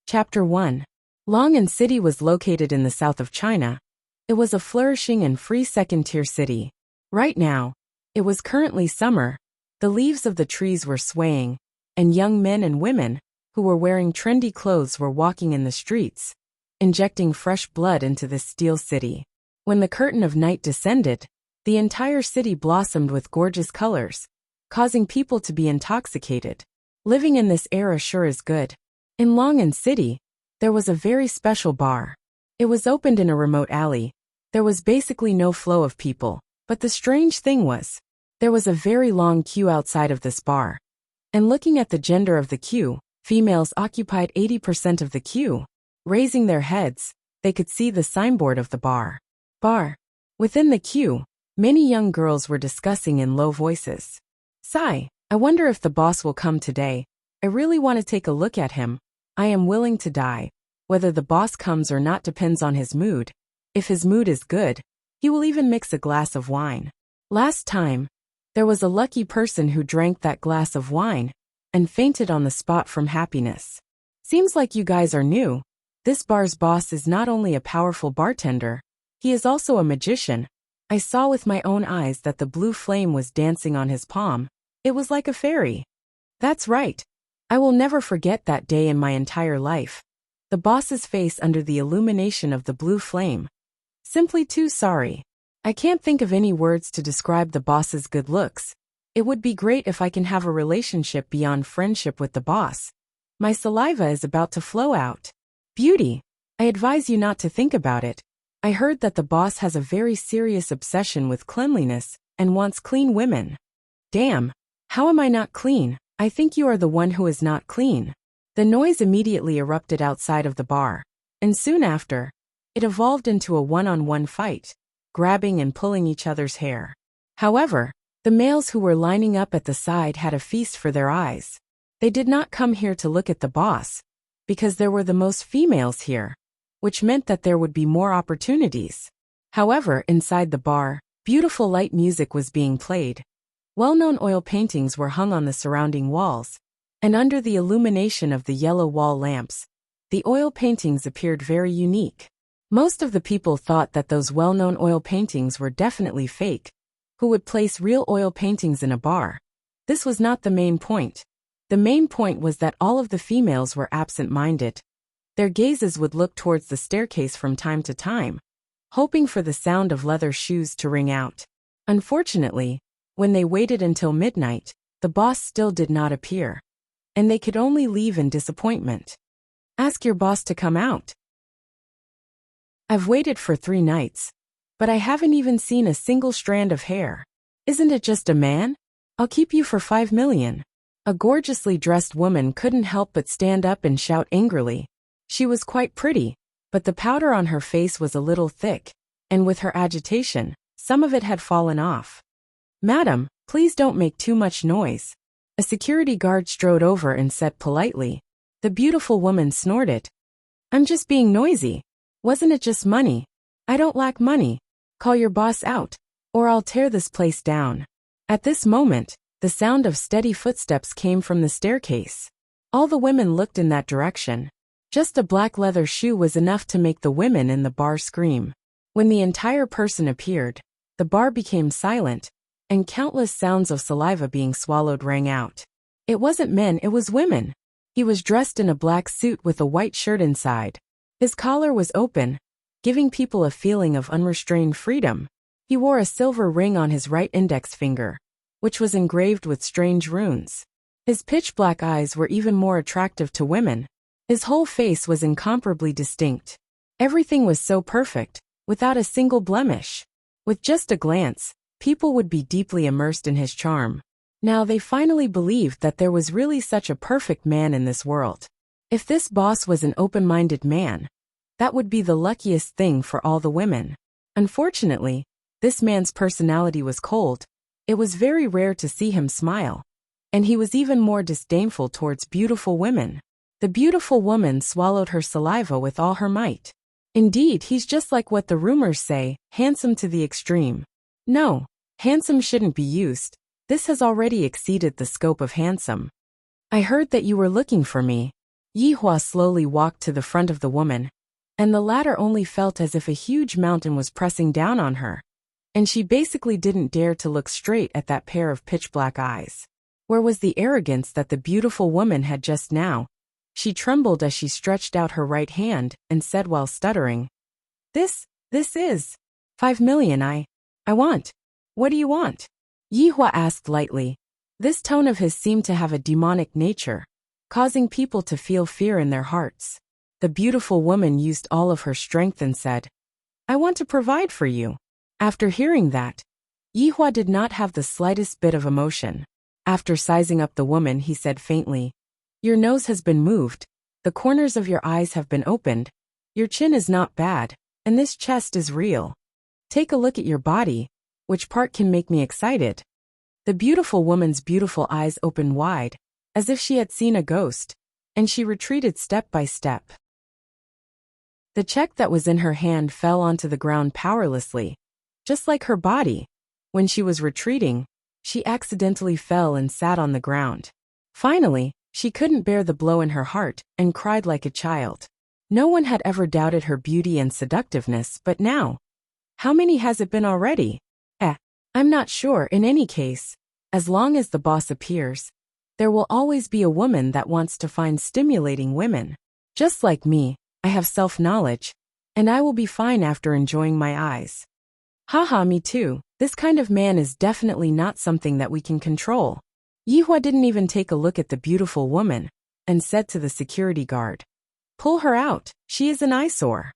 Chapter 1. Long'an City was located in the south of China. It was a flourishing and free second-tier city. Right now, it was currently summer. The leaves of the trees were swaying, and young men and women, who were wearing trendy clothes, were walking in the streets, injecting fresh blood into this steel city. When the curtain of night descended, the entire city blossomed with gorgeous colors, causing people to be intoxicated. Living in this era sure is good. In Long'an City, there was a very special bar. It was opened in a remote alley. There was basically no flow of people, but the strange thing was, there was a very long queue outside of this bar. And looking at the gender of the queue, females occupied 80% of the queue. Raising their heads, they could see the signboard of the bar. Within the queue, many young girls were discussing in low voices. "Sigh, I wonder if the boss will come today. I really want to take a look at him. I am willing to die. Whether the boss comes or not depends on his mood. If his mood is good, he will even mix a glass of wine." Last time, there was a lucky person who drank that glass of wine and fainted on the spot from happiness. Seems like you guys are new. This bar's boss is not only a powerful bartender, he is also a magician. I saw with my own eyes that the blue flame was dancing on his palm. It was like a fairy. That's right. I will never forget that day in my entire life. The boss's face under the illumination of the blue flame. Simply too sorry. I can't think of any words to describe the boss's good looks. It would be great if I can have a relationship beyond friendship with the boss. My saliva is about to flow out. Beauty, I advise you not to think about it. I heard that the boss has a very serious obsession with cleanliness and wants clean women. Damn, how am I not clean? I think you are the one who is not clean. The noise immediately erupted outside of the bar, and soon after, it evolved into a one-on-one fight, grabbing and pulling each other's hair. However, the males who were lining up at the side had a feast for their eyes. They did not come here to look at the boss, because there were the most females here, which meant that there would be more opportunities. However, inside the bar, beautiful light music was being played. Well-known oil paintings were hung on the surrounding walls, and under the illumination of the yellow wall lamps, the oil paintings appeared very unique. Most of the people thought that those well-known oil paintings were definitely fake. Who would place real oil paintings in a bar? This was not the main point. The main point was that all of the females were absent-minded. Their gazes would look towards the staircase from time to time, hoping for the sound of leather shoes to ring out. Unfortunately, when they waited until midnight, the boss still did not appear, and they could only leave in disappointment. Ask your boss to come out. I've waited for 3 nights, but I haven't even seen a single strand of hair. Isn't it just a man? I'll keep you for 5 million. A gorgeously dressed woman couldn't help but stand up and shout angrily. She was quite pretty, but the powder on her face was a little thick, and with her agitation, some of it had fallen off. "Madam, please don't make too much noise." A security guard strode over and said politely. The beautiful woman snorted. "I'm just being noisy. Wasn't it just money? I don't lack money. Call your boss out, or I'll tear this place down." At this moment, the sound of steady footsteps came from the staircase. All the women looked in that direction. Just a black leather shoe was enough to make the women in the bar scream. When the entire person appeared, the bar became silent, and countless sounds of saliva being swallowed rang out. It wasn't men, it was women. He was dressed in a black suit with a white shirt inside. His collar was open, giving people a feeling of unrestrained freedom. He wore a silver ring on his right index finger, which was engraved with strange runes. His pitch-black eyes were even more attractive to women. His whole face was incomparably distinct. Everything was so perfect, without a single blemish. With just a glance, people would be deeply immersed in his charm. Now they finally believed that there was really such a perfect man in this world. If this boss was an open-minded man, that would be the luckiest thing for all the women. Unfortunately, this man's personality was cold. It was very rare to see him smile, and he was even more disdainful towards beautiful women. The beautiful woman swallowed her saliva with all her might. Indeed, he's just like what the rumors say, handsome to the extreme. No, handsome shouldn't be used. This has already exceeded the scope of handsome. I heard that you were looking for me. Yihua slowly walked to the front of the woman, and the latter only felt as if a huge mountain was pressing down on her, and she basically didn't dare to look straight at that pair of pitch-black eyes. Where was the arrogance that the beautiful woman had just now? She trembled as she stretched out her right hand and said while stuttering, This is 5 million I want. What do you want? Yihua asked lightly. This tone of his seemed to have a demonic nature, causing people to feel fear in their hearts. The beautiful woman used all of her strength and said, I want to provide for you. After hearing that, Yihua did not have the slightest bit of emotion. After sizing up the woman, he said faintly, Your nose has been moved, the corners of your eyes have been opened, your chin is not bad, and this chest is real. Take a look at your body, which part can make me excited? The beautiful woman's beautiful eyes opened wide, as if she had seen a ghost, and she retreated step by step. The check that was in her hand fell onto the ground powerlessly, just like her body. When she was retreating, she accidentally fell and sat on the ground. Finally, she couldn't bear the blow in her heart and cried like a child. No one had ever doubted her beauty and seductiveness, but now, how many has it been already? I'm not sure. In any case, as long as the boss appears, there will always be a woman that wants to find stimulating women. Just like me, I have self-knowledge, and I will be fine after enjoying my eyes. Haha, me too. This kind of man is definitely not something that we can control. Yihua didn't even take a look at the beautiful woman, and said to the security guard, Pull her out, she is an eyesore.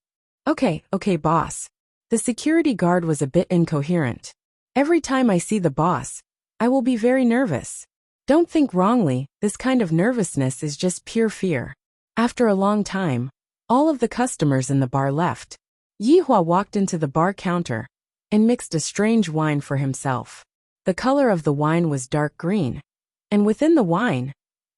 Okay, boss. The security guard was a bit incoherent. Every time I see the boss, I will be very nervous. Don't think wrongly, this kind of nervousness is just pure fear. After a long time, all of the customers in the bar left. Yihua walked into the bar counter and mixed a strange wine for himself. The color of the wine was dark green, and within the wine,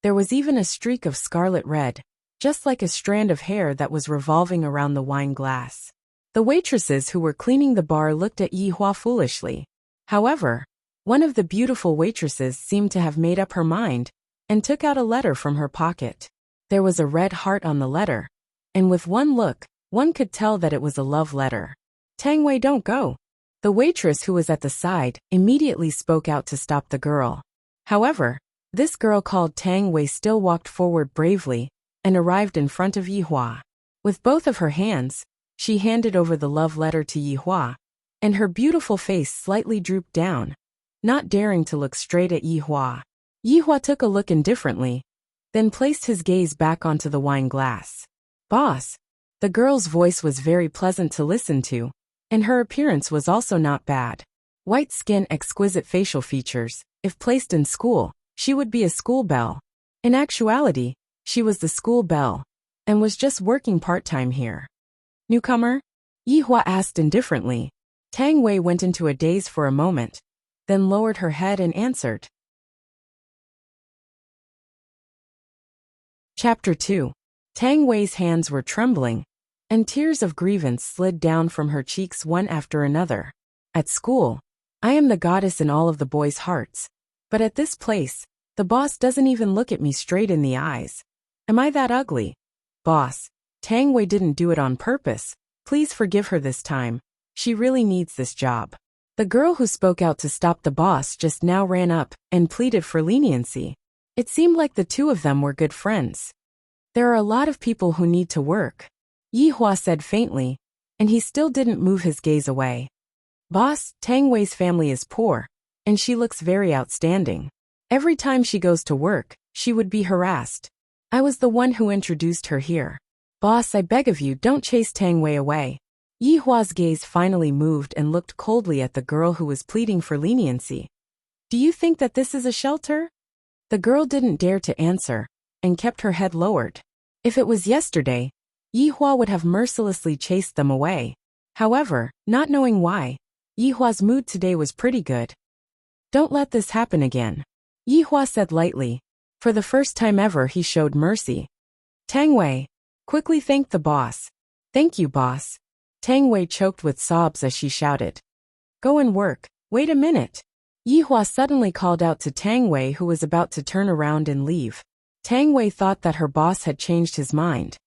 there was even a streak of scarlet red, just like a strand of hair that was revolving around the wine glass. The waitresses who were cleaning the bar looked at Yihua foolishly. However, one of the beautiful waitresses seemed to have made up her mind and took out a letter from her pocket. There was a red heart on the letter, and with one look, one could tell that it was a love letter. Tang Wei, don't go. The waitress who was at the side immediately spoke out to stop the girl. However, this girl called Tang Wei still walked forward bravely and arrived in front of Yihua. With both of her hands, she handed over the love letter to Yihua, and her beautiful face slightly drooped down, not daring to look straight at Yihua. Yihua took a look indifferently, then placed his gaze back onto the wine glass. Boss. The girl's voice was very pleasant to listen to, and her appearance was also not bad. White skin, exquisite facial features. If placed in school, she would be a school belle. In actuality, she was the school belle, and was just working part-time here. Newcomer? Yihua asked indifferently. Tang Wei went into a daze for a moment, then lowered her head and answered. Chapter 2. Tang Wei's hands were trembling, and tears of grievance slid down from her cheeks one after another. At school, I am the goddess in all of the boys' hearts, but at this place, the boss doesn't even look at me straight in the eyes. Am I that ugly? Boss, Tang Wei didn't do it on purpose. Please forgive her this time. She really needs this job. The girl who spoke out to stop the boss just now ran up and pleaded for leniency. It seemed like the two of them were good friends. There are a lot of people who need to work, Yihua said faintly, and he still didn't move his gaze away. Boss, Tang Wei's family is poor, and she looks very outstanding. Every time she goes to work, she would be harassed. I was the one who introduced her here. Boss, I beg of you, don't chase Tang Wei away. Yihua's gaze finally moved and looked coldly at the girl who was pleading for leniency. Do you think that this is a shelter? The girl didn't dare to answer, and kept her head lowered. If it was yesterday, Yihua would have mercilessly chased them away. However, not knowing why, Yihua's mood today was pretty good. Don't let this happen again, Yihua said lightly. For the first time ever he showed mercy. Tang Wei quickly thanked the boss. Thank you, boss. Tang Wei choked with sobs as she shouted. Go and work. Wait a minute. Yihua suddenly called out to Tang Wei, who was about to turn around and leave. Tang Wei thought that her boss had changed his mind.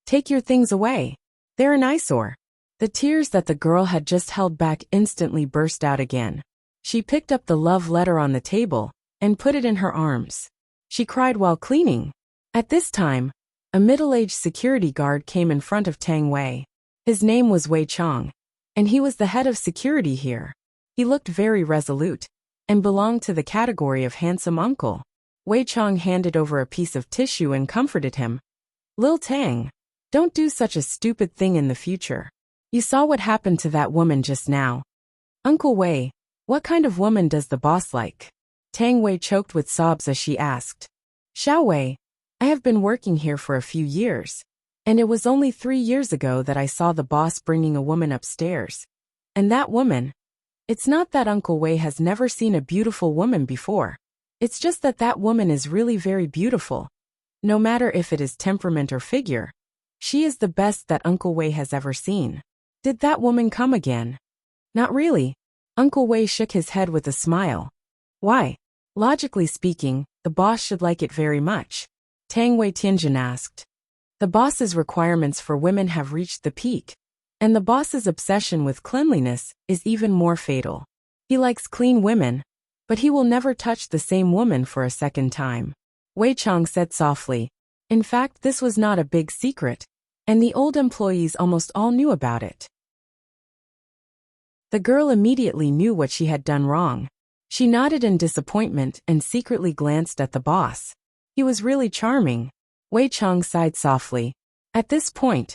Take your things away. They're an eyesore. The tears that the girl had just held back instantly burst out again. She picked up the love letter on the table and put it in her arms. She cried while cleaning. At this time, a middle-aged security guard came in front of Tang Wei. His name was Wei Chong, and he was the head of security here. He looked very resolute and belonged to the category of handsome uncle. Wei Chong handed over a piece of tissue and comforted him. Lil Tang, don't do such a stupid thing in the future. You saw what happened to that woman just now. Uncle Wei, what kind of woman does the boss like? Tang Wei choked with sobs as she asked. Xiao Wei, I have been working here for a few years, and it was only 3 years ago that I saw the boss bringing a woman upstairs. And that woman, it's not that Uncle Wei has never seen a beautiful woman before. It's just that that woman is really very beautiful. No matter if it is temperament or figure, she is the best that Uncle Wei has ever seen. Did that woman come again? Not really. Uncle Wei shook his head with a smile. Why? Logically speaking, the boss should like it very much. Tang Wei Tianjin asked. The boss's requirements for women have reached the peak, and the boss's obsession with cleanliness is even more fatal. He likes clean women, but he will never touch the same woman for a second time. Wei Chong said softly. In fact, this was not a big secret, and the old employees almost all knew about it. The girl immediately knew what she had done wrong. She nodded in disappointment and secretly glanced at the boss. He was really charming. Wei Chong sighed softly. At this point,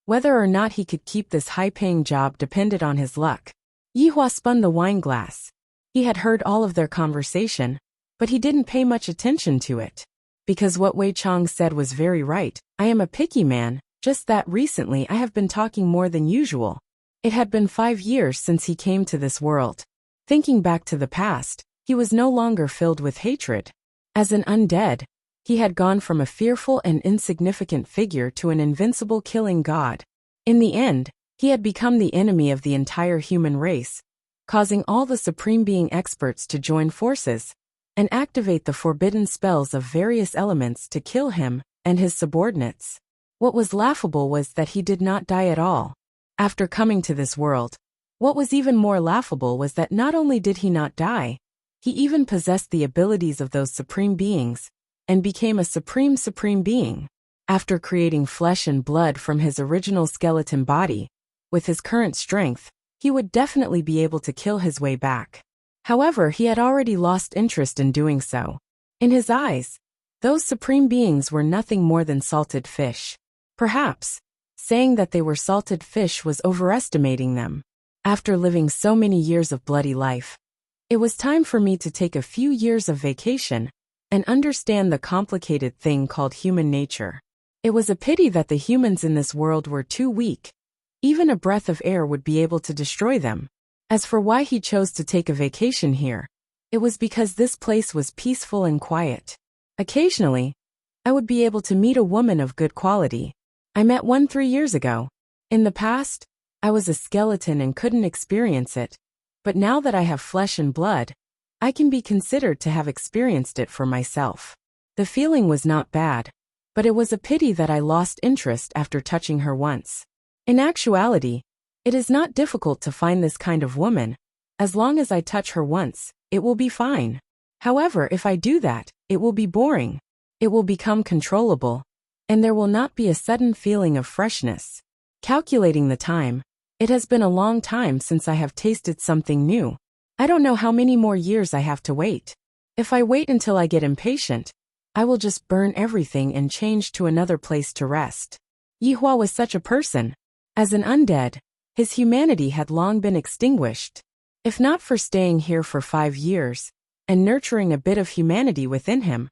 whether or not he could keep this high-paying job depended on his luck. Yihua spun the wine glass. He had heard all of their conversation, but he didn't pay much attention to it. Because what Wei Chong said was very right. I am a picky man, just that recently I have been talking more than usual. It had been 5 years since he came to this world. Thinking back to the past, he was no longer filled with hatred. As an undead, he had gone from a fearful and insignificant figure to an invincible killing god. In the end, he had become the enemy of the entire human race, causing all the Supreme Being experts to join forces and activate the forbidden spells of various elements to kill him and his subordinates. What was laughable was that he did not die at all. After coming to this world, what was even more laughable was that not only did he not die, he even possessed the abilities of those Supreme Beings, and became a supreme being. After creating flesh and blood from his original skeleton body, with his current strength, he would definitely be able to kill his way back. However, he had already lost interest in doing so. In his eyes, those supreme beings were nothing more than salted fish. Perhaps, saying that they were salted fish was overestimating them. After living so many years of bloody life, it was time for me to take a few years of vacation and understand the complicated thing called human nature. It was a pity that the humans in this world were too weak. Even a breath of air would be able to destroy them. As for why he chose to take a vacation here, it was because this place was peaceful and quiet. Occasionally, I would be able to meet a woman of good quality. I met one 3 years ago. In the past, I was a skeleton and couldn't experience it, but now that I have flesh and blood, I can be considered to have experienced it for myself. The feeling was not bad, but it was a pity that I lost interest after touching her once. In actuality, it is not difficult to find this kind of woman. As long as I touch her once, it will be fine. However, if I do that, it will be boring. It will become controllable, and there will not be a sudden feeling of freshness. Calculating the time, it has been a long time since I have tasted something new. I don't know how many more years I have to wait. If I wait until I get impatient, I will just burn everything and change to another place to rest. Yihua was such a person. As an undead, his humanity had long been extinguished. If not for staying here for 5 years and nurturing a bit of humanity within him,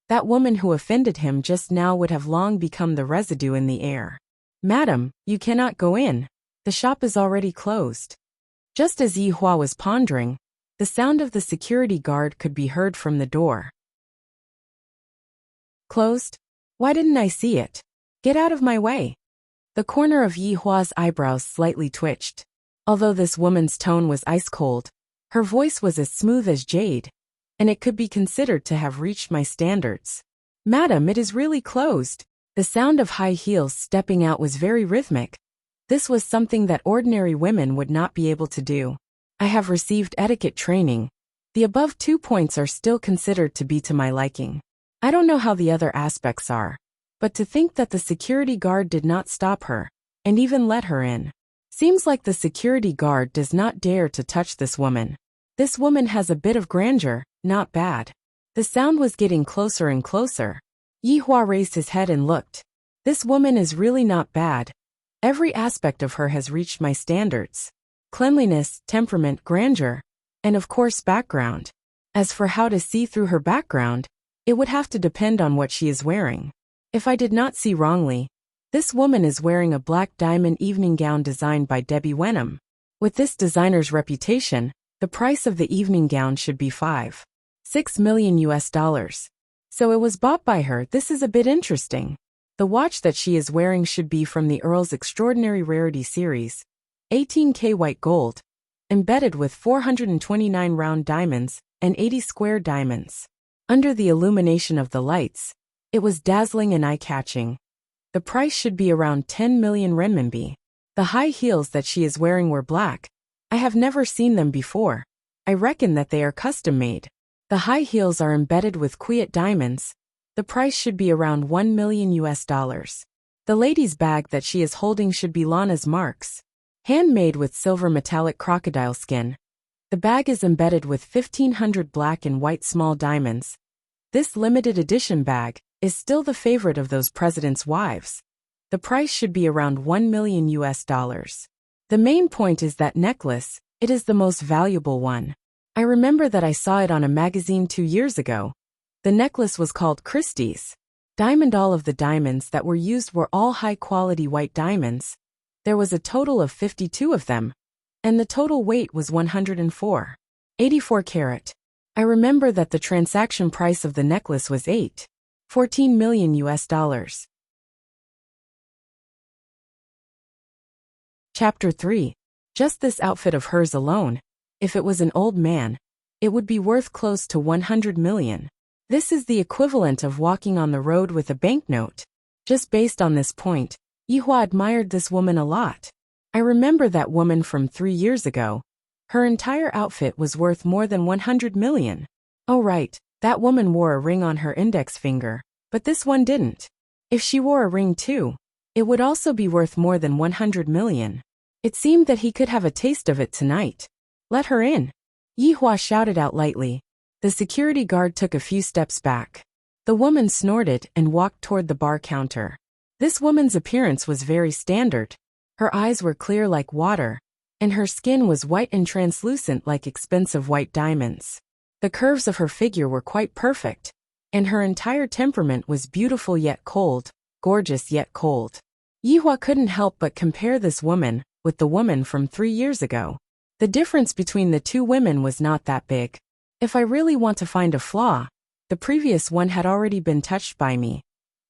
that woman who offended him just now would have long become the residue in the air. Madam, you cannot go in. The shop is already closed. Just as Yihua was pondering, the sound of the security guard could be heard from the door. Closed? Why didn't I see it? Get out of my way. The corner of Yihua's eyebrows slightly twitched. Although this woman's tone was ice-cold, her voice was as smooth as jade, and it could be considered to have reached my standards. Madam, it is really closed. The sound of high heels stepping out was very rhythmic. This was something that ordinary women would not be able to do. I have received etiquette training. The above 2 points are still considered to be to my liking. I don't know how the other aspects are, but to think that the security guard did not stop her, and even let her in. Seems like the security guard does not dare to touch this woman. This woman has a bit of grandeur, not bad. The sound was getting closer and closer. Yihua raised his head and looked. This woman is really not bad. Every aspect of her has reached my standards. Cleanliness, temperament, grandeur, and of course background. As for how to see through her background, it would have to depend on what she is wearing. If I did not see wrongly, this woman is wearing a black diamond evening gown designed by Debbie Wenham. With this designer's reputation, the price of the evening gown should be $5.6 million. So it was bought by her. This is a bit interesting. The watch that she is wearing should be from the Earl's Extraordinary Rarity series, 18K white gold, embedded with 429 round diamonds and 80 square diamonds. Under the illumination of the lights, it was dazzling and eye-catching. The price should be around 10 million renminbi. The high heels that she is wearing were black. I have never seen them before. I reckon that they are custom-made. The high heels are embedded with quiet diamonds. The price should be around $1 million. The lady's bag that she is holding should be Lana's marks. Handmade with silver metallic crocodile skin. The bag is embedded with 1,500 black and white small diamonds. This limited edition bag is still the favorite of those presidents' wives. The price should be around $1 million. The main point is that necklace. It is the most valuable one. I remember that I saw it on a magazine 2 years ago. The necklace was called Christie's Diamond. All of the diamonds that were used were all high-quality white diamonds. There was a total of 52 of them, and the total weight was 104.84 carat. I remember that the transaction price of the necklace was $8.14 million. Chapter 3. Just this outfit of hers alone, if it was an old man, it would be worth close to 100 million. This is the equivalent of walking on the road with a banknote. Just based on this point, Yihua admired this woman a lot. I remember that woman from 3 years ago. Her entire outfit was worth more than 100 million. Oh right, that woman wore a ring on her index finger, but this one didn't. If she wore a ring too, it would also be worth more than 100 million. It seemed that he could have a taste of it tonight. Let her in. Yihua shouted out lightly. The security guard took a few steps back. The woman snorted and walked toward the bar counter. This woman's appearance was very standard. Her eyes were clear like water, and her skin was white and translucent like expensive white diamonds. The curves of her figure were quite perfect, and her entire temperament was beautiful yet cold, gorgeous yet cold. Yihua couldn't help but compare this woman with the woman from 3 years ago. The difference between the two women was not that big. If I really want to find a flaw, the previous one had already been touched by me,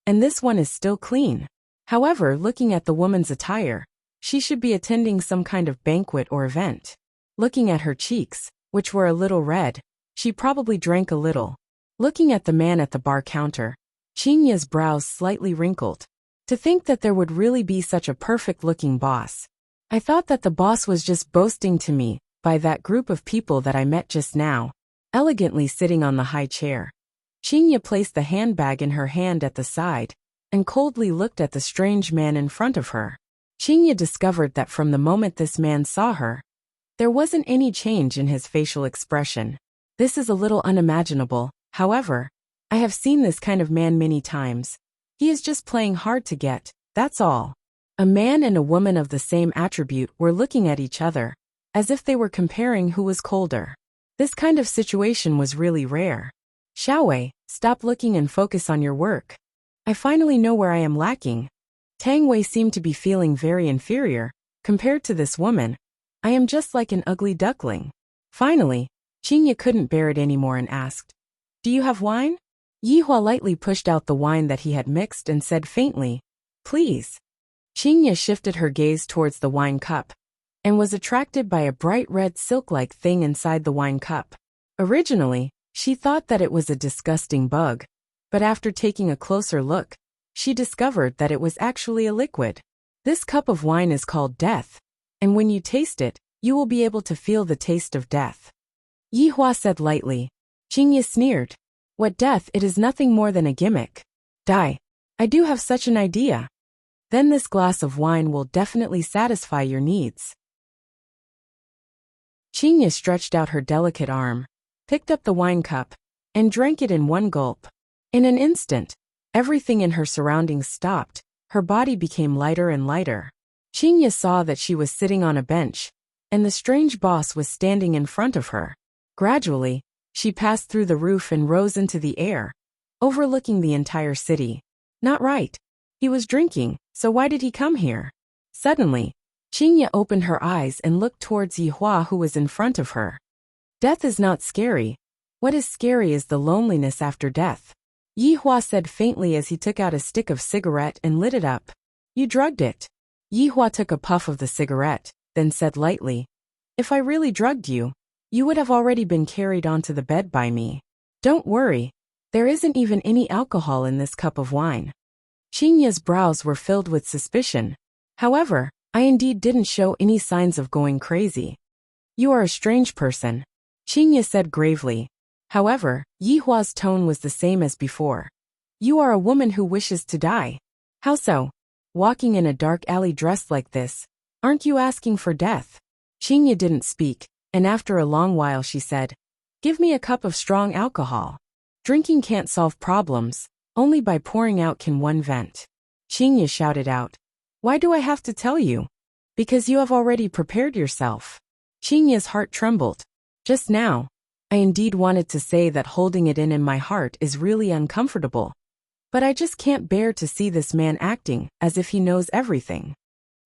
and this one is still clean. However, looking at the woman's attire, she should be attending some kind of banquet or event. Looking at her cheeks, which were a little red, she probably drank a little. Looking at the man at the bar counter, Chinya's brows slightly wrinkled. To think that there would really be such a perfect-looking boss. I thought that the boss was just boasting to me by that group of people that I met just now, elegantly sitting on the high chair. Chinya placed the handbag in her hand at the side and coldly looked at the strange man in front of her. Chinya discovered that from the moment this man saw her, there wasn't any change in his facial expression. This is a little unimaginable. However, I have seen this kind of man many times. He is just playing hard to get, that's all. A man and a woman of the same attribute were looking at each other, as if they were comparing who was colder. This kind of situation was really rare. Xiaowei, stop looking and focus on your work. I finally know where I am lacking. Tang Wei seemed to be feeling very inferior. Compared to this woman, I am just like an ugly duckling. Finally, Chinya couldn't bear it anymore and asked, "Do you have wine?" Yihua lightly pushed out the wine that he had mixed and said faintly, "Please." Chinya shifted her gaze towards the wine cup and was attracted by a bright red silk-like thing inside the wine cup. Originally, she thought that it was a disgusting bug, But after taking a closer look, she discovered that it was actually a liquid. This cup of wine is called death, and when you taste it, you will be able to feel the taste of death. Yihua said lightly. Qingye sneered. What death? It is nothing more than a gimmick. Die. I do have such an idea. Then this glass of wine will definitely satisfy your needs. Qingye stretched out her delicate arm, picked up the wine cup, and drank it in one gulp. In an instant, everything in her surroundings stopped, her body became lighter and lighter. Qingye saw that she was sitting on a bench, and the strange boss was standing in front of her. Gradually, she passed through the roof and rose into the air, overlooking the entire city. Not right. He was drinking, so why did he come here? Suddenly, Qingye opened her eyes and looked towards Yihua, who was in front of her. Death is not scary. What is scary is the loneliness after death. Yihua said faintly as he took out a stick of cigarette and lit it up. You drugged it. Yihua took a puff of the cigarette, then said lightly, If I really drugged you, you would have already been carried onto the bed by me. Don't worry. There isn't even any alcohol in this cup of wine. Qingye's brows were filled with suspicion. However, I indeed didn't show any signs of going crazy. You are a strange person, Qingye said gravely. However, Yihua's tone was the same as before. You are a woman who wishes to die. How so? Walking in a dark alley dressed like this, aren't you asking for death? Qingye didn't speak, and after a long while she said, Give me a cup of strong alcohol. Drinking can't solve problems, only by pouring out can one vent. Qingye shouted out, Why do I have to tell you? Because you have already prepared yourself. Qingye's heart trembled. Just now, I indeed wanted to say that holding it in my heart is really uncomfortable. But I just can't bear to see this man acting as if he knows everything.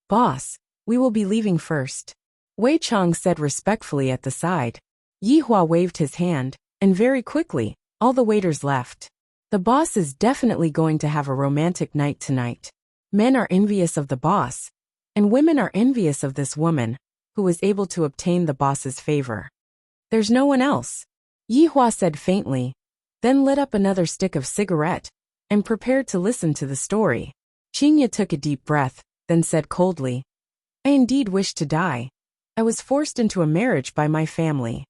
Boss, we will be leaving first, Wei Chang said respectfully at the side. Yihua waved his hand, and very quickly, all the waiters left. The boss is definitely going to have a romantic night tonight. Men are envious of the boss, and women are envious of this woman, who was able to obtain the boss's favor. There's no one else, Yihua said faintly, then lit up another stick of cigarette, and prepared to listen to the story. Qingye took a deep breath, then said coldly, I indeed wish to die. I was forced into a marriage by my family.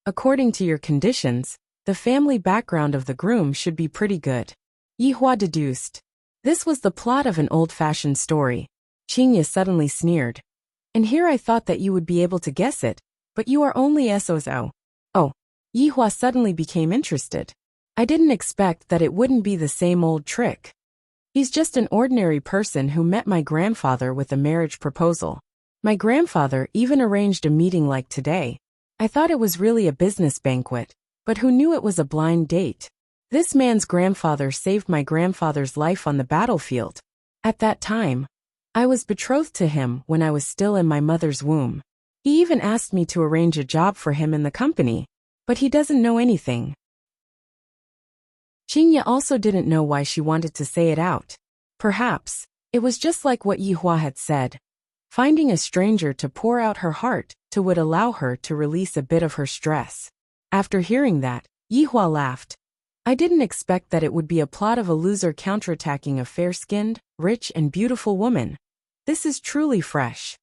According to your conditions, the family background of the groom should be pretty good. Yihua deduced. This was the plot of an old-fashioned story. Qingye suddenly sneered. And here I thought that you would be able to guess it, but you are only SOZO. Oh, Yihua suddenly became interested. I didn't expect that it wouldn't be the same old trick. He's just an ordinary person who met my grandfather with a marriage proposal. My grandfather even arranged a meeting like today. I thought it was really a business banquet, but who knew it was a blind date? This man's grandfather saved my grandfather's life on the battlefield. At that time, I was betrothed to him when I was still in my mother's womb. He even asked me to arrange a job for him in the company, but he doesn't know anything. Qingye also didn't know why she wanted to say it out. Perhaps, it was just like what Yihua had said. Finding a stranger to pour out her heart to would allow her to release a bit of her stress. After hearing that, Yihua laughed. I didn't expect that it would be a plot of a loser counterattacking a fair-skinned, rich and beautiful woman. This is truly fresh.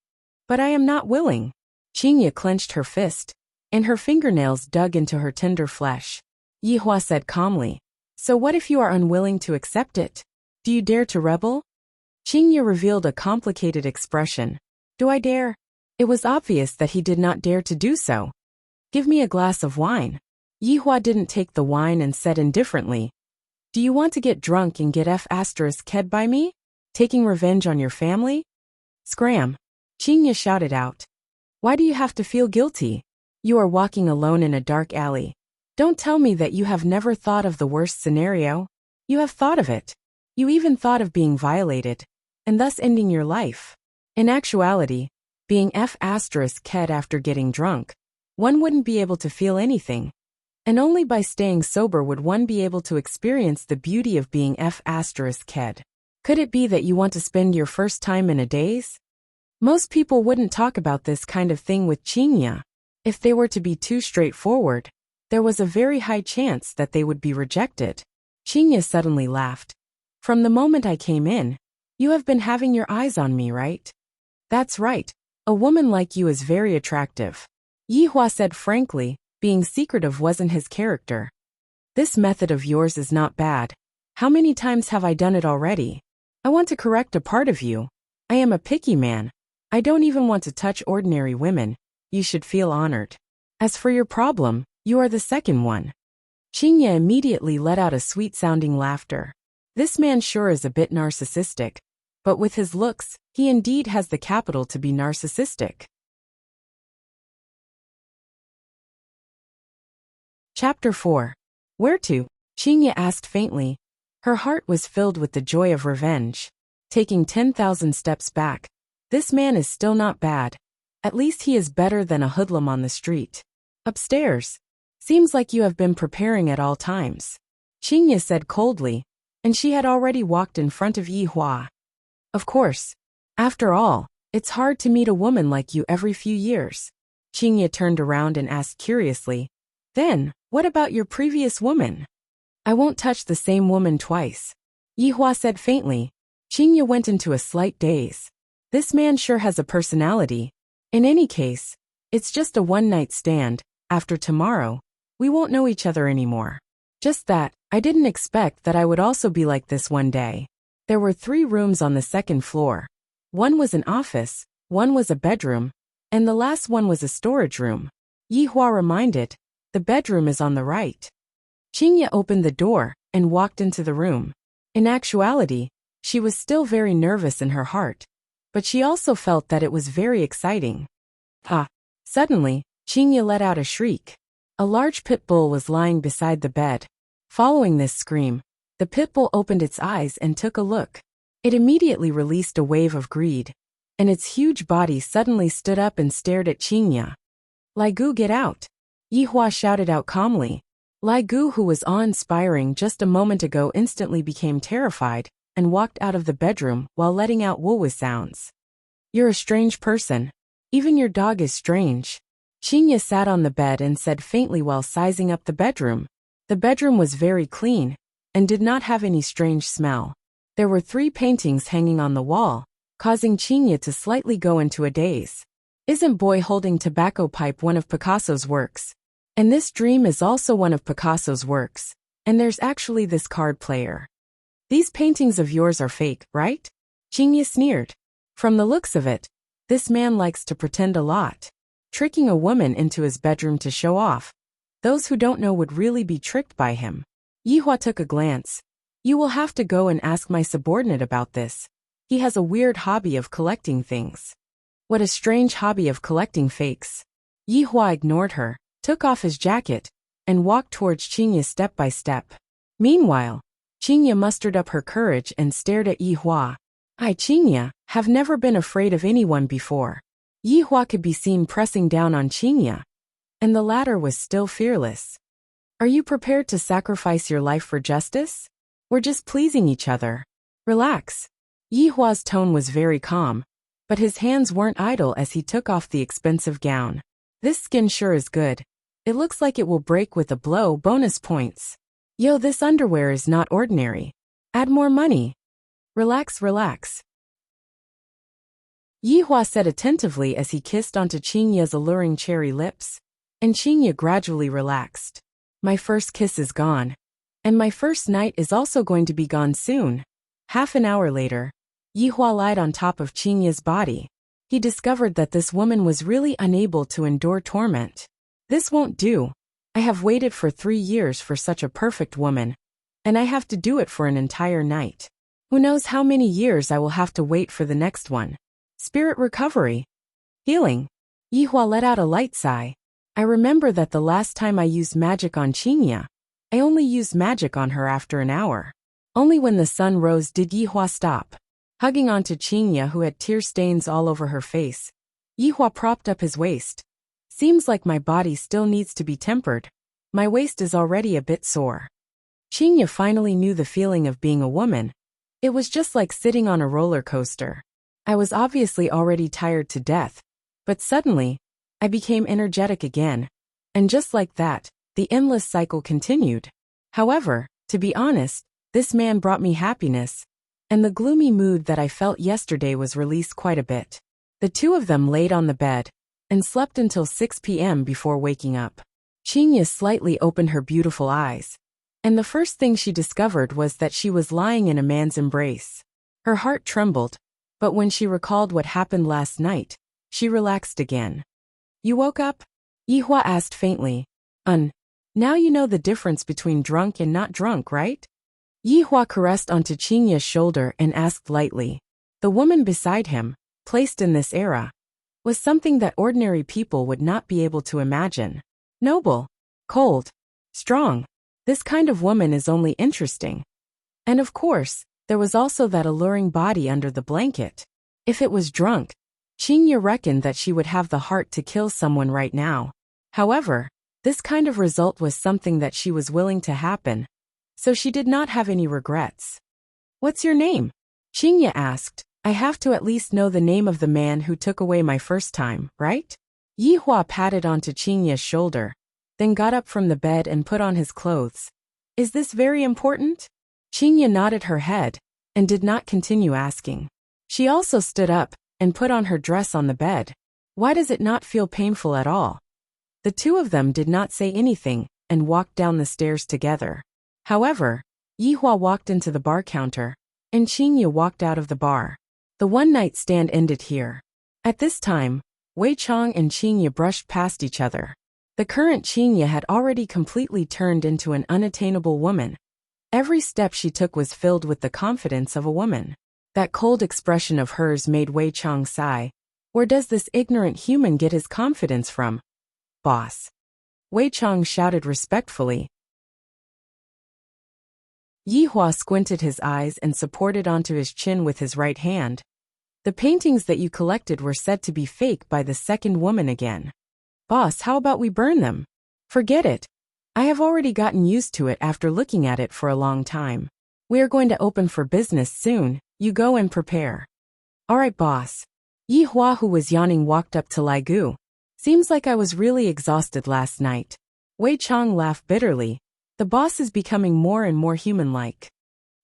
But I am not willing. Qingye clenched her fist, and her fingernails dug into her tender flesh. Yihua said calmly, So what if you are unwilling to accept it? Do you dare to rebel? Qingye revealed a complicated expression. Do I dare? It was obvious that he did not dare to do so. Give me a glass of wine. Yihua didn't take the wine and said indifferently, Do you want to get drunk and get F***ed by me? Taking revenge on your family? Scram! Qingye shouted out. Why do you have to feel guilty? You are walking alone in a dark alley. Don't tell me that you have never thought of the worst scenario. You have thought of it. You even thought of being violated, and thus ending your life. In actuality, being F***ed after getting drunk, one wouldn't be able to feel anything. And only by staying sober would one be able to experience the beauty of being F***ed. Could it be that you want to spend your first time in a daze? Most people wouldn't talk about this kind of thing with Qingye. If they were to be too straightforward, there was a very high chance that they would be rejected. Qingye suddenly laughed. From the moment I came in, you have been having your eyes on me, right? That's right. A woman like you is very attractive. Yihua said frankly, being secretive wasn't his character. This method of yours is not bad. How many times have I done it already? I want to correct a part of you. I am a picky man. I don't even want to touch ordinary women. You should feel honored. As for your problem, you are the second one. Qingye immediately let out a sweet-sounding laughter. This man sure is a bit narcissistic, but with his looks, he indeed has the capital to be narcissistic. Chapter 4. Where to? Qingye asked faintly. Her heart was filled with the joy of revenge. Taking 10,000 steps back, this man is still not bad. At least he is better than a hoodlum on the street. Upstairs. Seems like you have been preparing at all times. Qingye said coldly, and she had already walked in front of Yihua. Of course. After all, it's hard to meet a woman like you every few years. Qingye turned around and asked curiously, then, what about your previous woman? I won't touch the same woman twice. Yihua said faintly. Qingye went into a slight daze. This man sure has a personality. In any case, it's just a one-night stand. After tomorrow, we won't know each other anymore. Just that, I didn't expect that I would also be like this one day. There were 3 rooms on the second floor. One was an office, one was a bedroom, and the last one was a storage room. Yihua reminded, the bedroom is on the right. Qingye opened the door and walked into the room. In actuality, she was still very nervous in her heart, but she also felt that it was very exciting. Ah! Suddenly, Qingye let out a shriek. A large pit bull was lying beside the bed. Following this scream, the pit bull opened its eyes and took a look. It immediately released a wave of greed, and its huge body suddenly stood up and stared at Qingye. Lai Gu, get out! Yihua shouted out calmly. Lai Gu, who was awe-inspiring just a moment ago, instantly became terrified and walked out of the bedroom while letting out woo-woo sounds. You're a strange person. Even your dog is strange. Qingye sat on the bed and said faintly while sizing up the bedroom. The bedroom was very clean and did not have any strange smell. There were 3 paintings hanging on the wall, causing Qingye to slightly go into a daze. Isn't boy holding tobacco pipe one of Picasso's works? And this dream is also one of Picasso's works, and there's actually this card player. These paintings of yours are fake, right? Qingye sneered. From the looks of it, this man likes to pretend a lot. Tricking a woman into his bedroom to show off. Those who don't know would really be tricked by him. Yihua took a glance. You will have to go and ask my subordinate about this. He has a weird hobby of collecting things. What a strange hobby of collecting fakes. Yihua ignored her, took off his jacket, and walked towards Qingye step by step. Meanwhile, Qingye mustered up her courage and stared at Yihua. I, Qingye, have never been afraid of anyone before. Yihua could be seen pressing down on Qingye, and the latter was still fearless. Are you prepared to sacrifice your life for justice? We're just pleasing each other. Relax. Yihua's tone was very calm, but his hands weren't idle as he took off the expensive gown. This skin sure is good. It looks like it will break with a blow. Bonus points. Yo, this underwear is not ordinary. Add more money. Relax, relax. Yihua said attentively as he kissed onto Qingye's alluring cherry lips, and Qingye gradually relaxed. My first kiss is gone. And my first night is also going to be gone soon. Half an hour later, Yihua lied on top of Qingye's body. He discovered that this woman was really unable to endure torment. This won't do. I have waited for 3 years for such a perfect woman, and I have to do it for an entire night. Who knows how many years I will have to wait for the next one. Spirit recovery. Healing. Yihua let out a light sigh. I remember that the last time I used magic on Qingye, I only used magic on her after an hour. Only when the sun rose did Yihua stop. Hugging onto Qingye, who had tear stains all over her face, Yihua propped up his waist. Seems like my body still needs to be tempered. My waist is already a bit sore. Qingye finally knew the feeling of being a woman. It was just like sitting on a roller coaster. I was obviously already tired to death, but suddenly, I became energetic again. And just like that, the endless cycle continued. However, To be honest, this man brought me happiness, and the gloomy mood that I felt yesterday was released quite a bit. The two of them laid on the bed and slept until 6 p.m. before waking up. Qinya slightly opened her beautiful eyes, and the first thing she discovered was that she was lying in a man's embrace. Her heart trembled, but when she recalled what happened last night, she relaxed again. "You woke up?" Yihua asked faintly. Now you know the difference between drunk and not drunk, right?" Yihua caressed onto Qinya's shoulder and asked lightly. The woman beside him, placed in this era, was something that ordinary people would not be able to imagine. Noble, cold, strong. This kind of woman is only interesting. And of course, there was also that alluring body under the blanket. If it was drunk, Qinya reckoned that she would have the heart to kill someone right now. However, this kind of result was something that she was willing to happen, so she did not have any regrets. "What's your name?" Qinya asked. "I have to at least know the name of the man who took away my first time, right?" Yihua patted onto Qinya's shoulder, then got up from the bed and put on his clothes. "Is this very important?" Qinya nodded her head and did not continue asking. She also stood up and put on her dress on the bed. "Why does it not feel painful at all?" The two of them did not say anything and walked down the stairs together. However, Yihua walked into the bar counter, and Qinya walked out of the bar. The one-night stand ended here. At this time, Wei Chang and Qinya brushed past each other. The current Qinya had already completely turned into an unattainable woman. Every step she took was filled with the confidence of a woman. That cold expression of hers made Wei Chang sigh. Where does this ignorant human get his confidence from? "Boss." Wei Chang shouted respectfully. Yihua squinted his eyes and supported onto his chin with his right hand. "The paintings that you collected were said to be fake by the second woman again." "Boss, how about we burn them?" "Forget it. I have already gotten used to it after looking at it for a long time. We are going to open for business soon, you go and prepare." "All right, boss." Yihua, who was yawning, walked up to Lai Gu. "Seems like I was really exhausted last night." Wei Chang laughed bitterly. The boss is becoming more and more human-like.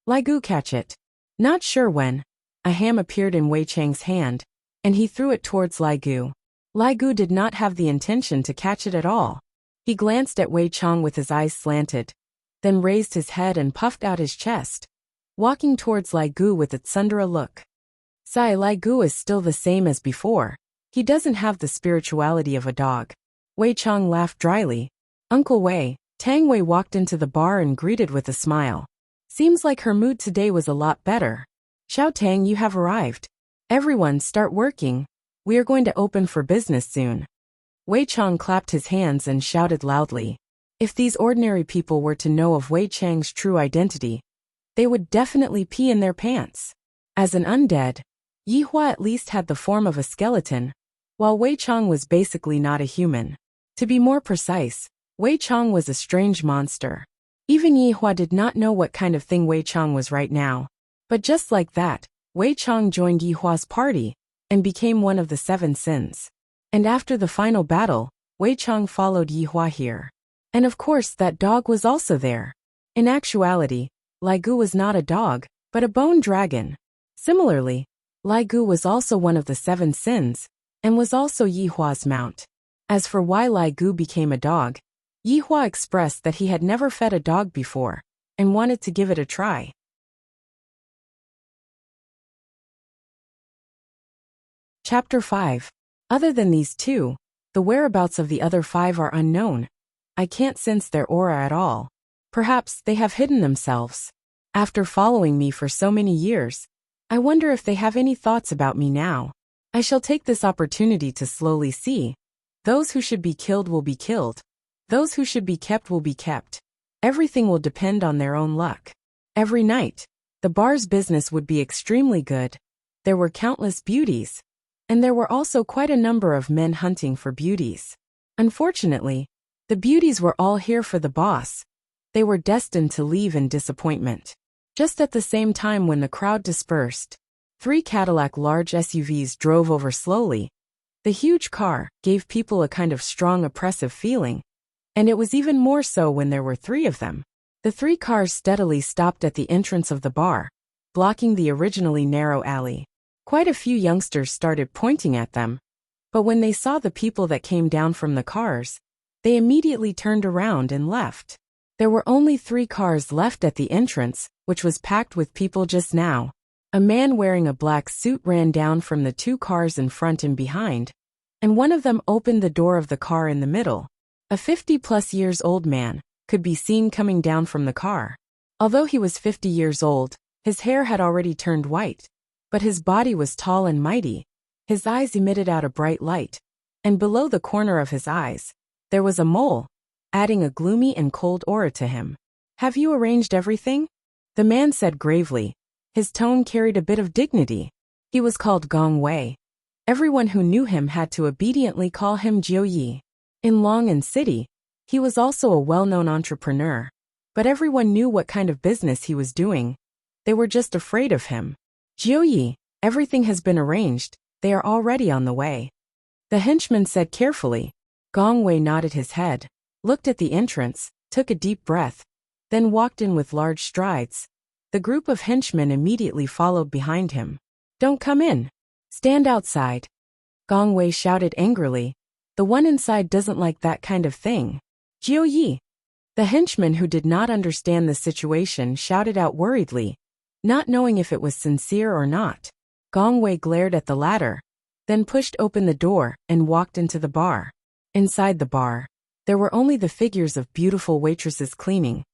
Lai Gu, catch it. Not sure when. A ham appeared in Wei Chang's hand, and he threw it towards Lai Gu. Lai Gu did not have the intention to catch it at all. He glanced at Wei Chang with his eyes slanted, then raised his head and puffed out his chest, walking towards Lai Gu with a tsundere look. Lai Gu is still the same as before. He doesn't have the spirituality of a dog. Wei Chang laughed dryly. "Uncle Wei." Tang Wei walked into the bar and greeted with a smile. Seems like her mood today was a lot better. "Xiao Tang, you have arrived. Everyone start working. We are going to open for business soon." Wei Chang clapped his hands and shouted loudly. If these ordinary people were to know of Wei Chang's true identity, they would definitely pee in their pants. As an undead, Yihua at least had the form of a skeleton, while Wei Chang was basically not a human. To be more precise, Wei Chang was a strange monster. Even Yihua did not know what kind of thing Wei Chang was right now. But just like that, Wei Chang joined Yihua's party and became one of the 7 sins. And after the final battle, Wei Chang followed Yihua here. And of course that dog was also there. In actuality, Lai Gu was not a dog, but a bone dragon. Similarly, Lai Gu was also one of the 7 sins, and was also Yihua's mount. As for why Lai Gu became a dog, Yihua expressed that he had never fed a dog before, and wanted to give it a try. Chapter 5. Other than these two, the whereabouts of the other 5 are unknown. I can't sense their aura at all. Perhaps they have hidden themselves. After following me for so many years, I wonder if they have any thoughts about me now. I shall take this opportunity to slowly see. Those who should be killed will be killed. Those who should be kept will be kept. Everything will depend on their own luck. Every night, the bar's business would be extremely good. There were countless beauties, and there were also quite a number of men hunting for beauties. Unfortunately, the beauties were all here for the boss. They were destined to leave in disappointment. Just at the same time when the crowd dispersed, 3 Cadillac large SUVs drove over slowly. The huge car gave people a kind of strong oppressive feeling, and it was even more so when there were 3 of them. The three cars steadily stopped at the entrance of the bar, blocking the originally narrow alley. Quite a few youngsters started pointing at them, but when they saw the people that came down from the cars, they immediately turned around and left. There were only 3 cars left at the entrance, which was packed with people just now. A man wearing a black suit ran down from the 2 cars in front and behind, and one of them opened the door of the car in the middle. A 50-plus years old man could be seen coming down from the car. Although he was 50 years old, his hair had already turned white, but his body was tall and mighty. His eyes emitted out a bright light, and below the corner of his eyes, there was a mole, adding a gloomy and cold aura to him. "Have you arranged everything?" the man said gravely. His tone carried a bit of dignity. He was called Gong Wei. Everyone who knew him had to obediently call him Jiu Yi. In Long'an City, he was also a well-known entrepreneur, but everyone knew what kind of business he was doing. They were just afraid of him. "Jiu Yi, everything has been arranged, they are already on the way," the henchman said carefully. Gong Wei nodded his head, looked at the entrance, took a deep breath, then walked in with large strides. The group of henchmen immediately followed behind him. "Don't come in. Stand outside," Gong Wei shouted angrily. "The one inside doesn't like that kind of thing." "Jiu Yi." The henchman who did not understand the situation shouted out worriedly, not knowing if it was sincere or not. Gong Wei glared at the latter, then pushed open the door and walked into the bar. Inside the bar, there were only the figures of beautiful waitresses cleaning.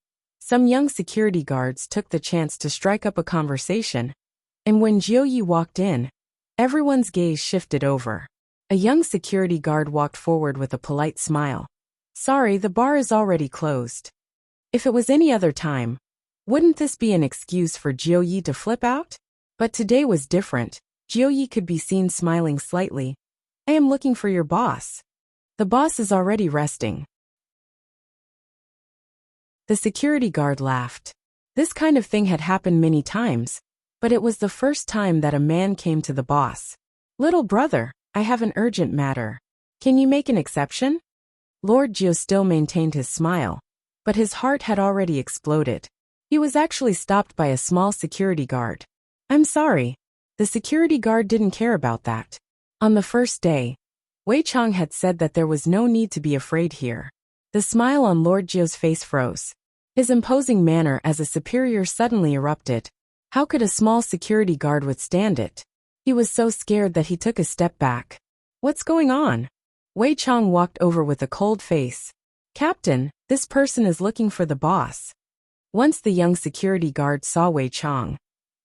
Some young security guards took the chance to strike up a conversation, and when Jiu Yi walked in, everyone's gaze shifted over. A young security guard walked forward with a polite smile. "Sorry, the bar is already closed." If it was any other time, wouldn't this be an excuse for Jiu Yi to flip out? But today was different. Jiu Yi could be seen smiling slightly. "I am looking for your boss." "The boss is already resting." The security guard laughed. This kind of thing had happened many times, but it was the first time that a man came to the boss. "Little brother, I have an urgent matter. Can you make an exception?" Lord Jiu still maintained his smile, but his heart had already exploded. He was actually stopped by a small security guard. "I'm sorry." The security guard didn't care about that. On the first day, Wei Chang had said that there was no need to be afraid here. The smile on Lord Jiu's face froze. His imposing manner as a superior suddenly erupted. How could a small security guard withstand it? He was so scared that he took a step back. "What's going on?" Wei Chang walked over with a cold face. "Captain, this person is looking for the boss." Once the young security guard saw Wei Chang,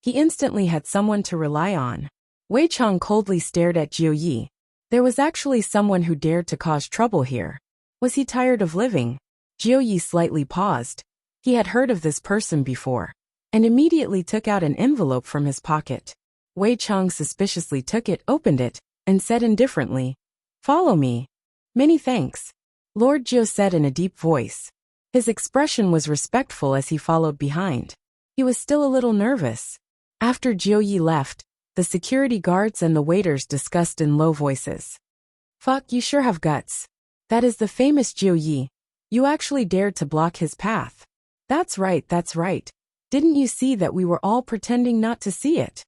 he instantly had someone to rely on. Wei Chang coldly stared at Jiu Yi. There was actually someone who dared to cause trouble here. Was he tired of living? Jiu Yi slightly paused. He had heard of this person before, and immediately took out an envelope from his pocket. Wei Chang suspiciously took it, opened it, and said indifferently, "Follow me." "Many thanks," Lord Jiu said in a deep voice. His expression was respectful as he followed behind. He was still a little nervous. After Jiu Yi left, the security guards and the waiters discussed in low voices. "Fuck, you sure have guts. That is the famous Jiu Yi. You actually dared to block his path." That's right, that's right. Didn't you see that we were all pretending not to see it?"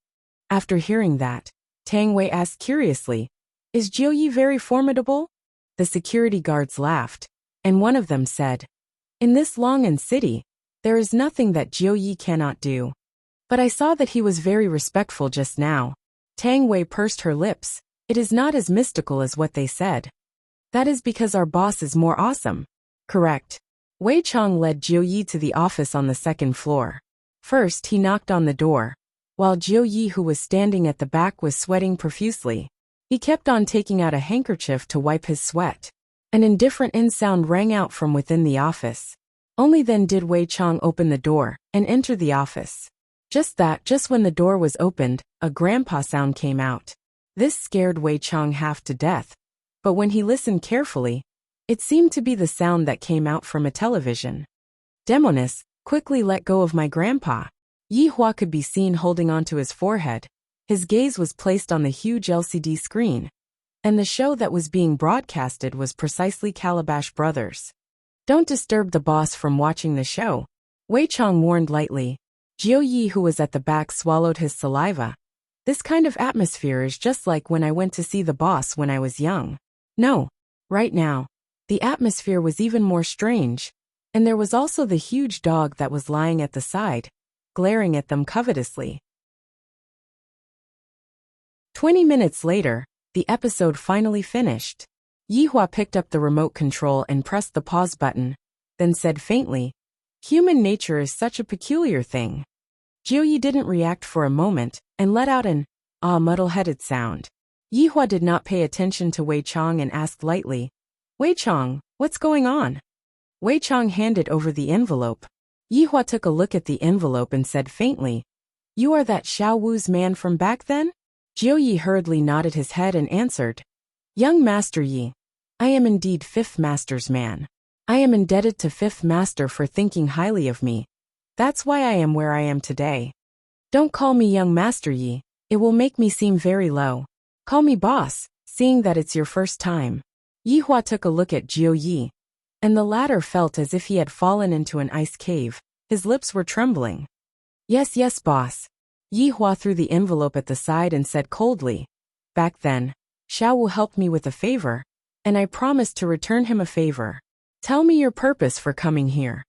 After hearing that, Tang Wei asked curiously, "Is Jiu Yi very formidable?" The security guards laughed, and one of them said, "In this Long'an City, there is nothing that Jiu Yi cannot do. But I saw that he was very respectful just now." Tang Wei pursed her lips. "It is not as mystical as what they said." "That is because our boss is more awesome." "Correct." Wei Chang led Jiu Yi to the office on the 2nd floor. First, he knocked on the door, while Jiu Yi, who was standing at the back, was sweating profusely. He kept on taking out a handkerchief to wipe his sweat. An indifferent sound rang out from within the office. Only then did Wei Chang open the door and enter the office. Just when the door was opened, a grandpa sound came out. This scared Wei Chang half to death, but when he listened carefully, it seemed to be the sound that came out from a television. "Demoness, quickly let go of my grandpa." Yi Hua could be seen holding onto his forehead. His gaze was placed on the huge LCD screen, and the show that was being broadcasted was precisely Calabash Brothers. "Don't disturb the boss from watching the show," Wei Chang warned lightly. Jiu Yi, who was at the back, swallowed his saliva. This kind of atmosphere is just like when I went to see the boss when I was young. No. Right now, the atmosphere was even more strange, and there was also the huge dog that was lying at the side, glaring at them covetously. 20 minutes later, the episode finally finished. Yihua picked up the remote control and pressed the pause button, then said faintly, "Human nature is such a peculiar thing." Jiu Yi didn't react for a moment and let out an muddle-headed sound. Yihua did not pay attention to Wei Chang and asked lightly, "Wei Chang, what's going on?" Wei Chang handed over the envelope. Yihua took a look at the envelope and said faintly, "You are that Xiao Wu's man from back then?" Jiu Yi hurriedly nodded his head and answered, "Young Master Yi, I am indeed Fifth Master's man. I am indebted to Fifth Master for thinking highly of me. That's why I am where I am today. Don't call me Young Master Yi, it will make me seem very low. Call me boss, seeing that it's your first time." Yihua took a look at Jiu Yi, and the latter felt as if he had fallen into an ice cave. His lips were trembling. Yes, boss." Yihua threw the envelope at the side and said coldly, "Back then, Xiao Wu helped me with a favor, and I promised to return him a favor. Tell me your purpose for coming here."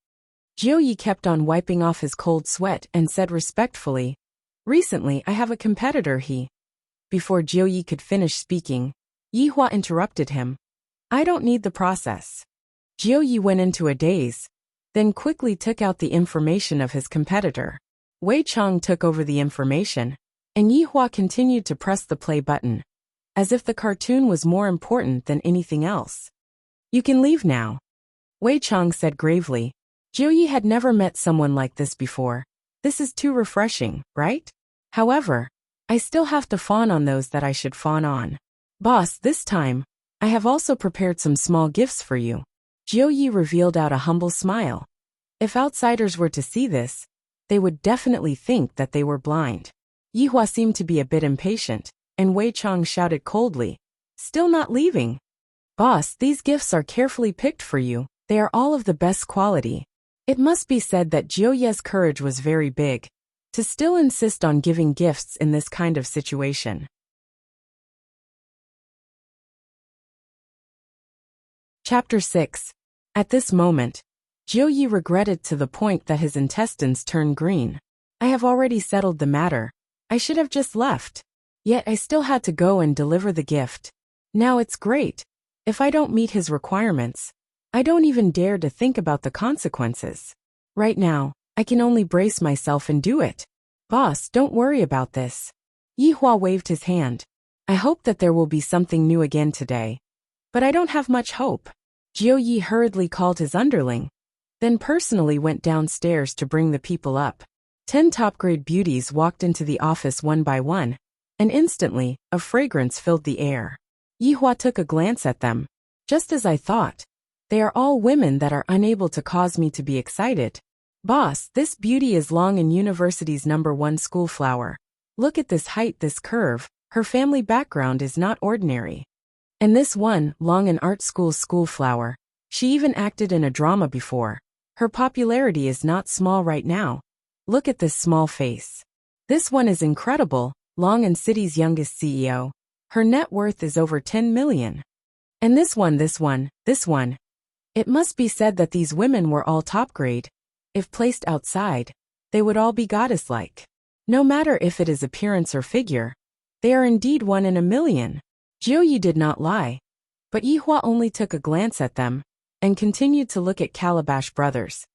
Jiu Yi kept on wiping off his cold sweat and said respectfully, "Recently I have a competitor Before Jiu Yi could finish speaking, Yihua interrupted him. "I don't need the process." Jiu Yi went into a daze, then quickly took out the information of his competitor. Wei Chang took over the information, and Yihua continued to press the play button, as if the cartoon was more important than anything else. "You can leave now," Wei Chang said gravely. Jiu Yi had never met someone like this before. This is too refreshing, right? However, I still have to fawn on those that I should fawn on. "Boss, this time, I have also prepared some small gifts for you." Jiu Yi revealed out a humble smile. If outsiders were to see this, they would definitely think that they were blind. Yihua seemed to be a bit impatient, and Wei Chang shouted coldly, "Still not leaving?" "Boss, these gifts are carefully picked for you. They are all of the best quality." It must be said that Jiu Yi's courage was very big, to still insist on giving gifts in this kind of situation. Chapter 6. At this moment, Jiu Yi regretted to the point that his intestines turned green. "I have already settled the matter. I should have just left. Yet I still had to go and deliver the gift. Now it's great. If I don't meet his requirements, I don't even dare to think about the consequences. Right now, I can only brace myself and do it. Boss, don't worry about this." Yihua waved his hand. "I hope that there will be something new again today. But I don't have much hope." Jiu Yi hurriedly called his underling, then personally went downstairs to bring the people up. 10 top-grade beauties walked into the office one by one, and instantly, a fragrance filled the air. Yihua took a glance at them. "Just as I thought. They are all women that are unable to cause me to be excited. Boss, this beauty is Long and University's #1 school flower. Look at this height, this curve. Her family background is not ordinary. And this one, Long and Art School's school flower. She even acted in a drama before. Her popularity is not small right now. Look at this small face. This one is incredible, Long and City's youngest CEO. Her net worth is over 10 million. And this one. It must be said that these women were all top grade. If placed outside, they would all be goddess-like. No matter if it is appearance or figure, they are indeed 1 in a million." Jiu Yi did not lie, but Yihua only took a glance at them, and continued to look at Calabash Brothers,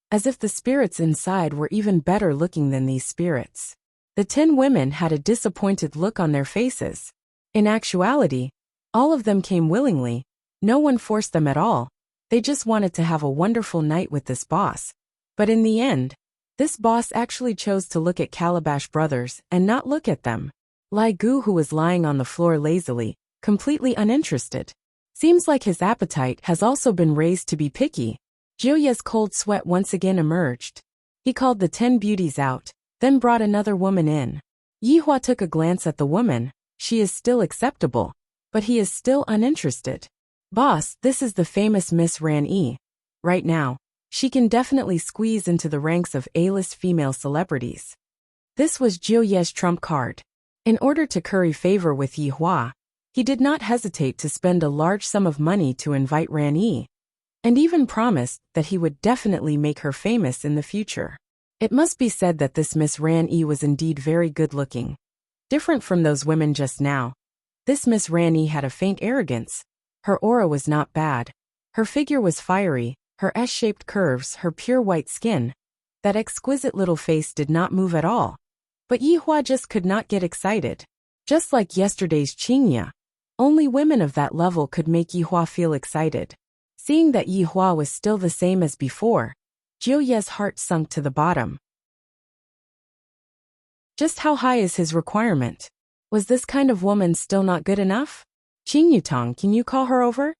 as if the spirits inside were even better looking than these spirits. The 10 women had a disappointed look on their faces. In actuality, all of them came willingly. No one forced them at all. They just wanted to have a wonderful night with this boss. But in the end, this boss actually chose to look at Calabash Brothers and not look at them. Lai Gu, who was lying on the floor lazily, completely uninterested. Seems like his appetite has also been raised to be picky. Jiu Yi's cold sweat once again emerged. He called the 10 beauties out, then brought another woman in. Yihua took a glance at the woman. She is still acceptable, but he is still uninterested. "Boss, this is the famous Miss Ran Yi. Right now, She can definitely squeeze into the ranks of A-list female celebrities. This was Jiu Ye's trump card. In order to curry favor with Yi Hua, he did not hesitate to spend a large sum of money to invite Ran Yi, and even promised that he would definitely make her famous in the future. It must be said that this Miss Ran Yi was indeed very good-looking. Different from those women just now, this Miss Ran Yi had a faint arrogance. Her aura was not bad. Her figure was fiery, her S-shaped curves, her pure white skin. That exquisite little face did not move at all. But Yi Hua just could not get excited. Just like yesterday's Qingya, only women of that level could make Yi Hua feel excited. Seeing that Yi Hua was still the same as before, Jiu Ye's heart sunk to the bottom. Just how high is his requirement? Was this kind of woman still not good enough? Qing Yutong, can you call her over?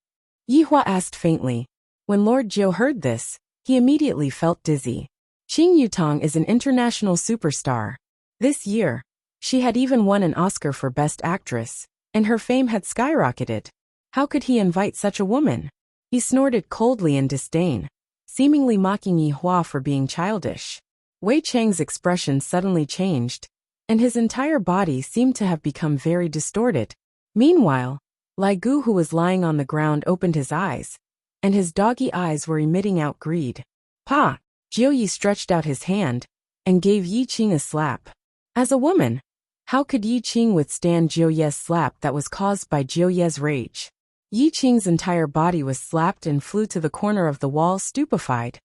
Yi Hua asked faintly. When Lord Jiu heard this, he immediately felt dizzy. Qing Yutong is an international superstar. This year, she had even won an Oscar for Best Actress, and her fame had skyrocketed. How could he invite such a woman? He snorted coldly in disdain, seemingly mocking Yi Hua for being childish. Wei Chang's expression suddenly changed, and his entire body seemed to have become very distorted. Meanwhile, Lai Gu, who was lying on the ground, opened his eyes, and his doggy eyes were emitting out greed. Pa! Jiu Yi stretched out his hand and gave Yi Qing a slap. As a woman, how could Yi Qing withstand Jiu Ye's slap that was caused by Jiu Ye's rage? Yi Qing's entire body was slapped and flew to the corner of the wall stupefied.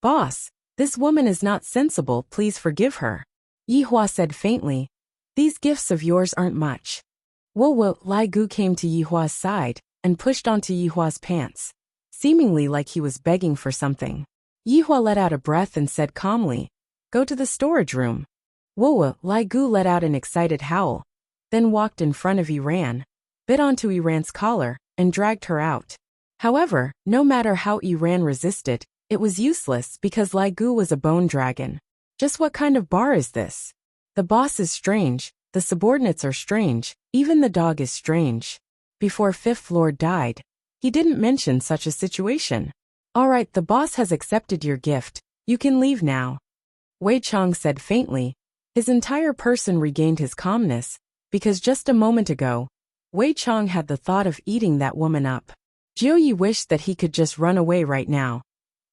Boss, this woman is not sensible, please forgive her. Yi Hua said faintly. These gifts of yours aren't much. Whoa, Lai Gu came to Yi Hua's side and pushed onto Yi Hua's pants, seemingly like he was begging for something. Yi Hua let out a breath and said calmly, go to the storage room. Whoa, Lai Gu let out an excited howl, then walked in front of Iran, bit onto Iran's collar, and dragged her out. However, no matter how Iran resisted, it was useless because Lai Gu was a bone dragon. Just what kind of bar is this? The boss is strange, the subordinates are strange, even the dog is strange. Before Fifth Lord died, he didn't mention such a situation. Alright, the boss has accepted your gift, you can leave now. Wei Chang said faintly. His entire person regained his calmness, because just a moment ago, Wei Chang had the thought of eating that woman up. Jiu Yi wished that he could just run away right now.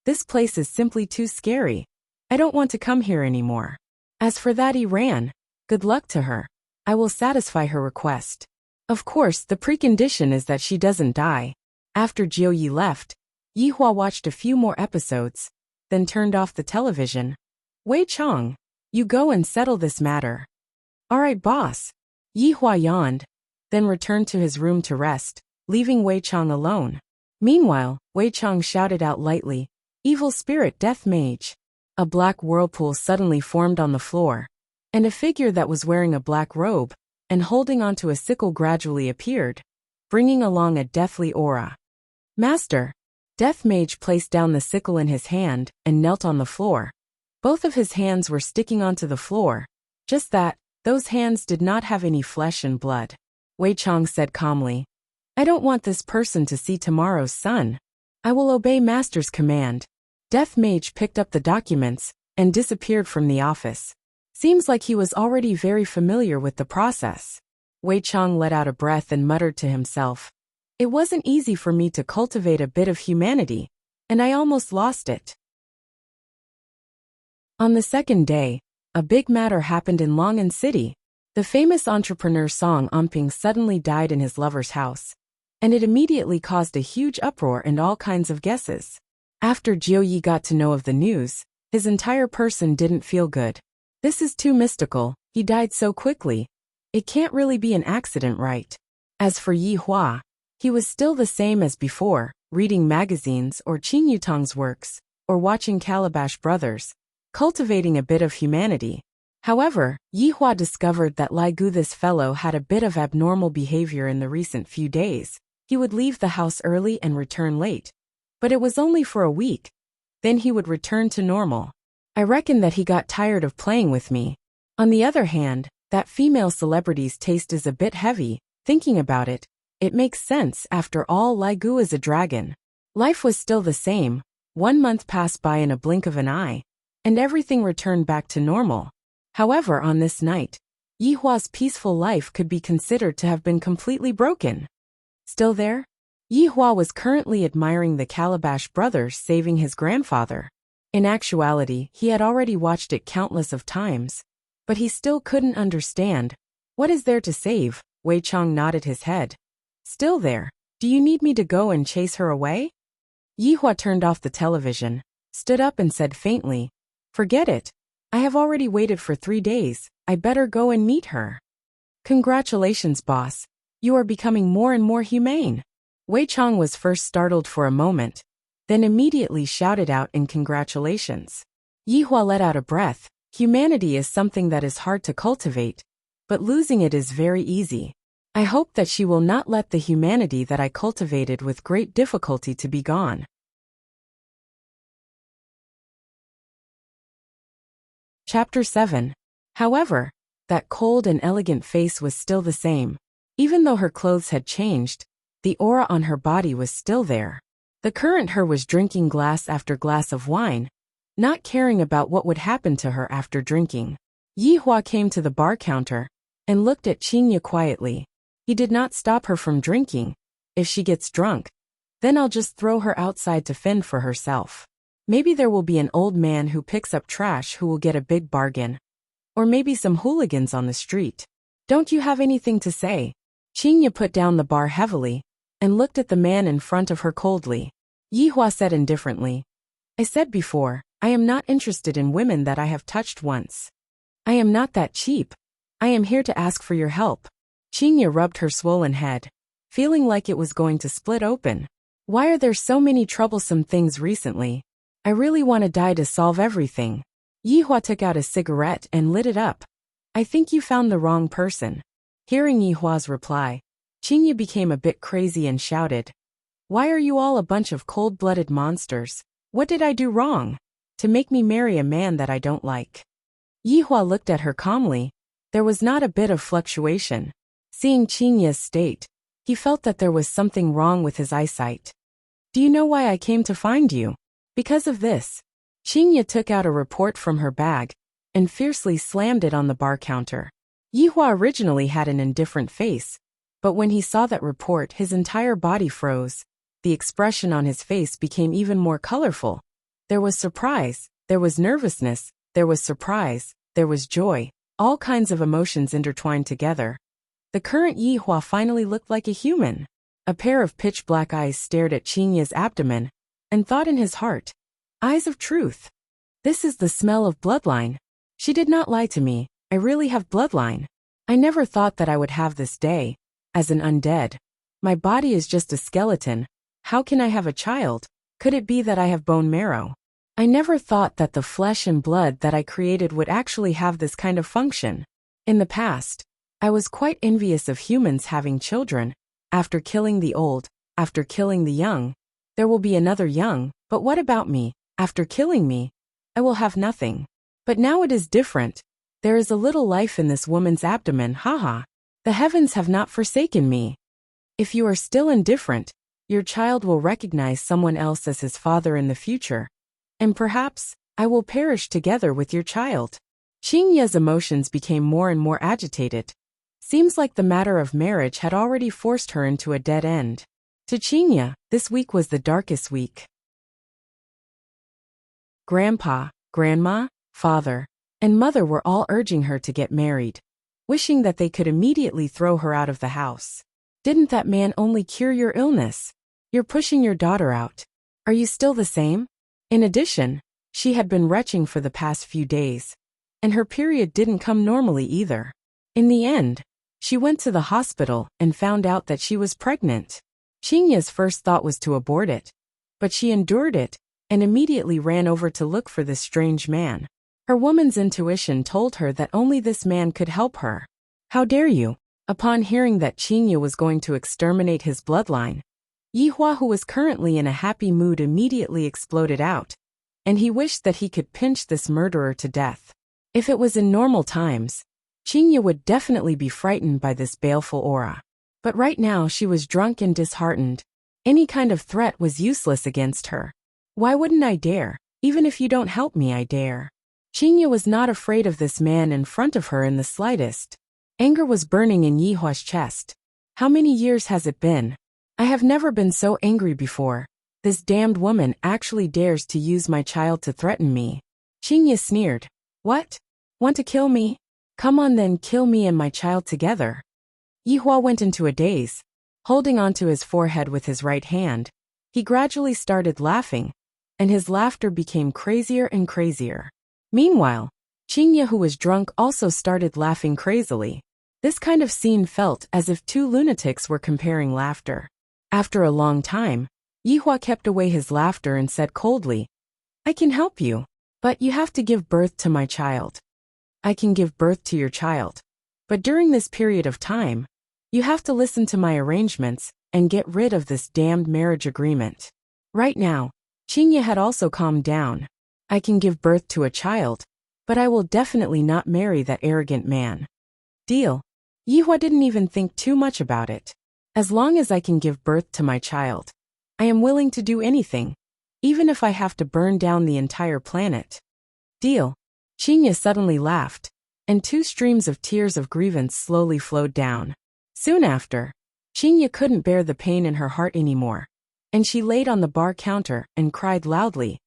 This place is simply too scary. I don't want to come here anymore. As for that Iran, good luck to her. I will satisfy her request. Of course, the precondition is that she doesn't die. After Jiu Yi left, Yi Hua watched a few more episodes, then turned off the television. Wei Chang, you go and settle this matter. Alright, boss. Yi Hua yawned, then returned to his room to rest, leaving Wei Chang alone. Meanwhile, Wei Chang shouted out lightly, Evil spirit, death mage. A black whirlpool suddenly formed on the floor, and a figure that was wearing a black robe and holding onto a sickle gradually appeared, bringing along a deathly aura. Master! Death mage placed down the sickle in his hand and knelt on the floor. Both of his hands were sticking onto the floor. Just that, those hands did not have any flesh and blood. Wei Chang said calmly, I don't want this person to see tomorrow's sun. I will obey Master's command. Death Mage picked up the documents and disappeared from the office. Seems like he was already very familiar with the process. Wei Chang let out a breath and muttered to himself, It wasn't easy for me to cultivate a bit of humanity, and I almost lost it. On the second day, a big matter happened in Long'an City. The famous entrepreneur Song Amping suddenly died in his lover's house, and it immediately caused a huge uproar and all kinds of guesses. After Jiu Yi got to know of the news, his entire person didn't feel good. This is too mystical, he died so quickly. It can't really be an accident, right? As for Yi Hua, he was still the same as before, reading magazines or Qing Yutong's works, or watching Calabash Brothers, cultivating a bit of humanity. However, Yi Hua discovered that Lai Gu, this fellow, had a bit of abnormal behavior in the recent few days. He would leave the house early and return late. But it was only for a week. Then he would return to normal. I reckon that he got tired of playing with me. On the other hand, that female celebrity's taste is a bit heavy. Thinking about it, it makes sense. After all, Lai Gu is a dragon. Life was still the same, 1 month passed by in a blink of an eye, and everything returned back to normal. However, on this night, Yihua's peaceful life could be considered to have been completely broken. Still there? Yihua was currently admiring the Calabash brothers saving his grandfather. In actuality, he had already watched it countless of times, but he still couldn't understand. What is there to save? Wei Chang nodded his head. Still there. Do you need me to go and chase her away? Yihua turned off the television, stood up and said faintly, Forget it. I have already waited for 3 days. I better go and meet her. Congratulations, boss. You are becoming more and more humane. Wei Chang was first startled for a moment, then immediately shouted out in congratulations. Yihua let out a breath. Humanity is something that is hard to cultivate, but losing it is very easy. I hope that she will not let the humanity that I cultivated with great difficulty to be gone. Chapter 7. However, that cold and elegant face was still the same. Even though her clothes had changed, the aura on her body was still there. The current her was drinking glass after glass of wine, not caring about what would happen to her after drinking. Yihua came to the bar counter and looked at Qingye quietly. He did not stop her from drinking. If she gets drunk, then I'll just throw her outside to fend for herself. Maybe there will be an old man who picks up trash who will get a big bargain. Or maybe some hooligans on the street. Don't you have anything to say? Qingye put down the bar heavily and looked at the man in front of her coldly. Yihua said indifferently, I said before, I am not interested in women that I have touched once. I am not that cheap. I am here to ask for your help. Qingye rubbed her swollen head, feeling like it was going to split open. Why are there so many troublesome things recently? I really want to die to solve everything. Yihua took out a cigarette and lit it up. I think you found the wrong person. Hearing Yihua's reply, Qingye became a bit crazy and shouted, Why are you all a bunch of cold-blooded monsters? What did I do wrong to make me marry a man that I don't like? Yihua looked at her calmly. There was not a bit of fluctuation. Seeing Qingye's state, he felt that there was something wrong with his eyesight. Do you know why I came to find you? Because of this. Qingye took out a report from her bag and fiercely slammed it on the bar counter. Yihua originally had an indifferent face, but when he saw that report, his entire body froze. The expression on his face became even more colorful. There was surprise, there was nervousness, there was surprise, there was joy, all kinds of emotions intertwined together. The current Yihua finally looked like a human. A pair of pitch-black eyes stared at Qingye's abdomen and thought in his heart, Eyes of truth. This is the smell of bloodline. She did not lie to me. I really have bloodline. I never thought that I would have this day. As an undead. My body is just a skeleton. How can I have a child? Could it be that I have bone marrow? I never thought that the flesh and blood that I created would actually have this kind of function. In the past, I was quite envious of humans having children. After killing the old, after killing the young, there will be another young, but what about me? After killing me, I will have nothing. But now it is different. There is a little life in this woman's abdomen, haha. The heavens have not forsaken me. If you are still indifferent, your child will recognize someone else as his father in the future. And perhaps, I will perish together with your child. Qingye's emotions became more and more agitated. Seems like the matter of marriage had already forced her into a dead end. To Qingye, this week was the darkest week. Grandpa, Grandma, Father, and Mother were all urging her to get married, wishing that they could immediately throw her out of the house. Didn't that man only cure your illness? You're pushing your daughter out. Are you still the same? In addition, she had been retching for the past few days, and her period didn't come normally either. In the end, she went to the hospital and found out that she was pregnant. Qingye's first thought was to abort it, but she endured it and immediately ran over to look for this strange man. Her woman's intuition told her that only this man could help her. How dare you? Upon hearing that Qingye was going to exterminate his bloodline, Yihua, who was currently in a happy mood, immediately exploded out, and he wished that he could pinch this murderer to death. If it was in normal times, Qingye would definitely be frightened by this baleful aura. But right now she was drunk and disheartened. Any kind of threat was useless against her. Why wouldn't I dare? Even if you don't help me, I dare. Qingye was not afraid of this man in front of her in the slightest. Anger was burning in Yihua's chest. How many years has it been? I have never been so angry before. This damned woman actually dares to use my child to threaten me. Qingye sneered. What? Want to kill me? Come on then, kill me and my child together. Yihua went into a daze. Holding onto his forehead with his right hand, he gradually started laughing, and his laughter became crazier and crazier. Meanwhile, Qingye, who was drunk, also started laughing crazily. This kind of scene felt as if two lunatics were comparing laughter. After a long time, Yihua kept away his laughter and said coldly, I can help you, but you have to give birth to my child. I can give birth to your child, but during this period of time, you have to listen to my arrangements and get rid of this damned marriage agreement. Right now, Qingye had also calmed down. I can give birth to a child, but I will definitely not marry that arrogant man. Deal. Yihua didn't even think too much about it. As long as I can give birth to my child, I am willing to do anything, even if I have to burn down the entire planet. Deal. Qingye suddenly laughed, and two streams of tears of grievance slowly flowed down. Soon after, Qingye couldn't bear the pain in her heart anymore, and she laid on the bar counter and cried loudly,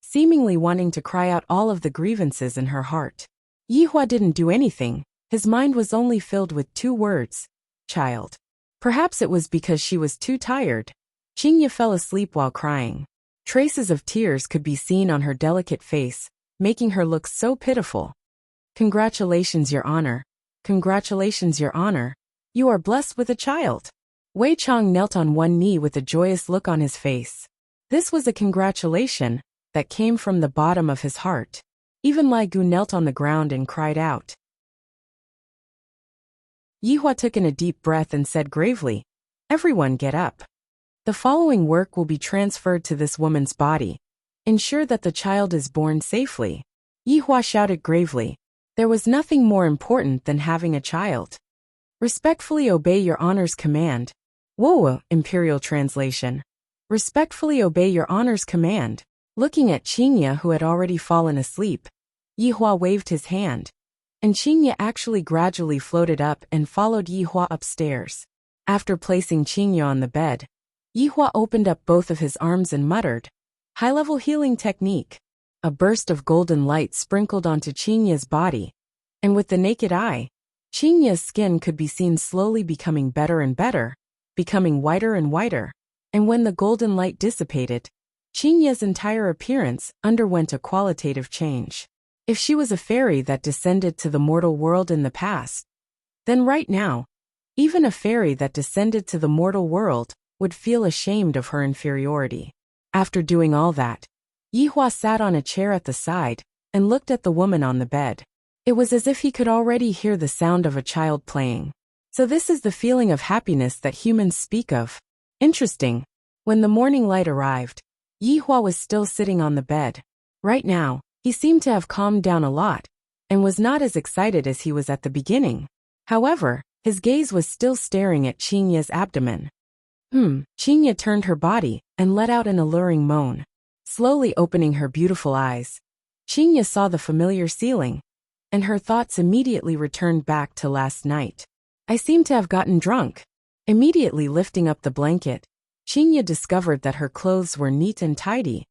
seemingly wanting to cry out all of the grievances in her heart. Yihua didn't do anything. His mind was only filled with two words, child. Perhaps it was because she was too tired. Qingye fell asleep while crying. Traces of tears could be seen on her delicate face, making her look so pitiful. Congratulations, Your Honor. Congratulations, Your Honor. You are blessed with a child. Wei Chong knelt on one knee with a joyous look on his face. This was a congratulation that came from the bottom of his heart. Even Lai Gu knelt on the ground and cried out. Yihua took in a deep breath and said gravely, Everyone get up. The following work will be transferred to this woman's body. Ensure that the child is born safely. Yihua shouted gravely. There was nothing more important than having a child. Respectfully obey Your Honor's command. Whoa, Imperial Translation. Respectfully obey Your Honor's command. Looking at Qingye, who had already fallen asleep, Yihua waved his hand, and Qingye actually gradually floated up and followed Yihua upstairs. After placing Qingye on the bed, Yihua opened up both of his arms and muttered, High-level healing technique. A burst of golden light sprinkled onto Qingye's body, and with the naked eye, Qingye's skin could be seen slowly becoming better and better, becoming whiter and whiter, and when the golden light dissipated, Qingye's entire appearance underwent a qualitative change. If she was a fairy that descended to the mortal world in the past, then right now, even a fairy that descended to the mortal world would feel ashamed of her inferiority. After doing all that, Yihua sat on a chair at the side and looked at the woman on the bed. It was as if he could already hear the sound of a child playing. So this is the feeling of happiness that humans speak of. Interesting. When the morning light arrived, Yihua was still sitting on the bed. Right now, he seemed to have calmed down a lot, and was not as excited as he was at the beginning. However, his gaze was still staring at Qingye's abdomen. Qingye turned her body and let out an alluring moan. Slowly opening her beautiful eyes, Qingye saw the familiar ceiling, and her thoughts immediately returned back to last night. I seem to have gotten drunk. Immediately lifting up the blanket, Qingye discovered that her clothes were neat and tidy,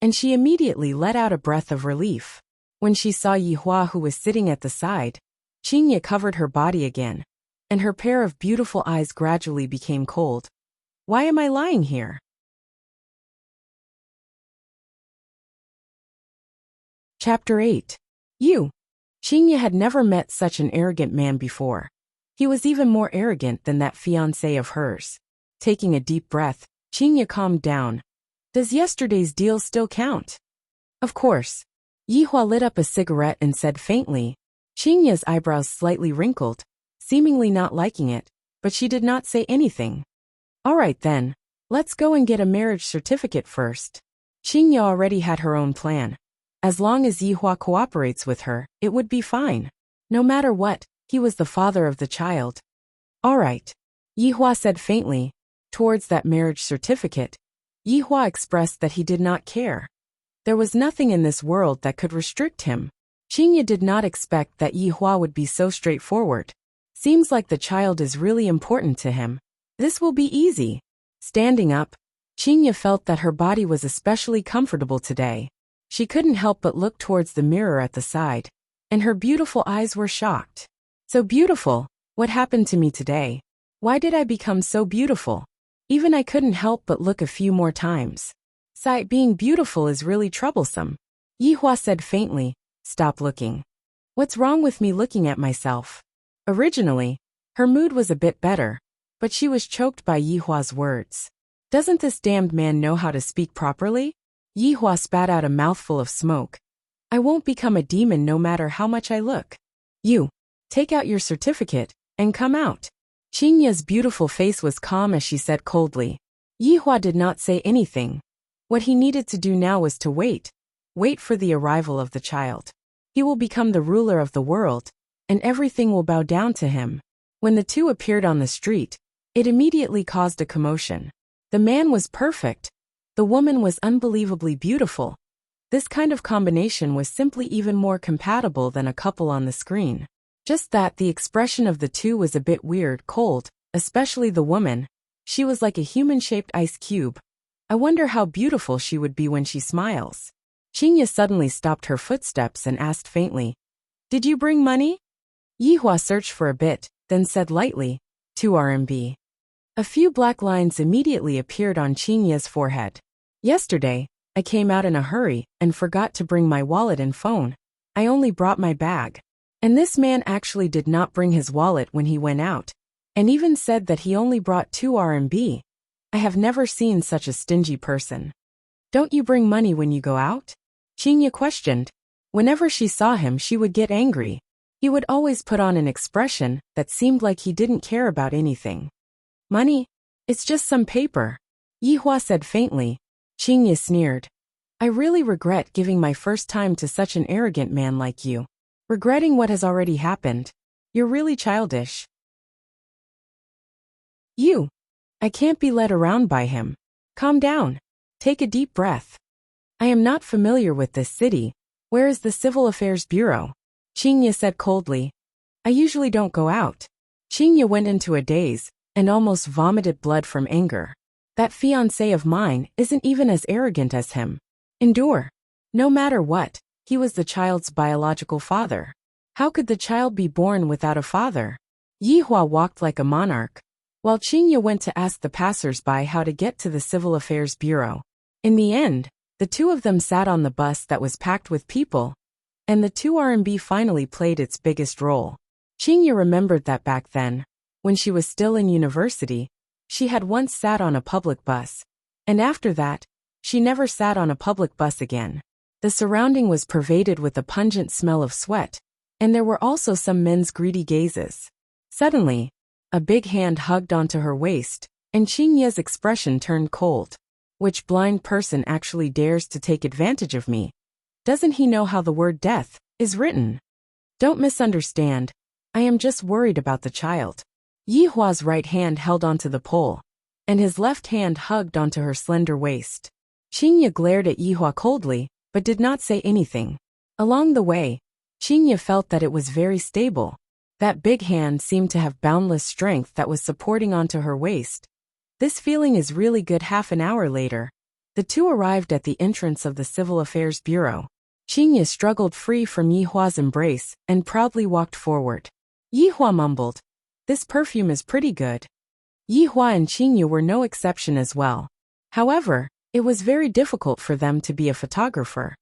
and she immediately let out a breath of relief. When she saw Yihua, who was sitting at the side, Qingye covered her body again, and her pair of beautiful eyes gradually became cold. Why am I lying here? Chapter 8. You. Qingye had never met such an arrogant man before. He was even more arrogant than that fiancé of hers. Taking a deep breath, Qingye calmed down. Does yesterday's deal still count? Of course. Yihua lit up a cigarette and said faintly. Qingye's eyebrows slightly wrinkled, seemingly not liking it, but she did not say anything. All right then, let's go and get a marriage certificate first. Qingye already had her own plan. As long as Yihua cooperates with her, it would be fine. No matter what, he was the father of the child. All right. Yihua said faintly. Towards that marriage certificate, Yihua expressed that he did not care. There was nothing in this world that could restrict him. Qingye did not expect that Yihua would be so straightforward. Seems like the child is really important to him. This will be easy. Standing up, Qingye felt that her body was especially comfortable today. She couldn't help but look towards the mirror at the side, and her beautiful eyes were shocked. So beautiful, what happened to me today? Why did I become so beautiful? Even I couldn't help but look a few more times. Sight being beautiful is really troublesome. Yihua said faintly, stop looking. What's wrong with me looking at myself? Originally, her mood was a bit better, but she was choked by Yihua's words. Doesn't this damned man know how to speak properly? Yihua spat out a mouthful of smoke. I won't become a demon no matter how much I look. You, take out your certificate, and come out. Qingye's beautiful face was calm as she said coldly. Yihua did not say anything. What he needed to do now was to wait. Wait for the arrival of the child. He will become the ruler of the world, and everything will bow down to him. When the two appeared on the street, it immediately caused a commotion. The man was perfect. The woman was unbelievably beautiful. This kind of combination was simply even more compatible than a couple on the screen. Just that the expression of the two was a bit weird, cold, especially the woman. She was like a human-shaped ice cube. I wonder how beautiful she would be when she smiles. Qingye suddenly stopped her footsteps and asked faintly, Did you bring money? Yihua searched for a bit, then said lightly, 2 RMB. A few black lines immediately appeared on Qingye's forehead. Yesterday, I came out in a hurry and forgot to bring my wallet and phone. I only brought my bag. And this man actually did not bring his wallet when he went out, and even said that he only brought 2 RMB. I have never seen such a stingy person. Don't you bring money when you go out? Qingye questioned. Whenever she saw him, she would get angry. He would always put on an expression that seemed like he didn't care about anything. Money? It's just some paper. Yihua said faintly. Qingye sneered. I really regret giving my first time to such an arrogant man like you. Regretting what has already happened. You're really childish. You. I can't be led around by him. Calm down. Take a deep breath. I am not familiar with this city. Where is the Civil Affairs Bureau? Qingye said coldly. I usually don't go out. Qingye went into a daze and almost vomited blood from anger. That fiancé of mine isn't even as arrogant as him. Endure. No matter what. He was the child's biological father. How could the child be born without a father? Yihua walked like a monarch, while Qingye went to ask the passers-by how to get to the Civil Affairs Bureau. In the end, the two of them sat on the bus that was packed with people, and the 2 RMB finally played its biggest role. Qingye remembered that back then, when she was still in university, she had once sat on a public bus, and after that, she never sat on a public bus again. The surrounding was pervaded with a pungent smell of sweat, and there were also some men's greedy gazes. Suddenly, a big hand hugged onto her waist, and Qingye's expression turned cold. Which blind person actually dares to take advantage of me? Doesn't he know how the word death is written? Don't misunderstand. I am just worried about the child. Yihua's right hand held onto the pole, and his left hand hugged onto her slender waist. Qingye glared at Yihua coldly, but did not say anything. Along the way, Qingye felt that it was very stable. That big hand seemed to have boundless strength that was supporting onto her waist. This feeling is really good. Half an hour later, the two arrived at the entrance of the Civil Affairs Bureau. Qingye struggled free from Yihua's embrace and proudly walked forward. Yihua mumbled, "This perfume is pretty good." Yihua and Qingye were no exception as well. However, it was very difficult for them to be a photographer.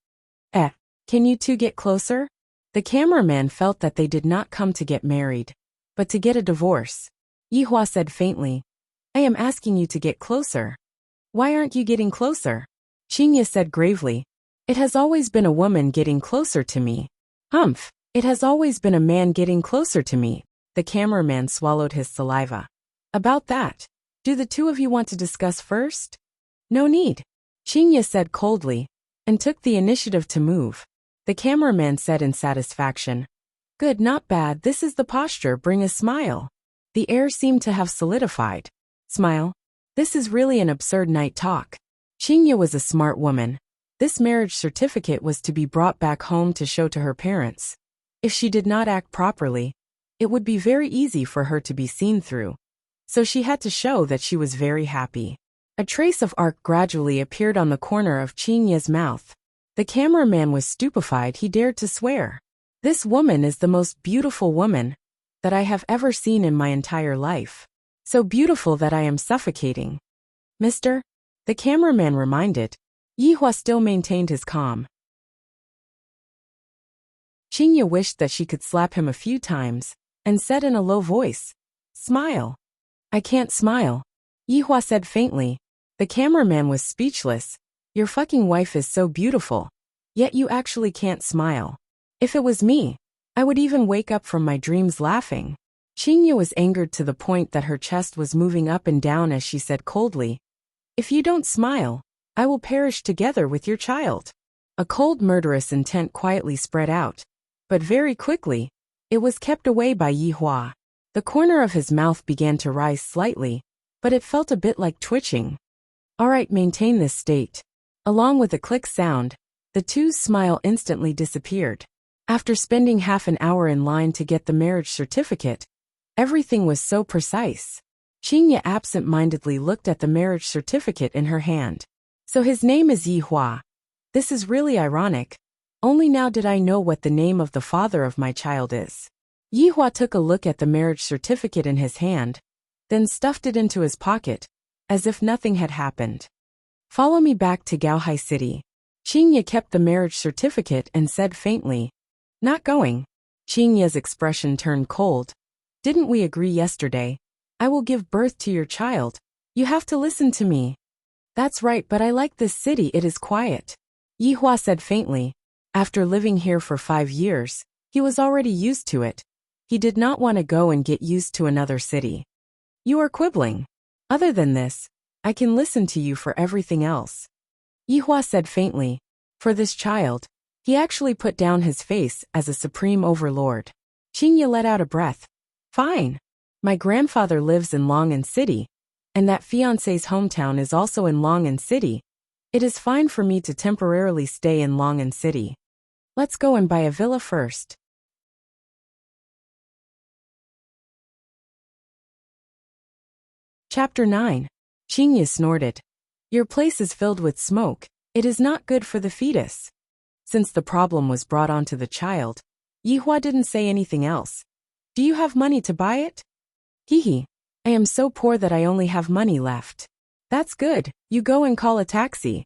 Can you two get closer? The cameraman felt that they did not come to get married, but to get a divorce. Yihua said faintly, I am asking you to get closer. Why aren't you getting closer? Qingye said gravely, It has always been a woman getting closer to me. Humph, it has always been a man getting closer to me. The cameraman swallowed his saliva. About that, do the two of you want to discuss first? No need. Qingye said coldly, and took the initiative to move. The cameraman said in satisfaction, Good, not bad, this is the posture, bring a smile. The air seemed to have solidified. Smile? This is really an absurd night talk. Qingye was a smart woman. This marriage certificate was to be brought back home to show to her parents. If she did not act properly, it would be very easy for her to be seen through. So she had to show that she was very happy. A trace of arc gradually appeared on the corner of Qingye's mouth. The cameraman was stupefied. He dared to swear. This woman is the most beautiful woman that I have ever seen in my entire life. So beautiful that I am suffocating. Mister? The cameraman reminded. Yihua still maintained his calm. Qingye wished that she could slap him a few times, and said in a low voice, "Smile." "I can't smile," Yihua said faintly. The cameraman was speechless. "Your fucking wife is so beautiful, yet you actually can't smile. If it was me, I would even wake up from my dreams laughing." Qingye was angered to the point that her chest was moving up and down as she said coldly, "If you don't smile, I will perish together with your child." A cold murderous intent quietly spread out, but very quickly, it was kept away by Yihua. The corner of his mouth began to rise slightly, but it felt a bit like twitching. "All right, maintain this state." Along with a click sound, the two's smile instantly disappeared. After spending half an hour in line to get the marriage certificate, everything was so precise. Qingye absent-mindedly looked at the marriage certificate in her hand. "So his name is Yihua. This is really ironic. Only now did I know what the name of the father of my child is." Yihua took a look at the marriage certificate in his hand, then stuffed it into his pocket, as if nothing had happened. "Follow me back to Gaohai City." Qingye kept the marriage certificate and said faintly, "Not going." Qingye's expression turned cold. "Didn't we agree yesterday? I will give birth to your child. You have to listen to me." "That's right, but I like this city. It is quiet," Yihua said faintly. After living here for 5 years, he was already used to it. He did not want to go and get used to another city. "You are quibbling. Other than this, I can listen to you for everything else," Yihua said faintly. For this child, he actually put down his face as a supreme overlord. Qingye let out a breath. "Fine. My grandfather lives in Long'an City, and that fiancé's hometown is also in Long'an City. It is fine for me to temporarily stay in Long'an City. Let's go and buy a villa first." Chapter 9. Qingye snorted. "Your place is filled with smoke. It is not good for the fetus." Since the problem was brought onto the child, Yihua didn't say anything else. "Do you have money to buy it?" "Hehe. I am so poor that I only have money left." "That's good. You go and call a taxi."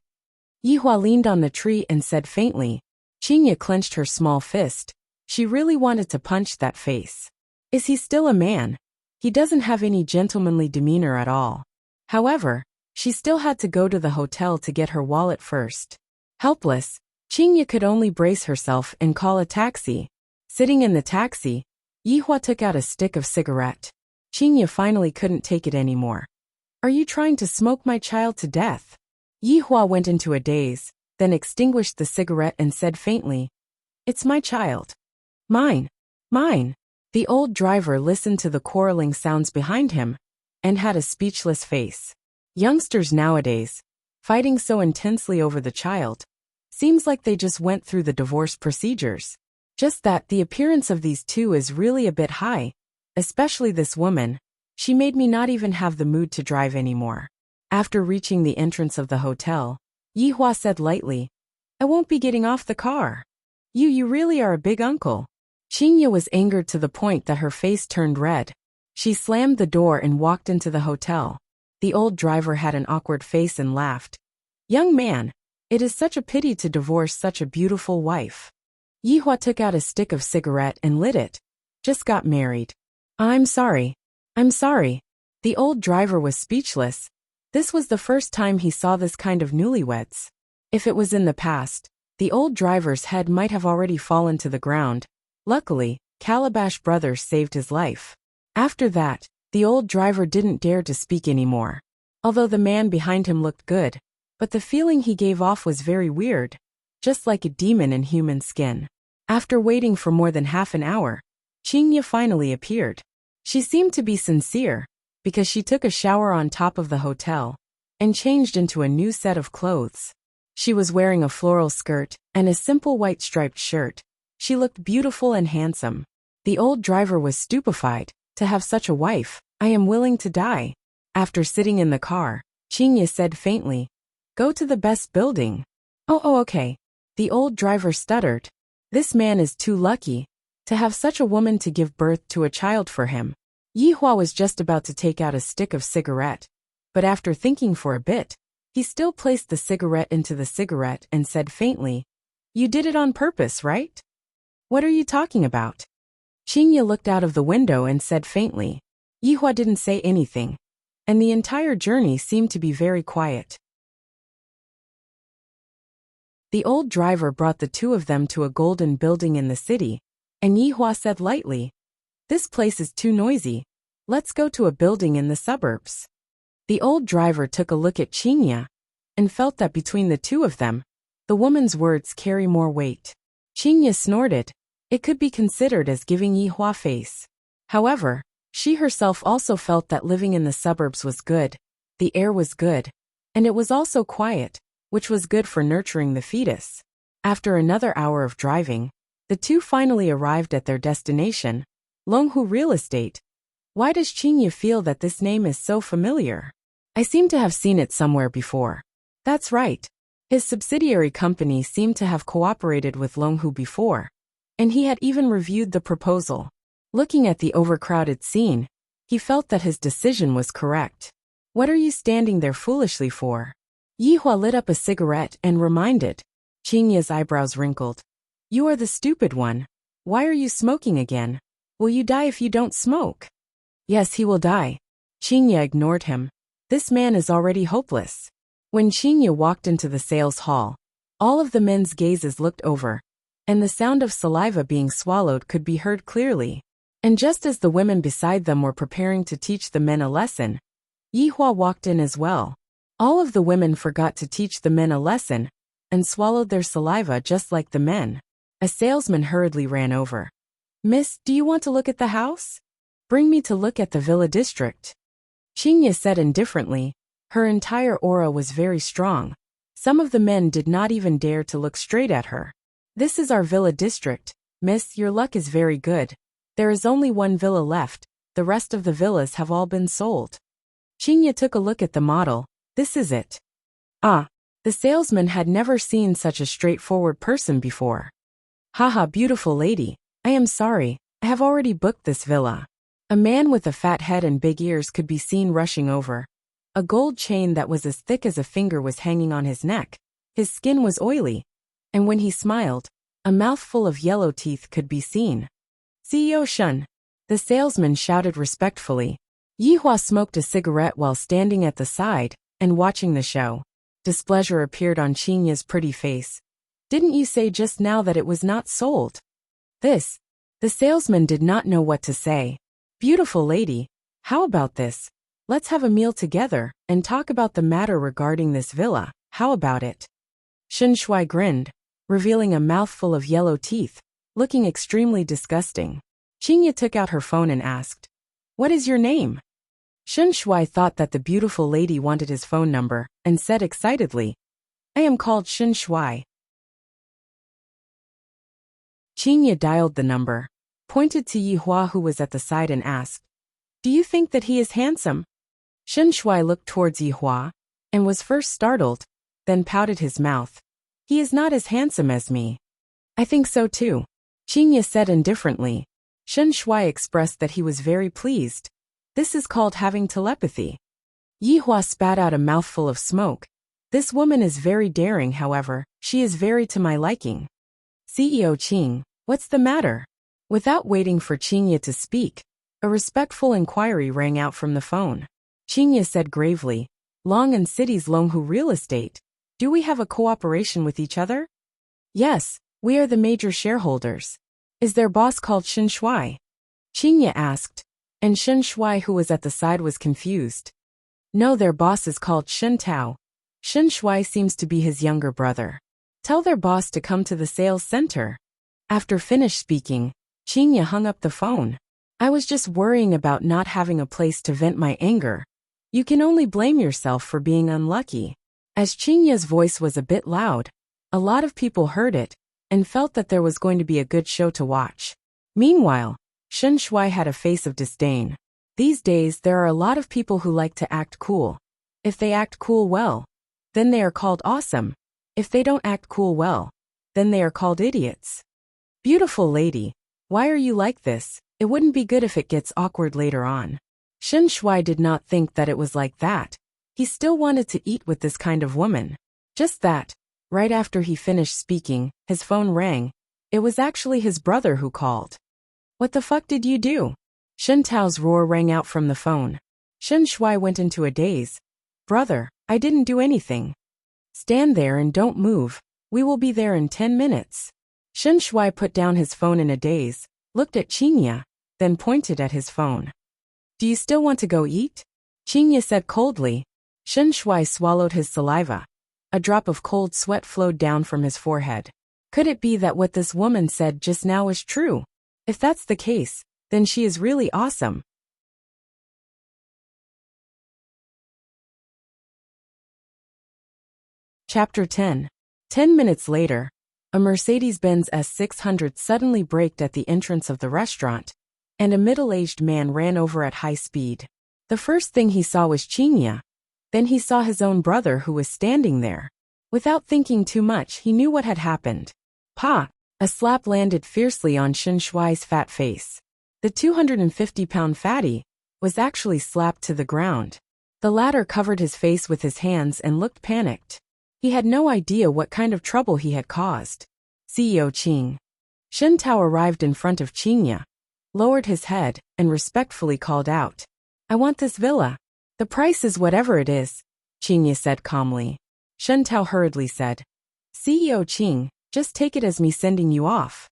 Yihua leaned on the tree and said faintly. Qingye clenched her small fist. She really wanted to punch that face. Is he still a man? He doesn't have any gentlemanly demeanor at all. However, she still had to go to the hotel to get her wallet first. Helpless, Qingye could only brace herself and call a taxi. Sitting in the taxi, Yihua took out a stick of cigarette. Qingye finally couldn't take it anymore. "Are you trying to smoke my child to death?" Yihua went into a daze, then extinguished the cigarette and said faintly, "It's my child. Mine. Mine." The old driver listened to the quarreling sounds behind him and had a speechless face. Youngsters nowadays, fighting so intensely over the child, seems like they just went through the divorce procedures. Just that the appearance of these two is really a bit high, especially this woman. She made me not even have the mood to drive anymore. After reaching the entrance of the hotel, Yihua said lightly, "I won't be getting off the car. You really are a big uncle." Qingye was angered to the point that her face turned red. She slammed the door and walked into the hotel. The old driver had an awkward face and laughed. "Young man, it is such a pity to divorce such a beautiful wife." Yihua took out a stick of cigarette and lit it. "Just got married." I'm sorry. The old driver was speechless. This was the first time he saw this kind of newlyweds. If it was in the past, the old driver's head might have already fallen to the ground. Luckily, Calabash Brothers saved his life. After that, the old driver didn't dare to speak anymore. Although the man behind him looked good, but the feeling he gave off was very weird, just like a demon in human skin. After waiting for more than half an hour, Qingye finally appeared. She seemed to be sincere, because she took a shower on top of the hotel, and changed into a new set of clothes. She was wearing a floral skirt and a simple white striped shirt. She looked beautiful and handsome. The old driver was stupefied. To have such a wife, I am willing to die. After sitting in the car, Chinya said faintly, "Go to the best building." Oh, okay. The old driver stuttered. This man is too lucky to have such a woman to give birth to a child for him. Yihua was just about to take out a stick of cigarette, but after thinking for a bit, he still placed the cigarette into the cigarette and said faintly, "You did it on purpose, right?" "What are you talking about?" Chinya looked out of the window and said faintly. Yihua didn't say anything, and the entire journey seemed to be very quiet. The old driver brought the two of them to a golden building in the city, and Yihua said lightly, "This place is too noisy. Let's go to a building in the suburbs." The old driver took a look at Chinya and felt that between the two of them, the woman's words carry more weight. Chinya snorted. It could be considered as giving Yihua face. However, she herself also felt that living in the suburbs was good, the air was good, and it was also quiet, which was good for nurturing the fetus. After another hour of driving, the two finally arrived at their destination, Longhu Real Estate. Why does Chinya feel that this name is so familiar? I seem to have seen it somewhere before. That's right. His subsidiary company seemed to have cooperated with Longhu before, and he had even reviewed the proposal. Looking at the overcrowded scene, he felt that his decision was correct. What are you standing there foolishly for? Yihua lit up a cigarette and reminded. Chinya's eyebrows wrinkled. You are the stupid one. Why are you smoking again? Will you die if you don't smoke? Yes, he will die. Chinya ignored him. This man is already hopeless. When Chinya walked into the sales hall, all of the men's gazes looked over, and the sound of saliva being swallowed could be heard clearly. And just as the women beside them were preparing to teach the men a lesson, Yihua walked in as well. All of the women forgot to teach the men a lesson and swallowed their saliva just like the men. A salesman hurriedly ran over. Miss, do you want to look at the house? Bring me to look at the villa district. Chinya said indifferently. Her entire aura was very strong. Some of the men did not even dare to look straight at her. This is our villa district. Miss, your luck is very good. There is only one villa left. The rest of the villas have all been sold. Chinya took a look at the model. This is it. Ah, the salesman had never seen such a straightforward person before. Haha, beautiful lady. I am sorry. I have already booked this villa. A man with a fat head and big ears could be seen rushing over. A gold chain that was as thick as a finger was hanging on his neck. His skin was oily, and when he smiled, a mouthful of yellow teeth could be seen. CEO Shun, the salesman shouted respectfully. Yihua smoked a cigarette while standing at the side and watching the show. Displeasure appeared on Chinya's pretty face. Didn't you say just now that it was not sold? The salesman did not know what to say. Beautiful lady, how about this? Let's have a meal together and talk about the matter regarding this villa. How about it? Shen Shui grinned, revealing a mouthful of yellow teeth, looking extremely disgusting. Chinya took out her phone and asked, What is your name? Shen Shui thought that the beautiful lady wanted his phone number and said excitedly, I am called Shen Shui. Chinya dialed the number, pointed to Yihua who was at the side and asked, Do you think that he is handsome? Shen Shui looked towards Yihua and was first startled, then pouted his mouth. He is not as handsome as me. I think so too. Chinya said indifferently. Shen Shui expressed that he was very pleased. This is called having telepathy. Yihua spat out a mouthful of smoke. This woman is very daring, however, she is very to my liking. CEO Qing, what's the matter? Without waiting for Chinya to speak, a respectful inquiry rang out from the phone. Chinya said gravely, Long and City's Longhu Real Estate. Do we have a cooperation with each other? Yes, we are the major shareholders. Is their boss called Shen Shui? Chinya asked, and Shen Shui who was at the side was confused. No, their boss is called Shen Tao. Shen Shui seems to be his younger brother. Tell their boss to come to the sales center. After finished speaking, Chinya hung up the phone. I was just worrying about not having a place to vent my anger. You can only blame yourself for being unlucky. As Qingya's voice was a bit loud, a lot of people heard it and felt that there was going to be a good show to watch. Meanwhile, Shen Shuai had a face of disdain. These days there are a lot of people who like to act cool. If they act cool well, then they are called awesome. If they don't act cool well, then they are called idiots. Beautiful lady, why are you like this? It wouldn't be good if it gets awkward later on. Shen Shuai did not think that it was like that. He still wanted to eat with this kind of woman. Just that, right after he finished speaking, his phone rang. It was actually his brother who called. What the fuck did you do? Shen Tao's roar rang out from the phone. Shen Shuai went into a daze. Brother, I didn't do anything. Stand there and don't move. We will be there in 10 minutes. Shen Shuai put down his phone in a daze, looked at Qingya, then pointed at his phone. Do you still want to go eat? Qingya said coldly. Shen Shuai swallowed his saliva. A drop of cold sweat flowed down from his forehead. Could it be that what this woman said just now is true? If that's the case, then she is really awesome. Chapter 10. 10 minutes later, a Mercedes-Benz S600 suddenly braked at the entrance of the restaurant, and a middle-aged man ran over at high speed. The first thing he saw was Qingya. Then he saw his own brother who was standing there. Without thinking too much, he knew what had happened. Pa! A slap landed fiercely on Shen Shuai's fat face. The 250-pound fatty was actually slapped to the ground. The latter covered his face with his hands and looked panicked. He had no idea what kind of trouble he had caused. CEO Qing. Shen Tao arrived in front of Qingya, lowered his head, and respectfully called out, I want this villa. The price is whatever it is, Qingya said calmly. Shen Tao hurriedly said, CEO Qing, just take it as me sending you off.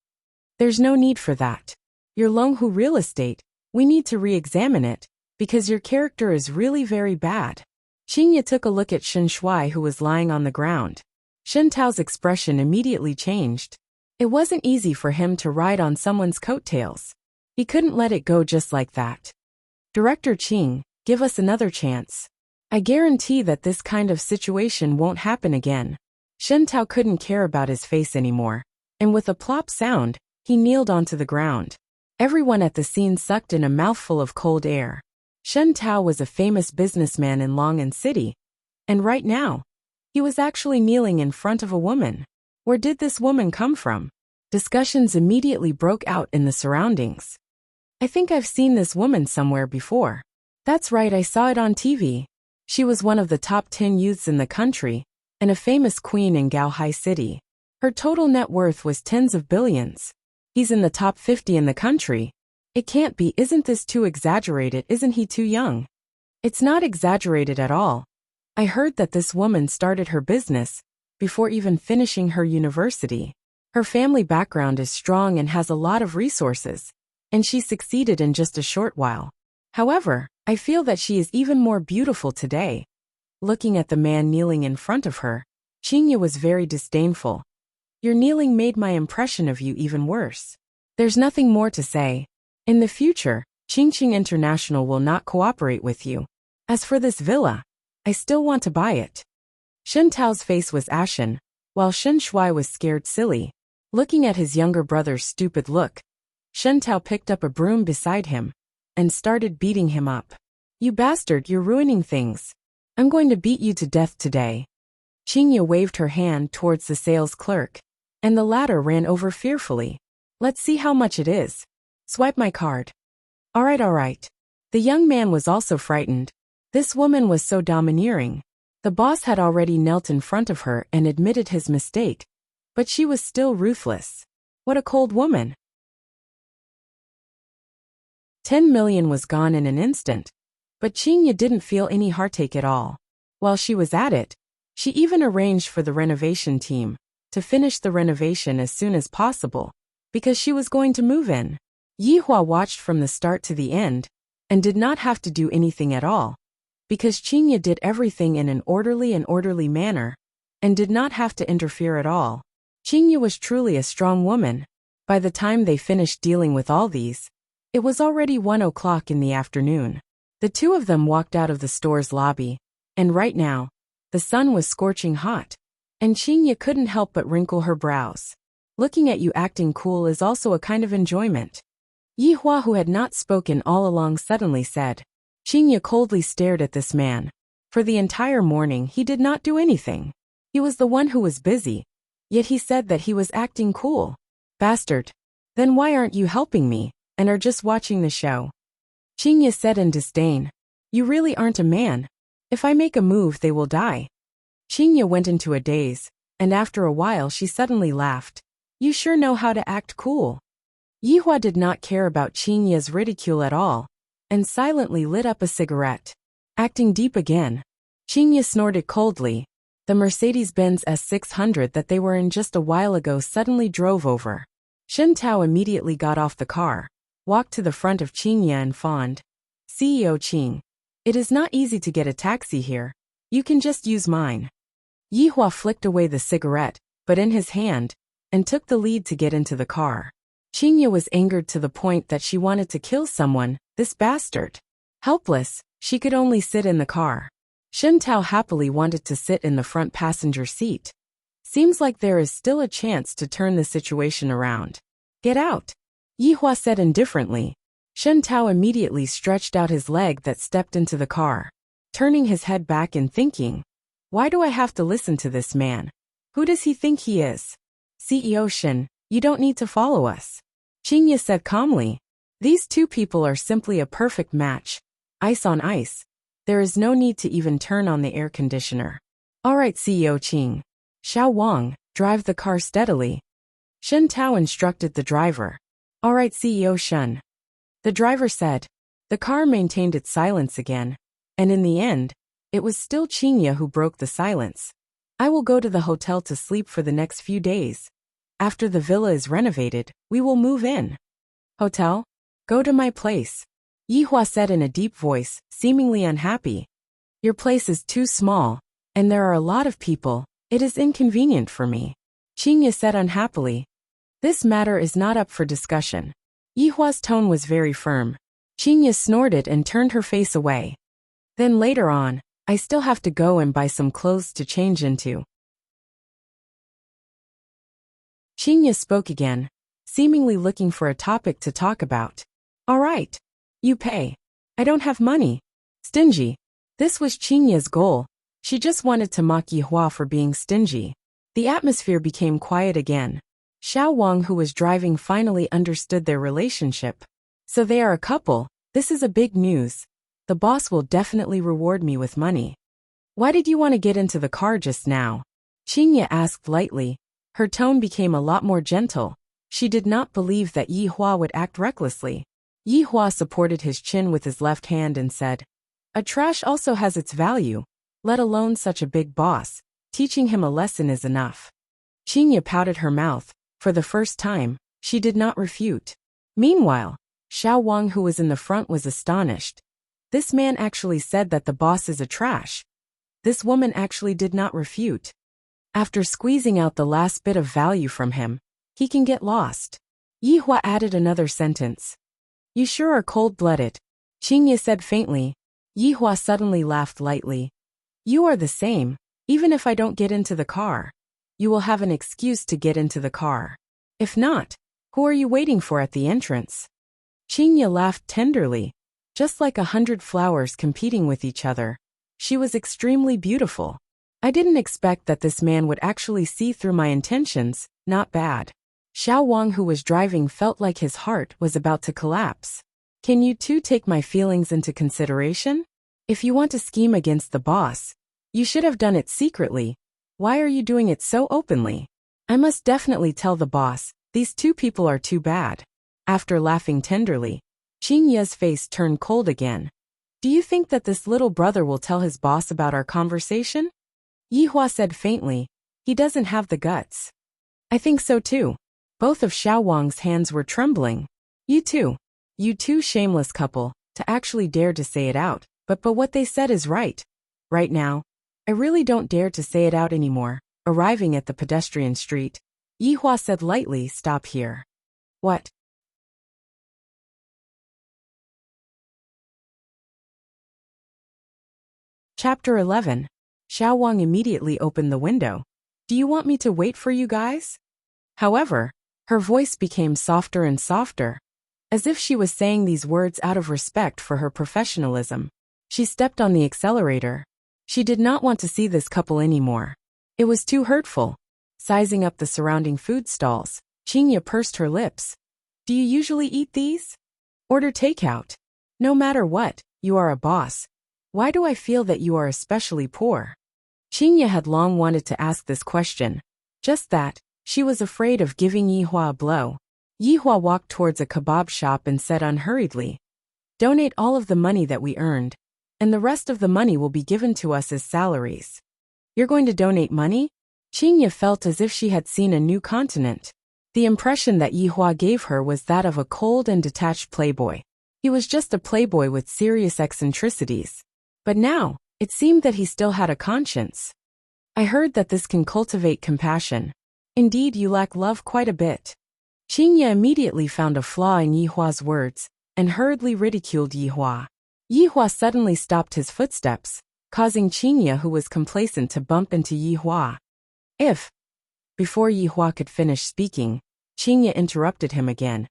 There's no need for that. Your Longhu real estate, we need to re-examine it, because your character is really very bad. Qingya took a look at Shen Shuai who was lying on the ground. Shen Tao's expression immediately changed. It wasn't easy for him to ride on someone's coattails. He couldn't let it go just like that. Director Qing, give us another chance. I guarantee that this kind of situation won't happen again. Shen Tao couldn't care about his face anymore, and with a plop sound, he kneeled onto the ground. Everyone at the scene sucked in a mouthful of cold air. Shen Tao was a famous businessman in Longan City, and right now, he was actually kneeling in front of a woman. Where did this woman come from? Discussions immediately broke out in the surroundings. I think I've seen this woman somewhere before. That's right, I saw it on TV. She was one of the top 10 youths in the country, and a famous queen in Gaohai City. Her total net worth was tens of billions. He's in the top 50 in the country. It can't be, isn't this too exaggerated? Isn't he too young? It's not exaggerated at all. I heard that this woman started her business before even finishing her university. Her family background is strong and has a lot of resources, and she succeeded in just a short while. However, I feel that she is even more beautiful today. Looking at the man kneeling in front of her, Qingya was very disdainful. Your kneeling made my impression of you even worse. There's nothing more to say. In the future, Qingqing International will not cooperate with you. As for this villa, I still want to buy it. Shen Tao's face was ashen, while Shen Shuai was scared silly. Looking at his younger brother's stupid look, Shen Tao picked up a broom beside him and started beating him up. You bastard, you're ruining things. I'm going to beat you to death today. Qingya waved her hand towards the sales clerk, and the latter ran over fearfully. Let's see how much it is. Swipe my card. All right. The young man was also frightened. This woman was so domineering. The boss had already knelt in front of her and admitted his mistake, but she was still ruthless. What a cold woman. 10 million was gone in an instant, but Qingya didn't feel any heartache at all. While she was at it, she even arranged for the renovation team to finish the renovation as soon as possible, because she was going to move in. Yihua watched from the start to the end, and did not have to do anything at all, because Qingya did everything in an orderly manner, and did not have to interfere at all. Qingya was truly a strong woman. By the time they finished dealing with all these, it was already 1 o'clock in the afternoon. The two of them walked out of the store's lobby, and right now, the sun was scorching hot, and Xingye couldn't help but wrinkle her brows. Looking at you acting cool is also a kind of enjoyment. Yihua, who had not spoken all along, suddenly said. Xingye coldly stared at this man. For the entire morning he did not do anything. He was the one who was busy, yet he said that he was acting cool. Bastard. Then why aren't you helping me, and are just watching the show? Xingye said in disdain. You really aren't a man. If I make a move they will die. Xingye went into a daze, and after a while she suddenly laughed. You sure know how to act cool. Yihua did not care about Xingye's ridicule at all, and silently lit up a cigarette. Acting deep again. Xingye snorted coldly. The Mercedes-Benz S600 that they were in just a while ago suddenly drove over. Shen Tao immediately got off the car, walked to the front of Xingye and fawned. CEO Qing. It is not easy to get a taxi here. You can just use mine. Yihua flicked away the cigarette, but in his hand, and took the lead to get into the car. Xingye was angered to the point that she wanted to kill someone, this bastard. Helpless, she could only sit in the car. Shen Tao happily wanted to sit in the front passenger seat. Seems like there is still a chance to turn the situation around. Get out, Yihua said indifferently. Shen Tao immediately stretched out his leg that stepped into the car, turning his head back and thinking, why do I have to listen to this man? Who does he think he is? CEO Shen, you don't need to follow us. Xingye said calmly. These two people are simply a perfect match. Ice on ice. There is no need to even turn on the air conditioner. Alright, CEO Qing. Xiao Wang, drive the car steadily. Shen Tao instructed the driver. Alright, CEO Shen. The driver said. The car maintained its silence again, and in the end, it was still Xingye who broke the silence. I will go to the hotel to sleep for the next few days. After the villa is renovated, we will move in. Hotel? Go to my place. Yihua said in a deep voice, seemingly unhappy. Your place is too small, and there are a lot of people. It is inconvenient for me. Xingye said unhappily. This matter is not up for discussion. Yihua's tone was very firm. Xingye snorted and turned her face away. Then later on, I still have to go and buy some clothes to change into. Xingye spoke again, seemingly looking for a topic to talk about. All right. You pay. I don't have money. Stingy. This was Xingye's goal. She just wanted to mock Yihua for being stingy. The atmosphere became quiet again. Xiao Wang, who was driving, finally understood their relationship. So they are a couple. This is a big news. The boss will definitely reward me with money. Why did you want to get into the car just now? Xingye asked lightly. Her tone became a lot more gentle. She did not believe that Yihua would act recklessly. Yihua supported his chin with his left hand and said, a trash also has its value, let alone such a big boss. Teaching him a lesson is enough. Xingye pouted her mouth. For the first time, she did not refute. Meanwhile, Xiao Wang, who was in the front, was astonished. This man actually said that the boss is a trash. This woman actually did not refute. After squeezing out the last bit of value from him, he can get lost. Yihua added another sentence. You sure are cold-blooded, Xingye said faintly. Yihua suddenly laughed lightly. You are the same. Even if I don't get into the car, you will have an excuse to get into the car. If not, who are you waiting for at the entrance? Xingye laughed tenderly, just like 100 flowers competing with each other. She was extremely beautiful. I didn't expect that this man would actually see through my intentions. Not bad. Xiao Wang, who was driving, felt like his heart was about to collapse. Can you two take my feelings into consideration? If you want to scheme against the boss, you should have done it secretly. Why are you doing it so openly? I must definitely tell the boss. These two people are too bad. After laughing tenderly, Xingye's face turned cold again. Do you think that this little brother will tell his boss about our conversation? Yihua said faintly. He doesn't have the guts. I think so too. Both of Xiao Wang's hands were trembling. You two shameless couple, to actually dare to say it out. But what they said is right. Right now, I really don't dare to say it out anymore. Arriving at the pedestrian street, Yihua said lightly, stop here. What? Chapter 11. Xiao Wang immediately opened the window. Do you want me to wait for you guys? However, her voice became softer and softer, as if she was saying these words out of respect for her professionalism. She stepped on the accelerator. She did not want to see this couple anymore. It was too hurtful. Sizing up the surrounding food stalls, Qingya pursed her lips. Do you usually eat these? Order takeout. No matter what, you are a boss. Why do I feel that you are especially poor? Qingya had long wanted to ask this question. Just that, she was afraid of giving Yihua a blow. Yihua walked towards a kebab shop and said unhurriedly, donate all of the money that we earned, and the rest of the money will be given to us as salaries. You're going to donate money? Qingya felt as if she had seen a new continent. The impression that Yihua gave her was that of a cold and detached playboy. He was just a playboy with serious eccentricities. But now, it seemed that he still had a conscience. I heard that this can cultivate compassion. Indeed, you lack love quite a bit. Qingya immediately found a flaw in Yihua's words, and hurriedly ridiculed Yihua. Yihua suddenly stopped his footsteps, causing Qingya, who was complacent, to bump into Yihua. Before Yihua could finish speaking, Qingya interrupted him again.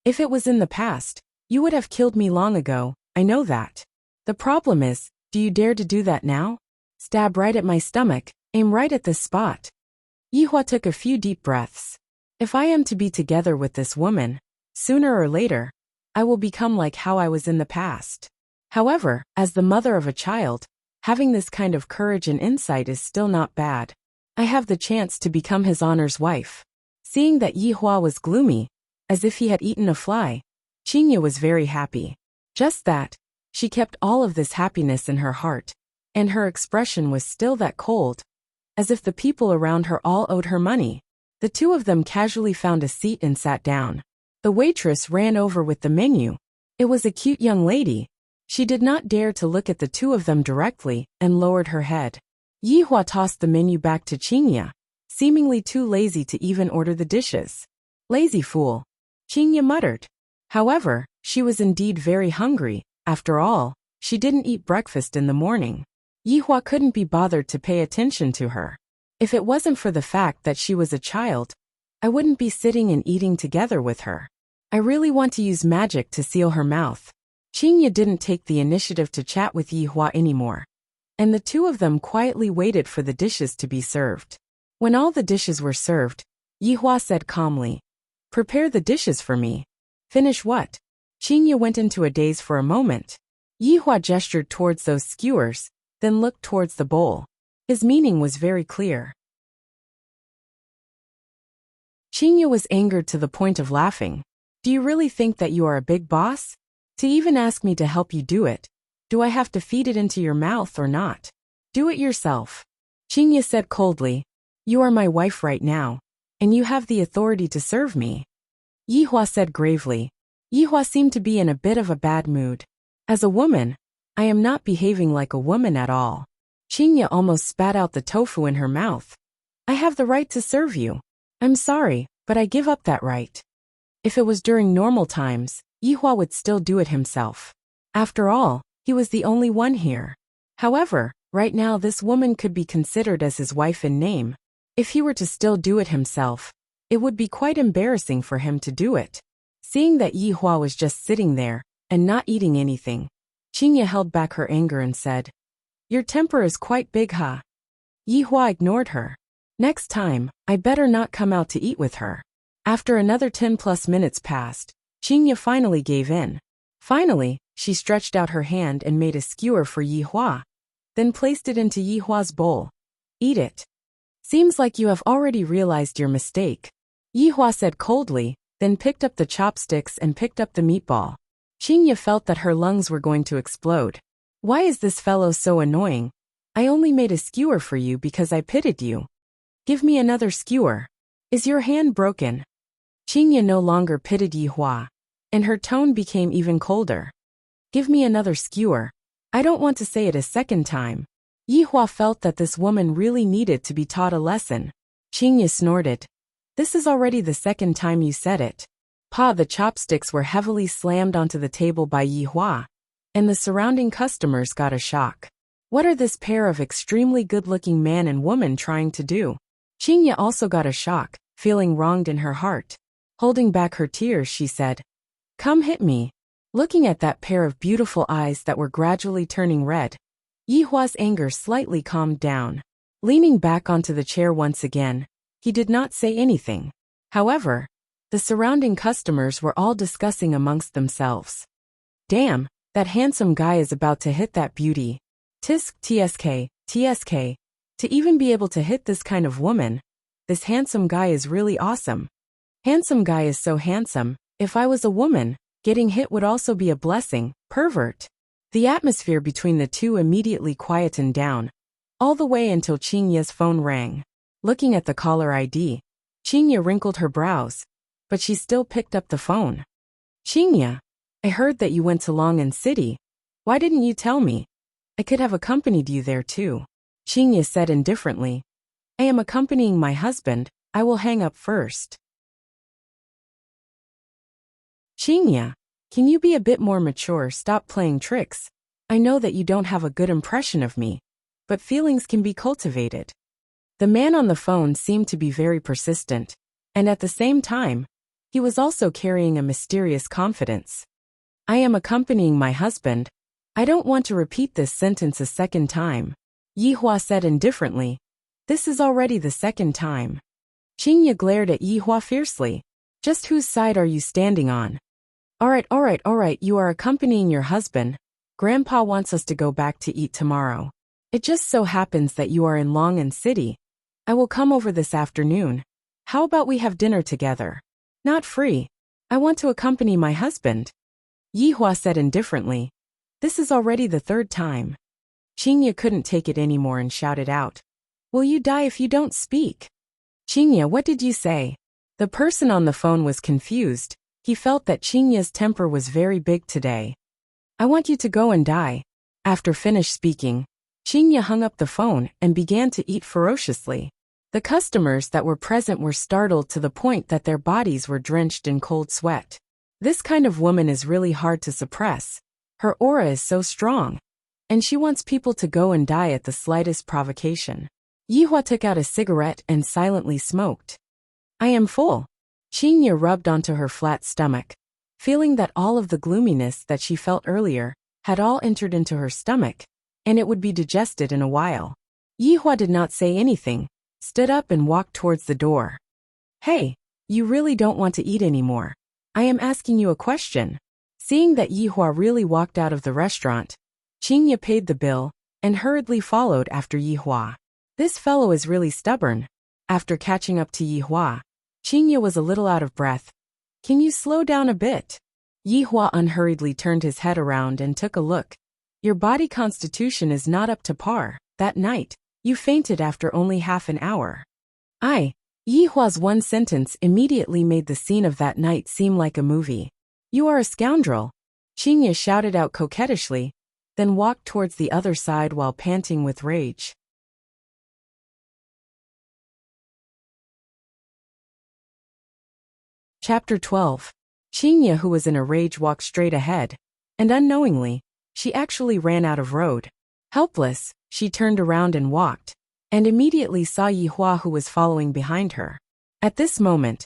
If it was in the past, you would have killed me long ago, I know that. The problem is, do you dare to do that now? Stab right at my stomach, aim right at this spot. Yihua took a few deep breaths. If I am to be together with this woman, sooner or later, I will become like how I was in the past. However, as the mother of a child, having this kind of courage and insight is still not bad. I have the chance to become his honor's wife. Seeing that Yihua was gloomy, as if he had eaten a fly, Qingya was very happy. Just that, she kept all of this happiness in her heart, and her expression was still that cold, as if the people around her all owed her money. The two of them casually found a seat and sat down. The waitress ran over with the menu. It was a cute young lady. She did not dare to look at the two of them directly, and lowered her head. Yihua tossed the menu back to Qingya, seemingly too lazy to even order the dishes. Lazy fool, Qingya muttered. However, she was indeed very hungry. After all, she didn't eat breakfast in the morning. Yihua couldn't be bothered to pay attention to her. If it wasn't for the fact that she was a child, I wouldn't be sitting and eating together with her. I really want to use magic to seal her mouth. Qingya didn't take the initiative to chat with Yihua anymore, and the two of them quietly waited for the dishes to be served. When all the dishes were served, Yihua said calmly, prepare the dishes for me. Finish what? Qingya went into a daze for a moment. Yihua gestured towards those skewers, then looked towards the bowl. His meaning was very clear. Qingya was angered to the point of laughing. Do you really think that you are a big boss? To even ask me to help you do it, do I have to feed it into your mouth or not? Do it yourself. Qingya said coldly, you are my wife right now, and you have the authority to serve me. Yihua said gravely. Yihua seemed to be in a bit of a bad mood. As a woman, I am not behaving like a woman at all. Qingya almost spat out the tofu in her mouth. I have the right to serve you. I'm sorry, but I give up that right. If it was during normal times, Yihua would still do it himself. After all, he was the only one here. However, right now this woman could be considered as his wife in name. If he were to still do it himself, it would be quite embarrassing for him to do it. Seeing that Yihua was just sitting there, and not eating anything, Qingya held back her anger and said, your temper is quite big, huh? Yihua ignored her. Next time, I better not come out to eat with her. After another 10+ minutes passed, Qingya finally gave in. Finally, she stretched out her hand and made a skewer for Yihua, then placed it into Yihua's bowl. Eat it. Seems like you have already realized your mistake. Yihua said coldly, then picked up the chopsticks and picked up the meatball. Qingya felt that her lungs were going to explode. Why is this fellow so annoying? I only made a skewer for you because I pitied you. Give me another skewer. Is your hand broken? Qingya no longer pitied Yihua, and her tone became even colder. Give me another skewer. I don't want to say it a second time. Yihua felt that this woman really needed to be taught a lesson. Qingya snorted. This is already the second time you said it. The chopsticks were heavily slammed onto the table by Yihua, and the surrounding customers got a shock. What are this pair of extremely good-looking man and woman trying to do? Qingye also got a shock, feeling wronged in her heart. Holding back her tears, she said, "Come hit me." Looking at that pair of beautiful eyes that were gradually turning red, Yihua's anger slightly calmed down. Leaning back onto the chair once again, he did not say anything. However, the surrounding customers were all discussing amongst themselves. "Damn, that handsome guy is about to hit that beauty. TSK. To even be able to hit this kind of woman, this handsome guy is really awesome. Handsome guy is so handsome, if I was a woman, getting hit would also be a blessing, pervert." The atmosphere between the two immediately quietened down, all the way until Qingye's phone rang. Looking at the caller ID, Qingye wrinkled her brows, but she still picked up the phone. "Qingye, I heard that you went to Long'an City. Why didn't you tell me? I could have accompanied you there too." Qingye said indifferently, "I am accompanying my husband, I will hang up first." "Qingye, can you be a bit more mature? Stop playing tricks. I know that you don't have a good impression of me, but feelings can be cultivated." The man on the phone seemed to be very persistent, and at the same time, he was also carrying a mysterious confidence. "I am accompanying my husband. I don't want to repeat this sentence a second time," Yihua said indifferently. "This is already the second time." Qingye glared at Yihua fiercely. "Just whose side are you standing on?" All right, you are accompanying your husband. Grandpa wants us to go back to eat tomorrow. It just so happens that you are in Long'an City. I will come over this afternoon. How about we have dinner together?" "Not free. I want to accompany my husband," Yihua said indifferently. "This is already the third time." Qingye couldn't take it anymore and shouted out, "Will you die if you don't speak?" "Qingye, what did you say?" The person on the phone was confused. He felt that Qingye's temper was very big today. "I want you to go and die." After finished speaking, Qingye hung up the phone and began to eat ferociously. The customers that were present were startled to the point that their bodies were drenched in cold sweat. This kind of woman is really hard to suppress. Her aura is so strong, and she wants people to go and die at the slightest provocation. Yihua took out a cigarette and silently smoked. "I am full." Qingye rubbed onto her flat stomach, feeling that all of the gloominess that she felt earlier had all entered into her stomach, and it would be digested in a while. Yihua did not say anything, stood up and walked towards the door. "Hey, you really don't want to eat anymore. I am asking you a question." Seeing that Yihua really walked out of the restaurant, Qingye paid the bill and hurriedly followed after Yihua. This fellow is really stubborn. After catching up to Yihua, Qingye was a little out of breath. "Can you slow down a bit?" Yihua unhurriedly turned his head around and took a look. "Your body constitution is not up to par. That night, you fainted after only half an hour." Yihua's one sentence immediately made the scene of that night seem like a movie. "You are a scoundrel," Qingye shouted out coquettishly, then walked towards the other side while panting with rage. Chapter 12. Qingye, who was in a rage, walked straight ahead, and unknowingly, she actually ran out of road. Helpless, she turned around and walked, and immediately saw Yihua, who was following behind her. At this moment,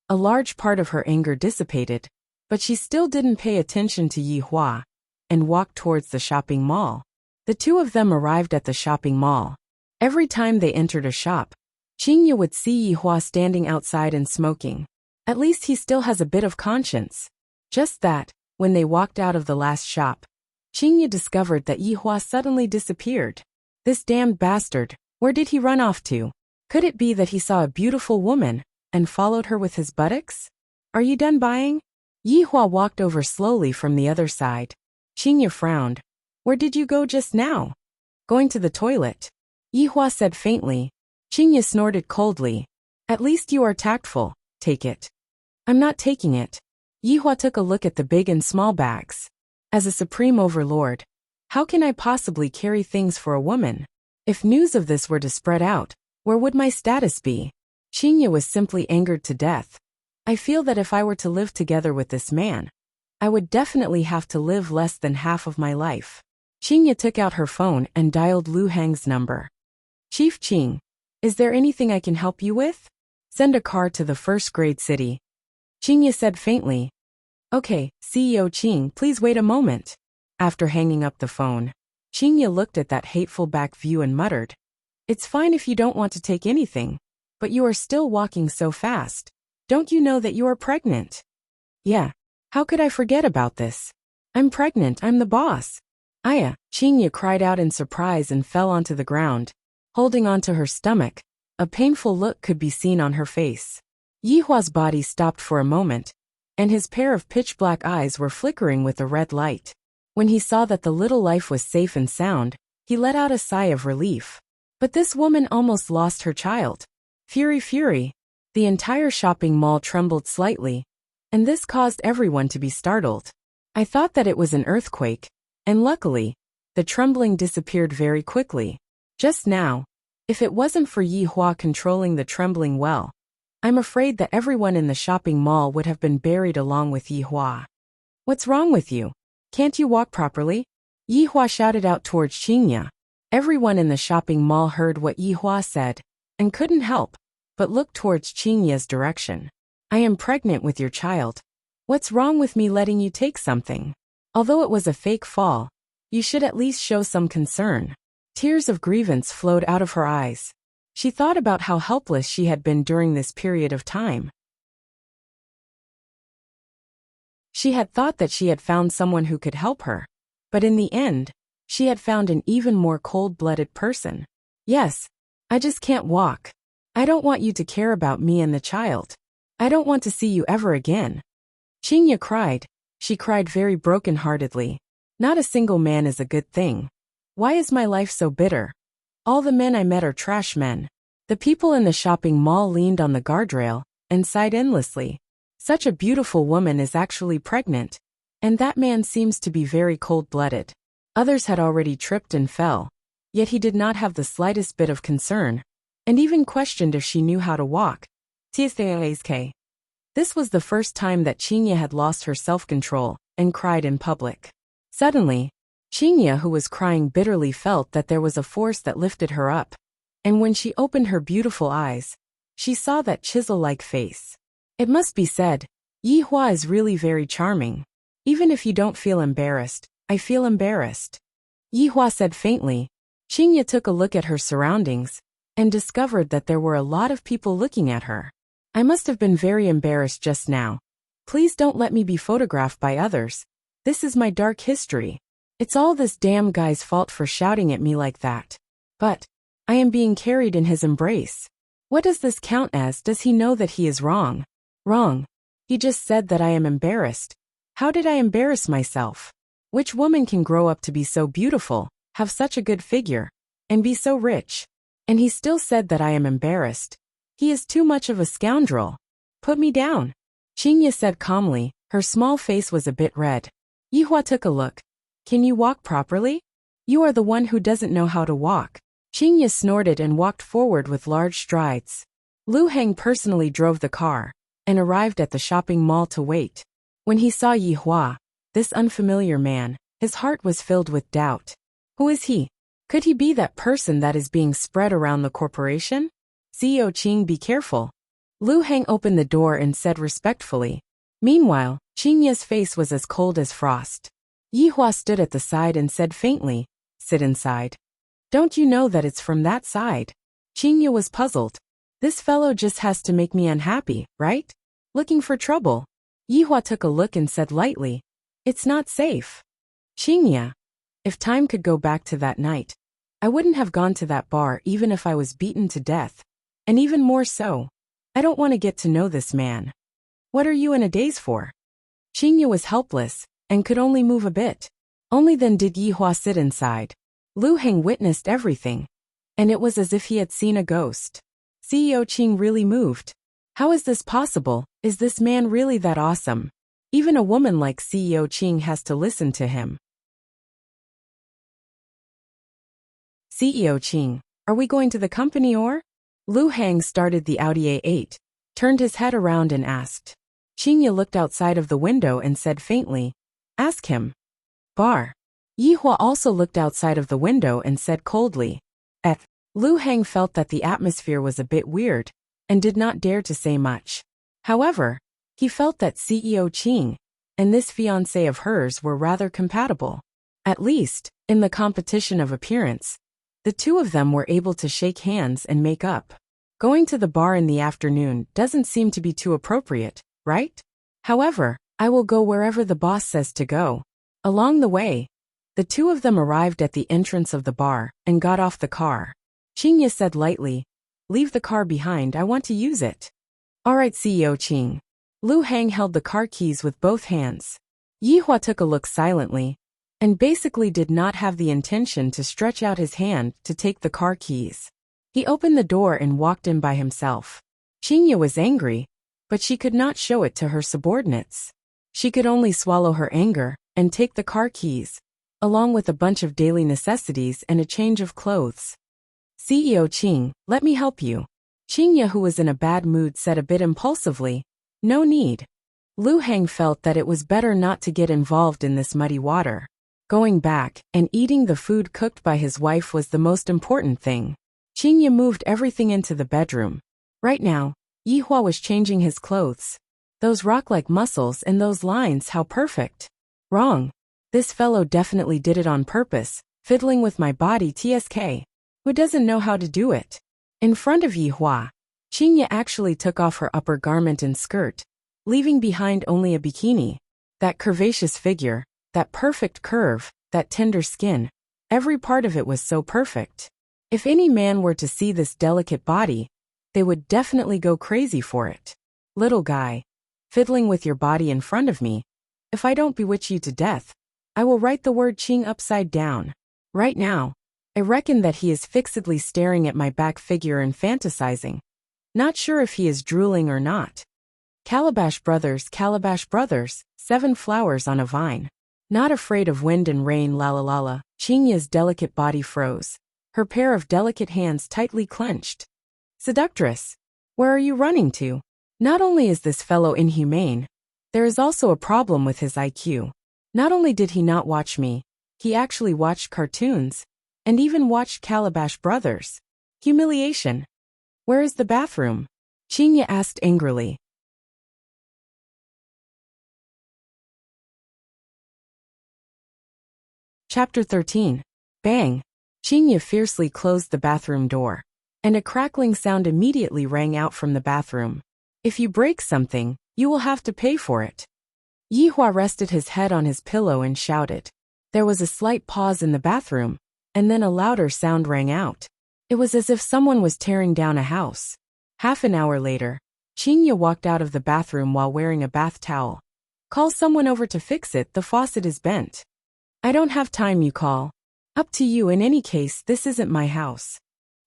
a large part of her anger dissipated, but she still didn't pay attention to Yihua, and walked towards the shopping mall. The two of them arrived at the shopping mall. Every time they entered a shop, Qingye would see Yihua standing outside and smoking. At least he still has a bit of conscience. Just that, when they walked out of the last shop, Qingye discovered that Yihua suddenly disappeared. This damned bastard, where did he run off to? Could it be that he saw a beautiful woman and followed her with his buttocks? "Are you done buying?" Yihua walked over slowly from the other side. Qingye frowned. "Where did you go just now?" "Going to the toilet," Yihua said faintly. Qingye snorted coldly. "At least you are tactful. Take it." "I'm not taking it." Yihua took a look at the big and small bags. As a supreme overlord, how can I possibly carry things for a woman? If news of this were to spread out, where would my status be? Qingye was simply angered to death. I feel that if I were to live together with this man, I would definitely have to live less than half of my life. Qingya took out her phone and dialed Lu Hang's number. Chief Qing, is there anything I can help you with? Send a car to the first-grade city. Qingya said faintly. Okay, CEO Qing, please wait a moment. After hanging up the phone, Qingya looked at that hateful back view and muttered. It's fine if you don't want to take anything, but you are still walking so fast. Don't you know that you are pregnant? Yeah, how could I forget about this? I'm pregnant, I'm the boss. Aya, Qingya cried out in surprise and fell onto the ground, holding onto her stomach. A painful look could be seen on her face. Yihua's body stopped for a moment, and his pair of pitch-black eyes were flickering with a red light. When he saw that the little life was safe and sound, he let out a sigh of relief. But this woman almost lost her child. Fury, fury. The entire shopping mall trembled slightly, and this caused everyone to be startled. I thought that it was an earthquake, and luckily, the trembling disappeared very quickly. Just now, if it wasn't for Yihua controlling the trembling well, I'm afraid that everyone in the shopping mall would have been buried along with Yihua. What's wrong with you? Can't you walk properly? Yihua shouted out towards Qingya. Everyone in the shopping mall heard what Yihua said, and couldn't help but look towards Qingya's direction. I am pregnant with your child. What's wrong with me letting you take something? Although it was a fake fall, you should at least show some concern. Tears of grievance flowed out of her eyes. She thought about how helpless she had been during this period of time. She had thought that she had found someone who could help her, but in the end, she had found an even more cold-blooded person. Yes, I just can't walk. I don't want you to care about me and the child. I don't want to see you ever again. Qingya cried. She cried very broken-heartedly. Not a single man is a good thing. Why is my life so bitter? All the men I met are trash men. The people in the shopping mall leaned on the guardrail and sighed endlessly. Such a beautiful woman is actually pregnant, and that man seems to be very cold-blooded. Others had already tripped and fell, yet he did not have the slightest bit of concern, and even questioned if she knew how to walk. This was the first time that Qingya had lost her self-control and cried in public. Suddenly, Qingya, who was crying bitterly, felt that there was a force that lifted her up, and when she opened her beautiful eyes, she saw that chisel-like face. It must be said, Yihua is really very charming. Even if you don't feel embarrassed, I feel embarrassed. Yihua said faintly. Qingya took a look at her surroundings and discovered that there were a lot of people looking at her. I must have been very embarrassed just now. Please don't let me be photographed by others. This is my dark history. It's all this damn guy's fault for shouting at me like that. But I am being carried in his embrace. What does this count as? Does he know that he is wrong? Wrong. He just said that I am embarrassed. How did I embarrass myself? Which woman can grow up to be so beautiful, have such a good figure, and be so rich? And he still said that I am embarrassed. He is too much of a scoundrel. Put me down. Qingya said calmly. Her small face was a bit red. Yihua took a look. Can you walk properly? You are the one who doesn't know how to walk. Qingya snorted and walked forward with large strides. Lu Heng personally drove the car and arrived at the shopping mall to wait. When he saw Yihua, this unfamiliar man, his heart was filled with doubt. Who is he? Could he be that person that is being spread around the corporation? CEO Qing, be careful. Lu Heng opened the door and said respectfully. Meanwhile, Qingya's face was as cold as frost. Yihua stood at the side and said faintly, sit inside. Don't you know that it's from that side? Qingya was puzzled. This fellow just has to make me unhappy, right? Looking for trouble. Yihua took a look and said lightly, it's not safe. Qingya, if time could go back to that night, I wouldn't have gone to that bar even if I was beaten to death. And even more so, I don't want to get to know this man. What are you in a daze for? Qingya was helpless and could only move a bit. Only then did Yihua sit inside. Lu Heng witnessed everything, and it was as if he had seen a ghost. CEO Qing really moved. How is this possible? Is this man really that awesome? Even a woman like CEO Qing has to listen to him. CEO Qing, are we going to the company or? Lu Heng started the Audi A8, turned his head around and asked. Qingya looked outside of the window and said faintly, ask him. Bar. Yihua also looked outside of the window and said coldly, Lu Heng felt that the atmosphere was a bit weird and did not dare to say much. However, he felt that CEO Qing and this fiancé of hers were rather compatible. At least, in the competition of appearance, the two of them were able to shake hands and make up. Going to the bar in the afternoon doesn't seem to be too appropriate, right? However, I will go wherever the boss says to go. Along the way, the two of them arrived at the entrance of the bar and got off the car. Qingye said lightly, "Leave the car behind, I want to use it." "Alright, CEO Qing." Lu Heng held the car keys with both hands. Yihua took a look silently, and basically did not have the intention to stretch out his hand to take the car keys. He opened the door and walked in by himself. Qingye was angry, but she could not show it to her subordinates. She could only swallow her anger and take the car keys, along with a bunch of daily necessities and a change of clothes. "CEO Qing, let me help you." Qingye, who was in a bad mood, said a bit impulsively, "No need." Lu Heng felt that it was better not to get involved in this muddy water. Going back and eating the food cooked by his wife was the most important thing. Qingye moved everything into the bedroom. Right now, Yihua was changing his clothes. Those rock-like muscles and those lines, how perfect. Wrong. This fellow definitely did it on purpose, fiddling with my body TSK. Who doesn't know how to do it? In front of Yihua, Qingye actually took off her upper garment and skirt, leaving behind only a bikini. That curvaceous figure, that perfect curve, that tender skin, every part of it was so perfect. If any man were to see this delicate body, they would definitely go crazy for it. "Little guy, fiddling with your body in front of me. If I don't bewitch you to death, I will write the word Qing upside down." Right now, I reckon that he is fixedly staring at my back figure and fantasizing. Not sure if he is drooling or not. Calabash Brothers, 7 flowers on a vine. Not afraid of wind and rain, la la la la. Qingye's delicate body froze. Her pair of delicate hands tightly clenched. "Seductress, where are you running to?" Not only is this fellow inhumane, there is also a problem with his IQ. Not only did he not watch me, he actually watched cartoons, and even watched Calabash Brothers. Humiliation. "Where is the bathroom?" Qingye asked angrily. Chapter 13. Bang! Qingye fiercely closed the bathroom door, and a crackling sound immediately rang out from the bathroom. "If you break something, you will have to pay for it." Yihua rested his head on his pillow and shouted. There was a slight pause in the bathroom, and then a louder sound rang out. It was as if someone was tearing down a house. Half an hour later, Qingye walked out of the bathroom while wearing a bath towel. "Call someone over to fix it, the faucet is bent." "I don't have time, you call." "Up to you, in any case, this isn't my house."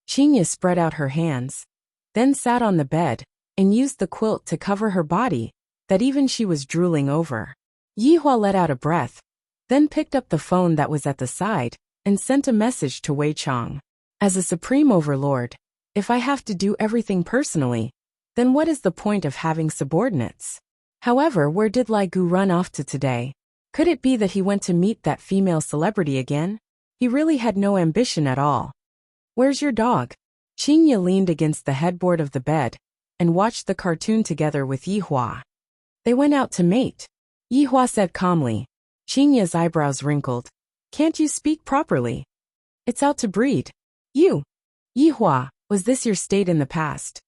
Qingye spread out her hands, then sat on the bed, and used the quilt to cover her body, that even she was drooling over. Yihua let out a breath, then picked up the phone that was at the side, and sent a message to Wei Chong. "As a supreme overlord, if I have to do everything personally, then what is the point of having subordinates?" However, where did Lai Gu run off to today? Could it be that he went to meet that female celebrity again? He really had no ambition at all. "Where's your dog?" Qingye leaned against the headboard of the bed, and watched the cartoon together with Yihua. "They went out to mate," Yihua said calmly. Qingye's eyebrows wrinkled. "Can't you speak properly?" "It's out to breed." "You." "Yihua, was this your state in the past?"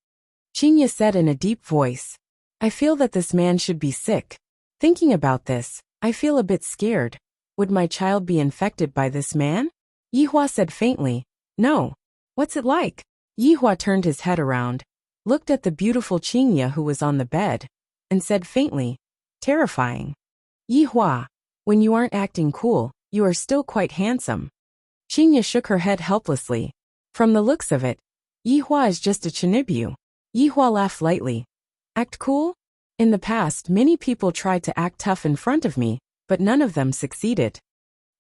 Qingye said in a deep voice. "I feel that this man should be sick. Thinking about this, I feel a bit scared. Would my child be infected by this man?" Yihua said faintly. "No." "What's it like?" Yihua turned his head around, looked at the beautiful Qingye who was on the bed, and said faintly, "Terrifying." "Yihua, when you aren't acting cool, you are still quite handsome." Qingye shook her head helplessly. From the looks of it, Yihua is just a chinibyu. Yihua laughed lightly. "Act cool?" "In the past, many people tried to act tough in front of me, but none of them succeeded."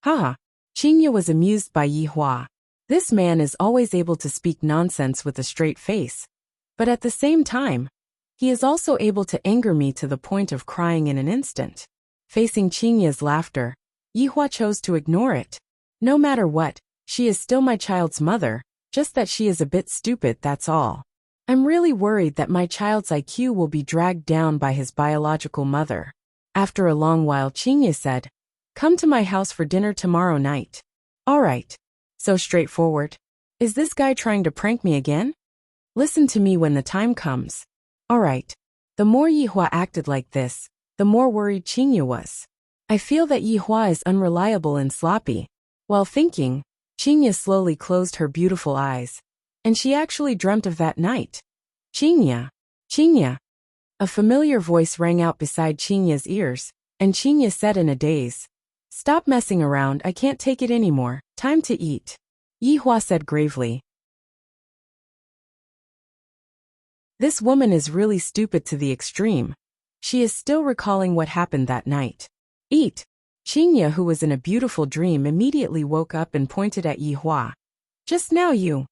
Haha. Qingye was amused by Yihua. This man is always able to speak nonsense with a straight face. But at the same time, he is also able to anger me to the point of crying in an instant. Facing Qingye's laughter, Yihua chose to ignore it. No matter what, she is still my child's mother, just that she is a bit stupid, that's all. I'm really worried that my child's IQ will be dragged down by his biological mother. After a long while, Qingye said, "Come to my house for dinner tomorrow night." All right. So straightforward. Is this guy trying to prank me again? Listen to me when the time comes. All right. The more Yihua acted like this, the more worried Qingye was. I feel that Yihua is unreliable and sloppy. While thinking, Qingye slowly closed her beautiful eyes. And she actually dreamt of that night. Qingye. Qingye. A familiar voice rang out beside Qingye's ears, and Qingye said in a daze, "Stop messing around, I can't take it anymore, time to eat." Yihua said gravely. This woman is really stupid to the extreme. She is still recalling what happened that night. Eat. Qingye, who was in a beautiful dream, immediately woke up and pointed at Yihua. Just now you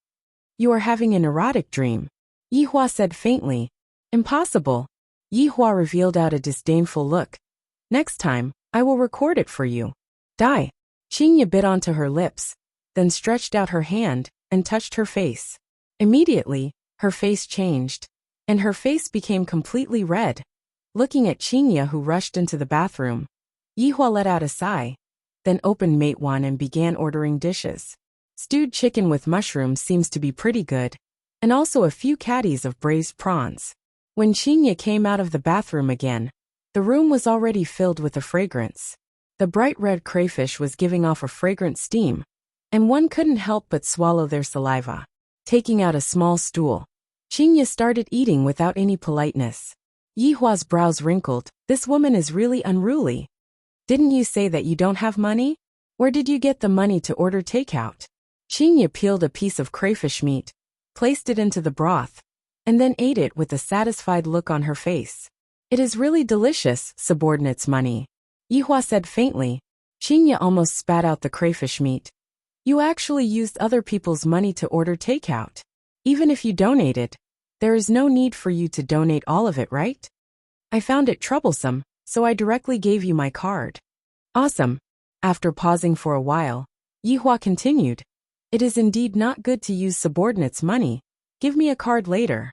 are having an erotic dream. Yihua said faintly. Impossible. Yihua revealed out a disdainful look. Next time, I will record it for you. Die. Qingye bit onto her lips, then stretched out her hand and touched her face. Immediately, her face changed, and her face became completely red. Looking at Qingye, who rushed into the bathroom, Yihua let out a sigh, then opened Matewan and began ordering dishes. Stewed chicken with mushrooms seems to be pretty good, and also a few caddies of braised prawns. When Qingye came out of the bathroom again, the room was already filled with a fragrance. The bright red crayfish was giving off a fragrant steam, and one couldn't help but swallow their saliva. Taking out a small stool, Qingye started eating without any politeness. Yihua's brows wrinkled. This woman is really unruly. Didn't you say that you don't have money? Where did you get the money to order takeout? Qingye peeled a piece of crayfish meat, placed it into the broth, and then ate it with a satisfied look on her face. It is really delicious, subordinate's money. Yihua said faintly. Qingye almost spat out the crayfish meat. You actually used other people's money to order takeout. Even if you donated, there is no need for you to donate all of it, right? I found it troublesome, so I directly gave you my card. Awesome. After pausing for a while, Yihua continued. It is indeed not good to use subordinates' money. Give me a card later.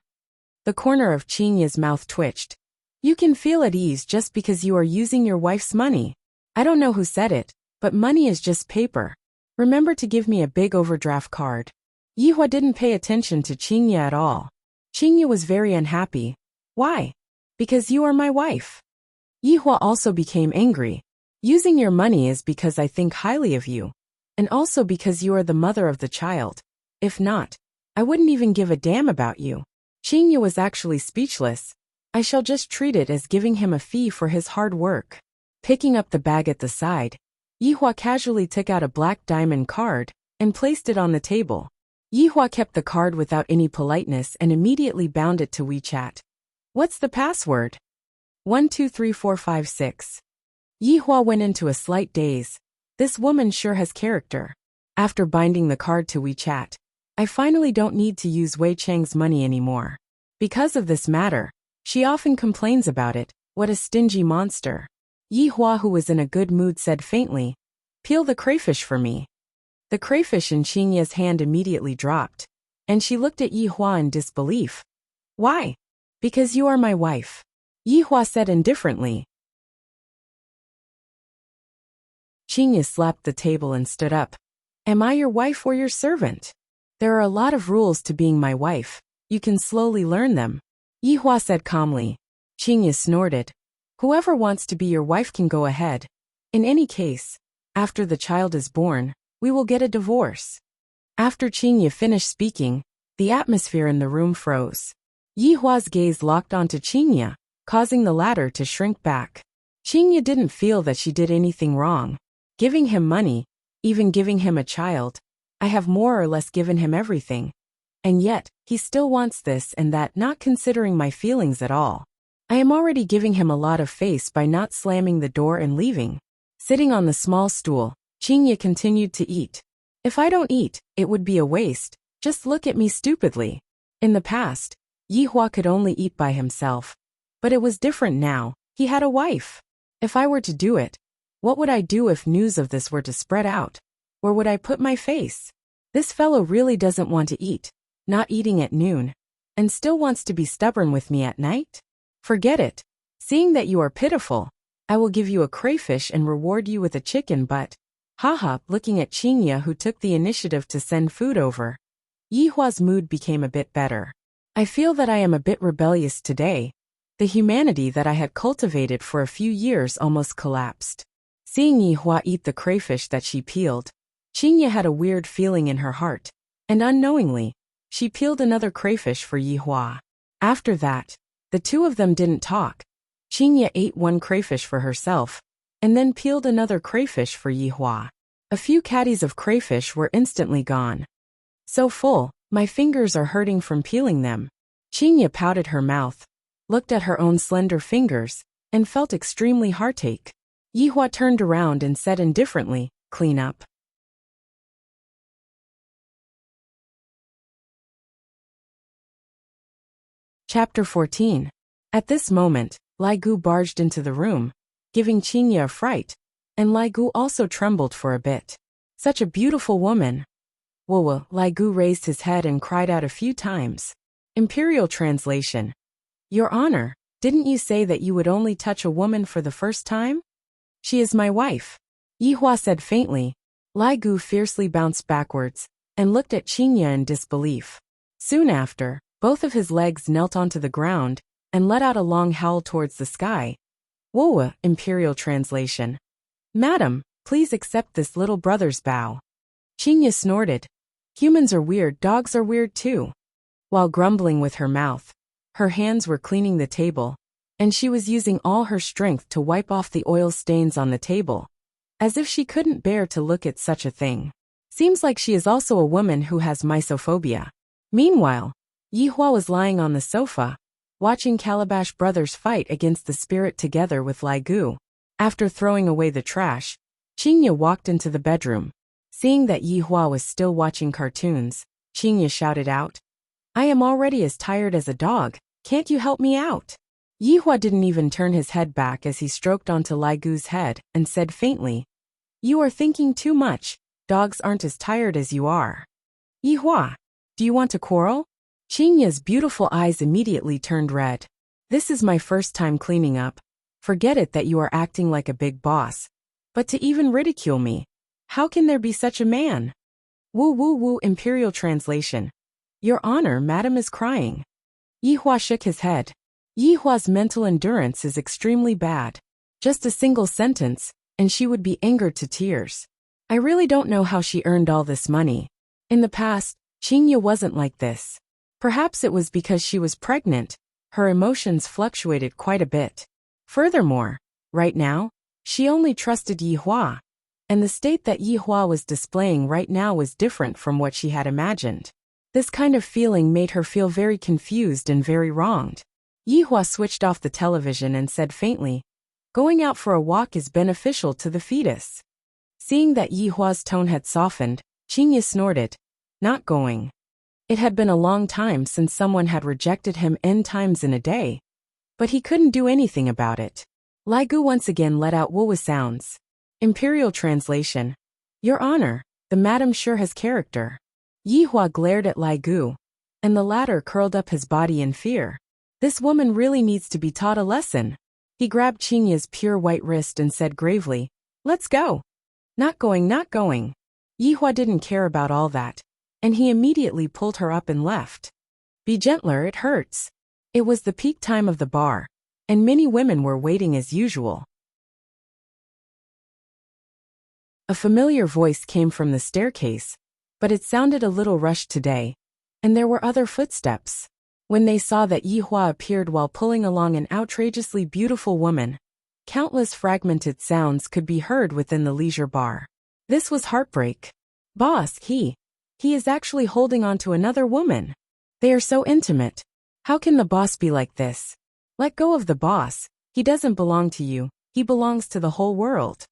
The corner of Qingye's mouth twitched. You can feel at ease just because you are using your wife's money. I don't know who said it, but money is just paper. Remember to give me a big overdraft card. Yihua didn't pay attention to Qingye at all. Qingye was very unhappy. Why? Because you are my wife. Yihua also became angry. Using your money is because I think highly of you, and also because you are the mother of the child. If not, I wouldn't even give a damn about you. Qingye was actually speechless. I shall just treat it as giving him a fee for his hard work. Picking up the bag at the side, Yihua casually took out a black diamond card and placed it on the table. Yihua kept the card without any politeness and immediately bound it to WeChat. What's the password? 123456. Yihua went into a slight daze. This woman sure has character. After binding the card to WeChat, I finally don't need to use Wei Cheng's money anymore. Because of this matter, she often complains about it. What a stingy monster. Yihua, who was in a good mood, said faintly, Peel the crayfish for me. The crayfish in Qingye's hand immediately dropped, and she looked at Yihua in disbelief. Why? Because you are my wife. Yihua said indifferently. Qingye slapped the table and stood up. Am I your wife or your servant? There are a lot of rules to being my wife. You can slowly learn them. Yihua said calmly. Qingye snorted. Whoever wants to be your wife can go ahead. In any case, after the child is born, we will get a divorce. After Qingye finished speaking, the atmosphere in the room froze. Yihua's gaze locked onto Qingye, causing the latter to shrink back. Qingye didn't feel that she did anything wrong. Giving him money, even giving him a child, I have more or less given him everything. And yet, he still wants this and that, not considering my feelings at all. I am already giving him a lot of face by not slamming the door and leaving. Sitting on the small stool, Qingye continued to eat. If I don't eat, it would be a waste. Just look at me stupidly. In the past, Yihua could only eat by himself. But it was different now. He had a wife. If I were to do it, What would I do if news of this were to spread out? Where would I put my face? This fellow really doesn't want to eat, not eating at noon, and still wants to be stubborn with me at night? Forget it. Seeing that you are pitiful, I will give you a crayfish and reward you with a chicken butt. Haha, looking at Qingye, who took the initiative to send food over. Yihua's mood became a bit better. I feel that I am a bit rebellious today. The humanity that I had cultivated for a few years almost collapsed. Seeing Yihua eat the crayfish that she peeled, Qingye had a weird feeling in her heart, and unknowingly, she peeled another crayfish for Yihua. After that, the two of them didn't talk. Qingye ate one crayfish for herself, and then peeled another crayfish for Yihua. A few caddies of crayfish were instantly gone. So full, my fingers are hurting from peeling them. Qingye pouted her mouth, looked at her own slender fingers, and felt extremely heartache. Yihua turned around and said indifferently, "Clean up." Chapter 14. At this moment, Lai Gu barged into the room, giving Qingye a fright, and Lai Gu also trembled for a bit. Such a beautiful woman. Whoa, Lai Gu raised his head and cried out a few times. Imperial translation. Your Honor, didn't you say that you would only touch a woman for the first time? She is my wife. Yihua said faintly. Lai Gu fiercely bounced backwards, and looked at Qingye in disbelief. Soon after, both of his legs knelt onto the ground, and let out a long howl towards the sky. Whoa, Imperial translation. Madam, please accept this little brother's bow. Qingye snorted. Humans are weird, dogs are weird too. While grumbling with her mouth, her hands were cleaning the table, and she was using all her strength to wipe off the oil stains on the table, as if she couldn't bear to look at such a thing. Seems like she is also a woman who has mysophobia. Meanwhile, Yihua was lying on the sofa, watching Calabash brothers fight against the spirit together with Lai Gu. After throwing away the trash, Qingye walked into the bedroom. Seeing that Yihua was still watching cartoons, Qingye shouted out, I am already as tired as a dog, can't you help me out? Yihua didn't even turn his head back as he stroked onto Lai Gu's head and said faintly, You are thinking too much, dogs aren't as tired as you are. Yihua, do you want to quarrel? Qingye's beautiful eyes immediately turned red. This is my first time cleaning up. Forget it that you are acting like a big boss. But to even ridicule me, how can there be such a man? Woo, Imperial translation. Your Honor, Madam is crying. Yihua shook his head. Yihua's mental endurance is extremely bad. Just a single sentence, and she would be angered to tears. I really don't know how she earned all this money. In the past, Qingye wasn't like this. Perhaps it was because she was pregnant. Her emotions fluctuated quite a bit. Furthermore, right now, she only trusted Yihua, and the state that Yihua was displaying right now was different from what she had imagined. This kind of feeling made her feel very confused and very wronged. Yihua switched off the television and said faintly, Going out for a walk is beneficial to the fetus. Seeing that Yihua's tone had softened, Qingye snorted, Not going. It had been a long time since someone had rejected him n times in a day, but he couldn't do anything about it. Lai Gu once again let out woo sounds. Imperial translation. Your Honor, the madam sure has character. Yihua glared at Lai Gu, and the latter curled up his body in fear. This woman really needs to be taught a lesson. He grabbed Qingye's pure white wrist and said gravely, Let's go. Not going. Yihua didn't care about all that, and he immediately pulled her up and left. Be gentler, it hurts. It was the peak time of the bar, and many women were waiting as usual. A familiar voice came from the staircase, but it sounded a little rushed today, and there were other footsteps. When they saw that Yihua appeared while pulling along an outrageously beautiful woman, countless fragmented sounds could be heard within the leisure bar. This was heartbreak. Boss, he is actually holding on to another woman. They are so intimate. How can the boss be like this? Let go of the boss. He doesn't belong to you. He belongs to the whole world.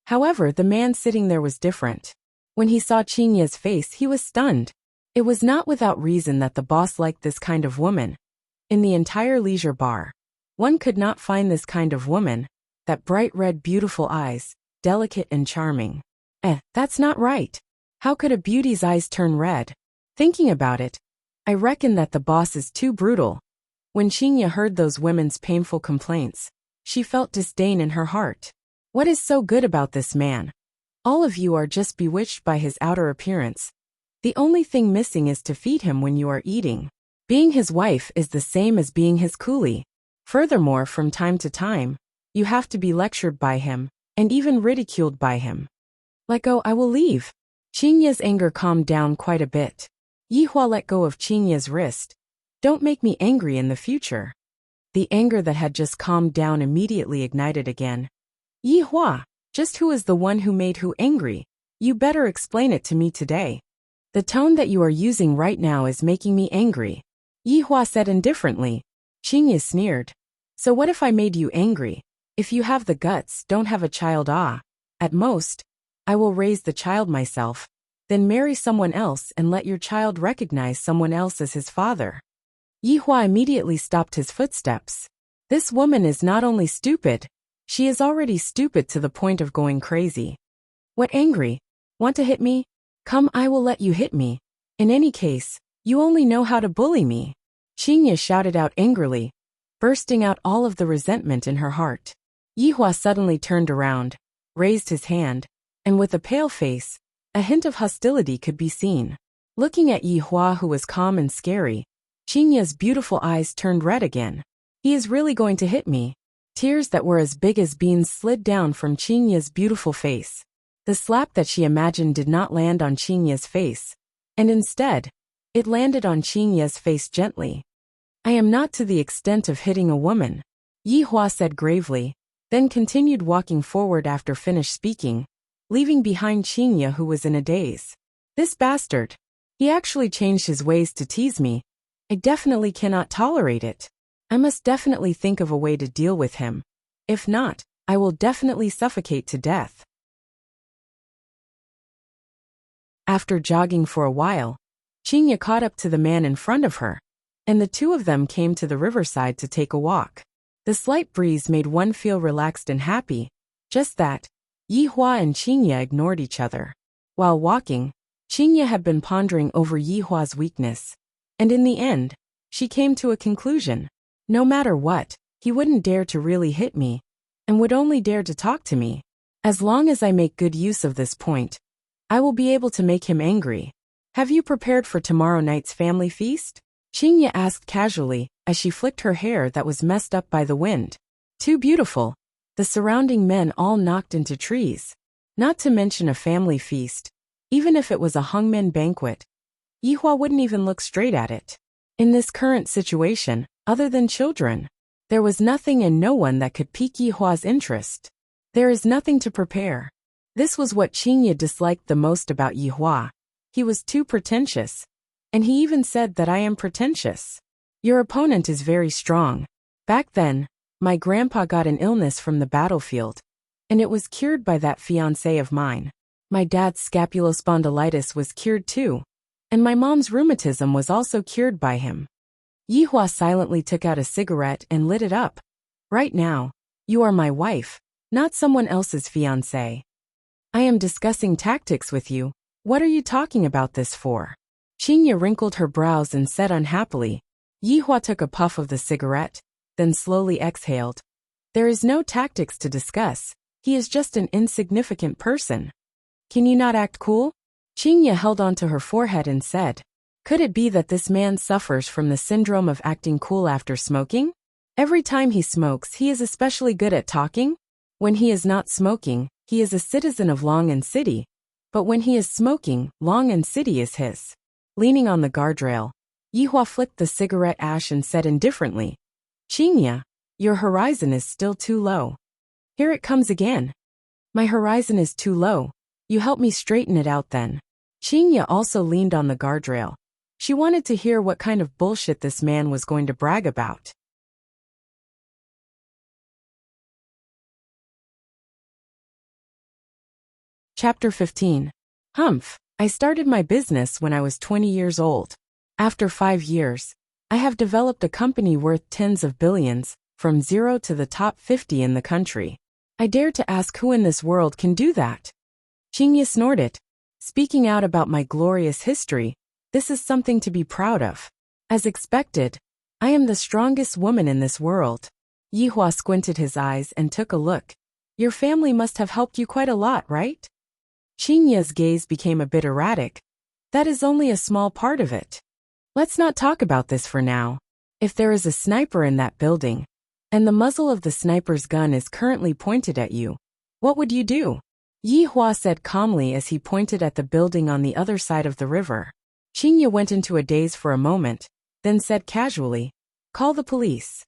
However, the man sitting there was different. When he saw Qingye's face, he was stunned. It was not without reason that the boss liked this kind of woman. In the entire leisure bar, one could not find this kind of woman, that bright red beautiful eyes, delicate and charming. That's not right. How could a beauty's eyes turn red? Thinking about it, I reckon that the boss is too brutal. When Qinya heard those women's painful complaints, she felt disdain in her heart. What is so good about this man? All of you are just bewitched by his outer appearance. The only thing missing is to feed him when you are eating. Being his wife is the same as being his coolie. Furthermore, from time to time, you have to be lectured by him, and even ridiculed by him. Let go, I will leave. Qinya's anger calmed down quite a bit. Yihua let go of Qinya's wrist. Don't make me angry in the future. The anger that had just calmed down immediately ignited again. Yihua, just who is the one who made who angry? You better explain it to me today. The tone that you are using right now is making me angry. Yihua said indifferently. Qinya sneered. So what if I made you angry? If you have the guts, don't have a child. At most, I will raise the child myself, then marry someone else and let your child recognize someone else as his father. Yihua immediately stopped his footsteps. This woman is not only stupid, she is already stupid to the point of going crazy. What, angry? Want to hit me? Come, I will let you hit me. In any case, you only know how to bully me. Qinya shouted out angrily, bursting out all of the resentment in her heart. Yihua suddenly turned around, raised his hand, and with a pale face, a hint of hostility could be seen. Looking at Yihua, who was calm and scary, Qinya's beautiful eyes turned red again. He is really going to hit me. Tears that were as big as beans slid down from Qinya's beautiful face. The slap that she imagined did not land on Qinya's face, and instead, it landed on Qinya's face gently. I am not to the extent of hitting a woman, Yihua said gravely, then continued walking forward after finished speaking, leaving behind Qinya, who was in a daze. This bastard. He actually changed his ways to tease me. I definitely cannot tolerate it. I must definitely think of a way to deal with him. If not, I will definitely suffocate to death. After jogging for a while, Qinya caught up to the man in front of her, and the two of them came to the riverside to take a walk. The slight breeze made one feel relaxed and happy. Just that, Yihua and Qinya ignored each other. While walking, Qinya had been pondering over Yihua's weakness, and in the end, she came to a conclusion. No matter what, he wouldn't dare to really hit me, and would only dare to talk to me. As long as I make good use of this point, I will be able to make him angry. Have you prepared for tomorrow night's family feast? Qinya asked casually, as she flicked her hair that was messed up by the wind. Too beautiful. The surrounding men all knocked into trees. Not to mention a family feast. Even if it was a hangmen banquet, Yihua wouldn't even look straight at it. In this current situation, other than children, there was nothing and no one that could pique Yihua's interest. There is nothing to prepare. This was what Qinya disliked the most about Yihua. He was too pretentious. And he even said that I am pretentious. Your opponent is very strong. Back then, my grandpa got an illness from the battlefield, and it was cured by that fiancé of mine. My dad's scapulospondylitis was cured too, and my mom's rheumatism was also cured by him. Yihua silently took out a cigarette and lit it up. Right now, you are my wife, not someone else's fiancé. I am discussing tactics with you. What are you talking about this for? Qinya wrinkled her brows and said unhappily. Yihua took a puff of the cigarette, then slowly exhaled. There is no tactics to discuss. He is just an insignificant person. Can you not act cool? Qinya held onto her forehead and said, could it be that this man suffers from the syndrome of acting cool after smoking? Every time he smokes, he is especially good at talking. When he is not smoking, he is a citizen of Long City. But when he is smoking, Long City is his. Leaning on the guardrail, Yihua flicked the cigarette ash and said indifferently, Qinya, your horizon is still too low. Here it comes again. My horizon is too low. You help me straighten it out then. Qinya also leaned on the guardrail. She wanted to hear what kind of bullshit this man was going to brag about. Chapter 15. Humph. I started my business when I was 20 years old. After 5 years, I have developed a company worth tens of billions, from zero to the top 50 in the country. I dare to ask who in this world can do that. Qingye snorted. Speaking out about my glorious history, this is something to be proud of. As expected, I am the strongest woman in this world. Yihua squinted his eyes and took a look. Your family must have helped you quite a lot, right? Qingye's gaze became a bit erratic. That is only a small part of it. Let's not talk about this for now. If there is a sniper in that building, and the muzzle of the sniper's gun is currently pointed at you, what would you do? Yihua said calmly as he pointed at the building on the other side of the river. Qingye went into a daze for a moment, then said casually, "Call the police."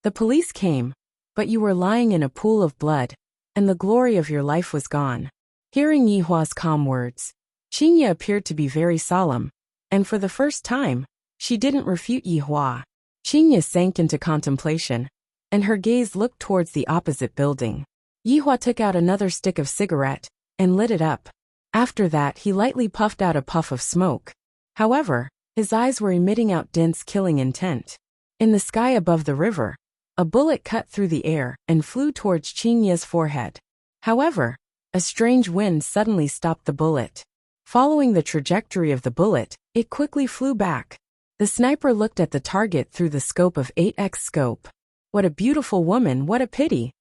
The police came, but you were lying in a pool of blood, and the glory of your life was gone. Hearing Yihua's calm words, Qingye appeared to be very solemn, and for the first time, she didn't refute Yihua. Qingye sank into contemplation, and her gaze looked towards the opposite building. Yihua took out another stick of cigarette and lit it up. After that, he lightly puffed out a puff of smoke. However, his eyes were emitting out dense killing intent. In the sky above the river, a bullet cut through the air and flew towards Qingye's forehead. However, a strange wind suddenly stopped the bullet. Following the trajectory of the bullet, it quickly flew back. The sniper looked at the target through the scope of 8x scope. What a beautiful woman, what a pity.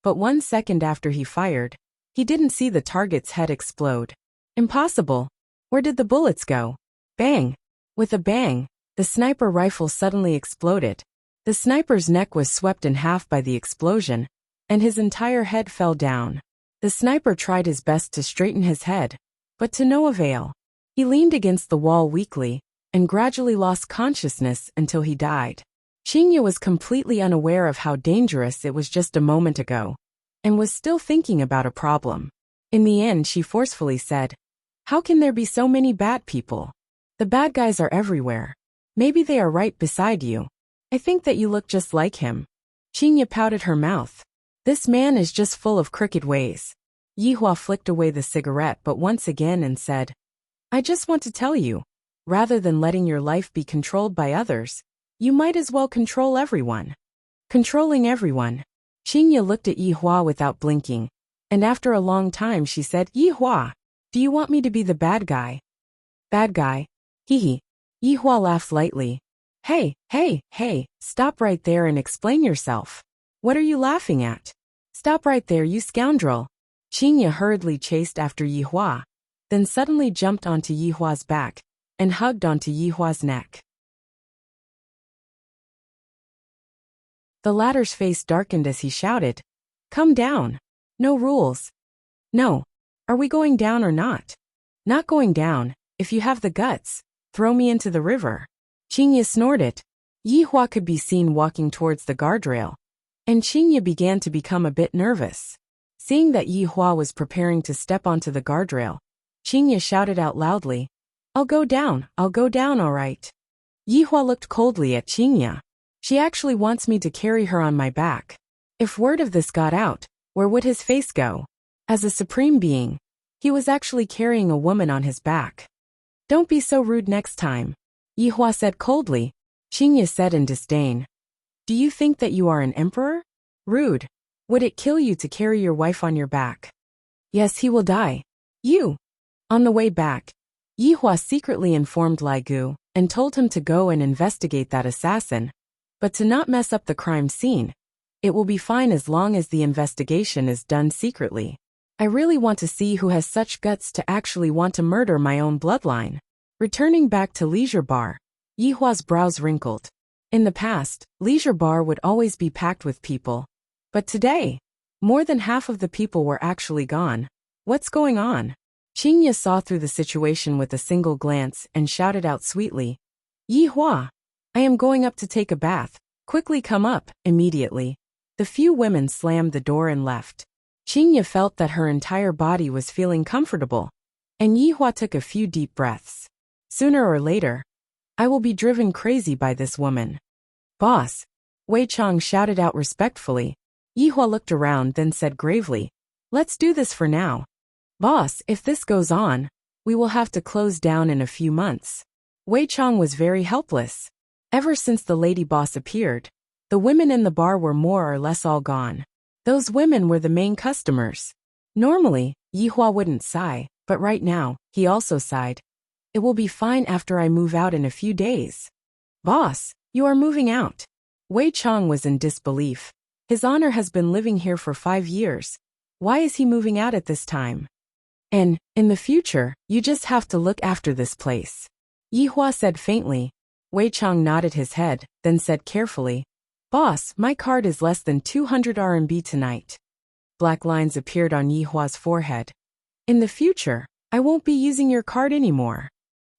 But 1 second after he fired, he didn't see the target's head explode. Impossible. Where did the bullets go? Bang! With a bang, the sniper rifle suddenly exploded. The sniper's neck was swept in half by the explosion, and his entire head fell down. The sniper tried his best to straighten his head, but to no avail. He leaned against the wall weakly, and gradually lost consciousness until he died. Qingye was completely unaware of how dangerous it was just a moment ago, and was still thinking about a problem. In the end, she forcefully said, "How can there be so many bad people? The bad guys are everywhere. Maybe they are right beside you. I think that you look just like him." Qingye pouted her mouth. This man is just full of crooked ways. Yihua flicked away the cigarette but once again and said, "I just want to tell you, rather than letting your life be controlled by others, you might as well control everyone." Controlling everyone. Qingye looked at Yihua without blinking, and after a long time she said, "Yihua, do you want me to be the bad guy?" "Bad guy? Hee. Yihua laughed lightly. Hey, stop right there and explain yourself. What are you laughing at? Stop right there, you scoundrel." Qingye hurriedly chased after Yihua, then suddenly jumped onto Yihua's back and hugged onto Yihua's neck. The latter's face darkened as he shouted, "Come down. No rules." "No. Are we going down or not?" "Not going down. If you have the guts, throw me into the river." Qingye snorted. Yihua could be seen walking towards the guardrail, and Qingye began to become a bit nervous. Seeing that Yihua was preparing to step onto the guardrail, Qingye shouted out loudly, I'll go down all right." Yihua looked coldly at Qingye. She actually wants me to carry her on my back. If word of this got out, where would his face go? As a supreme being, he was actually carrying a woman on his back. "Don't be so rude next time," Yihua said coldly. Qingye said in disdain, "Do you think that you are an emperor? Rude. Would it kill you to carry your wife on your back?" "Yes, he will die. You." On the way back, Yihua secretly informed Lai Gu and told him to go and investigate that assassin, but to not mess up the crime scene. It will be fine as long as the investigation is done secretly. I really want to see who has such guts to actually want to murder my own bloodline. Returning back to Leisure Bar, Yihua's brows wrinkled. In the past, Leisure Bar would always be packed with people. But today, more than half of the people were actually gone. What's going on? Qingye saw through the situation with a single glance and shouted out sweetly, "Yihua, I am going up to take a bath. Quickly come up." Immediately, the few women slammed the door and left. Qingye felt that her entire body was feeling comfortable, and Yihua took a few deep breaths. Sooner or later, I will be driven crazy by this woman. "Boss," Wei Chang shouted out respectfully. Yihua looked around then said gravely, "Let's do this for now. Boss, if this goes on, we will have to close down in a few months." Wei Chang was very helpless. Ever since the lady boss appeared, the women in the bar were more or less all gone. Those women were the main customers. Normally, Yihua wouldn't sigh, but right now, he also sighed. It will be fine after I move out in a few days. Boss, you are moving out. Wei Chong was in disbelief. His honor has been living here for 5 years. Why is he moving out at this time? And, in the future, you just have to look after this place. Yihua said faintly. Wei Chong nodded his head, then said carefully, Boss, my card is less than 200 RMB tonight. Black lines appeared on Yihua's forehead. In the future, I won't be using your card anymore.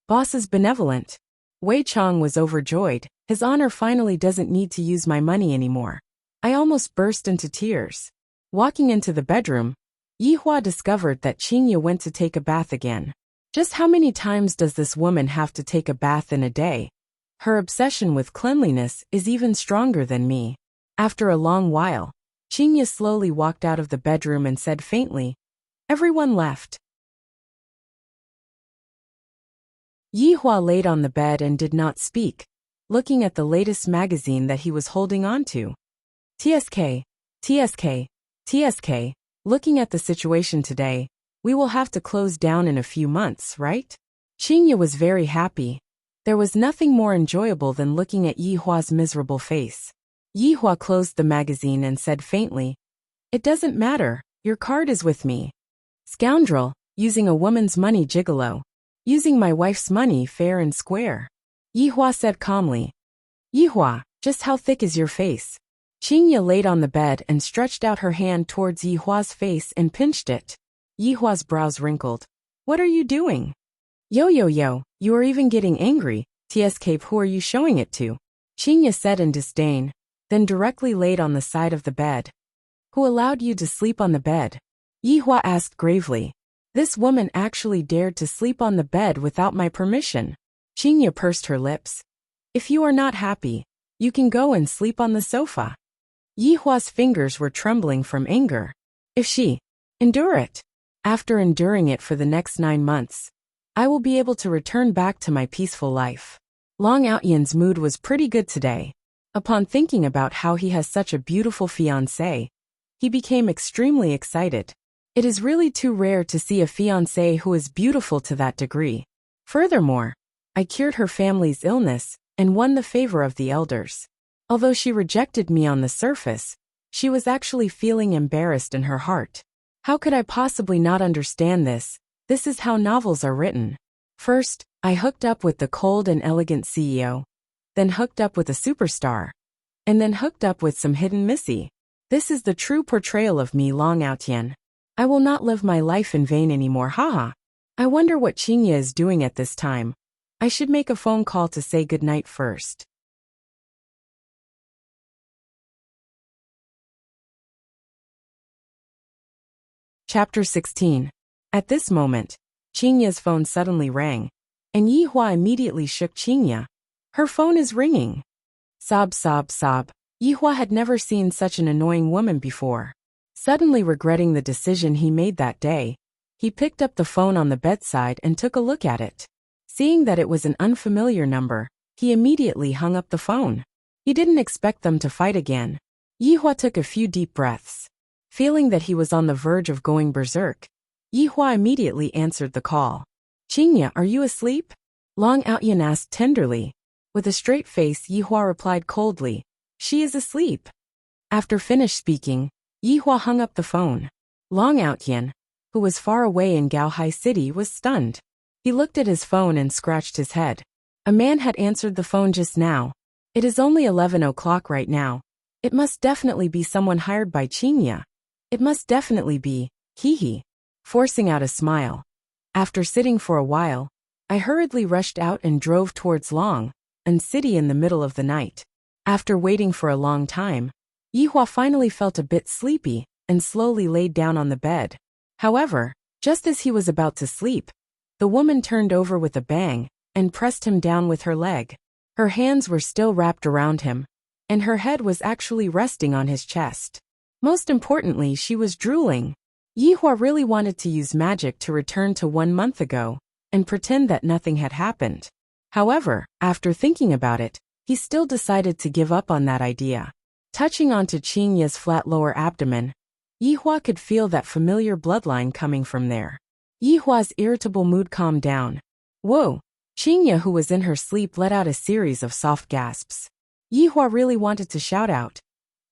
Boss is benevolent. Wei Chong was overjoyed. His honor finally doesn't need to use my money anymore. I almost burst into tears. Walking into the bedroom, Yihua discovered that Qingye went to take a bath again. Just how many times does this woman have to take a bath in a day? Her obsession with cleanliness is even stronger than me. After a long while, Qingye slowly walked out of the bedroom and said faintly, Everyone left. Yihua laid on the bed and did not speak, looking at the latest magazine that he was holding on to. TSK, TSK, TSK, looking at the situation today, we will have to close down in a few months, right? Qingye was very happy. There was nothing more enjoyable than looking at Yihua's miserable face. Yihua closed the magazine and said faintly, It doesn't matter, your card is with me. Scoundrel, using a woman's money gigolo. Using my wife's money fair and square. Yihua said calmly. Yihua, just how thick is your face? Qingye laid on the bed and stretched out her hand towards Yihua's face and pinched it. Yihua's brows wrinkled. What are you doing? Yo, you are even getting angry. TSK, who are you showing it to? Qingye said in disdain, then directly laid on the side of the bed. Who allowed you to sleep on the bed? Yihua asked gravely. This woman actually dared to sleep on the bed without my permission. Qingye pursed her lips. If you are not happy, you can go and sleep on the sofa. Yihua's fingers were trembling from anger. If she endure it, after enduring it for the next 9 months, I will be able to return back to my peaceful life. Long Outyan's mood was pretty good today. Upon thinking about how he has such a beautiful fiancée, he became extremely excited. It is really too rare to see a fiancée who is beautiful to that degree. Furthermore, I cured her family's illness and won the favor of the elders. Although she rejected me on the surface, she was actually feeling embarrassed in her heart. How could I possibly not understand this? This is how novels are written. First, I hooked up with the cold and elegant CEO, then hooked up with a superstar, and then hooked up with some hidden missy. This is the true portrayal of me, Long Outyan. I will not live my life in vain anymore, haha. I wonder what Qingye is doing at this time. I should make a phone call to say goodnight first. Chapter 16. At this moment, Qingye's phone suddenly rang, and Yihua immediately shook Qingye. Her phone is ringing. Sob, sob, sob. Yihua had never seen such an annoying woman before. Suddenly regretting the decision he made that day, he picked up the phone on the bedside and took a look at it. Seeing that it was an unfamiliar number, he immediately hung up the phone. He didn't expect them to fight again. Yihua took a few deep breaths. Feeling that he was on the verge of going berserk, Yihua immediately answered the call. Qingye, are you asleep? Long Outyan asked tenderly. With a straight face, Yihua replied coldly, She is asleep. After finished speaking, Yihua hung up the phone. Long Outyan, who was far away in Gaohai City, was stunned. He looked at his phone and scratched his head. A man had answered the phone just now. It is only 11 o'clock right now. It must definitely be someone hired by Qingye. It must definitely be, hee. Forcing out a smile. After sitting for a while, I hurriedly rushed out and drove towards Long An City in the middle of the night. After waiting for a long time, Yihua finally felt a bit sleepy and slowly laid down on the bed. However, just as he was about to sleep, the woman turned over with a bang and pressed him down with her leg. Her hands were still wrapped around him, and her head was actually resting on his chest. Most importantly, she was drooling. Yihua really wanted to use magic to return to 1 month ago and pretend that nothing had happened. However, after thinking about it, he still decided to give up on that idea. Touching onto Qingya's flat lower abdomen, Yihua could feel that familiar bloodline coming from there. Yihua's irritable mood calmed down. Whoa! Qingya, who was in her sleep, let out a series of soft gasps. Yihua really wanted to shout out.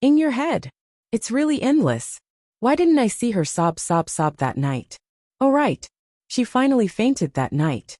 In your head. It's really endless. Why didn't I see her sob that night? Oh right. She finally fainted that night.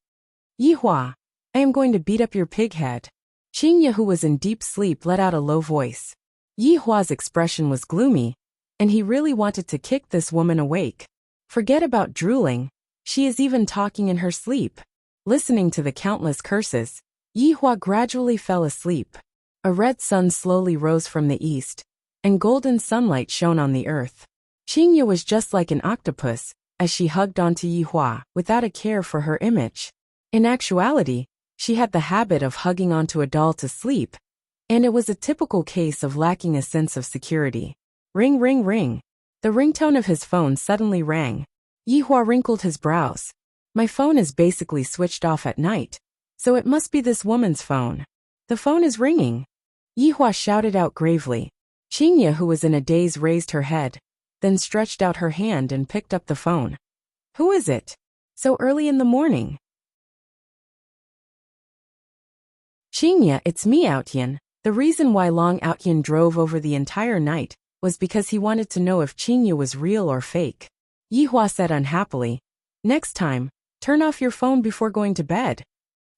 Yihua, I am going to beat up your pig head. Qingya, who was in deep sleep, let out a low voice. Yihua's expression was gloomy, and he really wanted to kick this woman awake. Forget about drooling. She is even talking in her sleep. Listening to the countless curses, Yihua gradually fell asleep. A red sun slowly rose from the east, and golden sunlight shone on the earth. Qingya was just like an octopus, as she hugged onto Yihua, without a care for her image. In actuality, she had the habit of hugging onto a doll to sleep, and it was a typical case of lacking a sense of security. Ring, ring, ring. The ringtone of his phone suddenly rang. Yihua wrinkled his brows. My phone is basically switched off at night, so it must be this woman's phone. The phone is ringing. Yihua shouted out gravely. Qingya, who was in a daze, raised her head, then stretched out her hand and picked up the phone. Who is it? So early in the morning? Qingya, it's me, Outyan. The reason why Long Outyan drove over the entire night was because he wanted to know if Qingya was real or fake. Yihua said unhappily. Next time, turn off your phone before going to bed.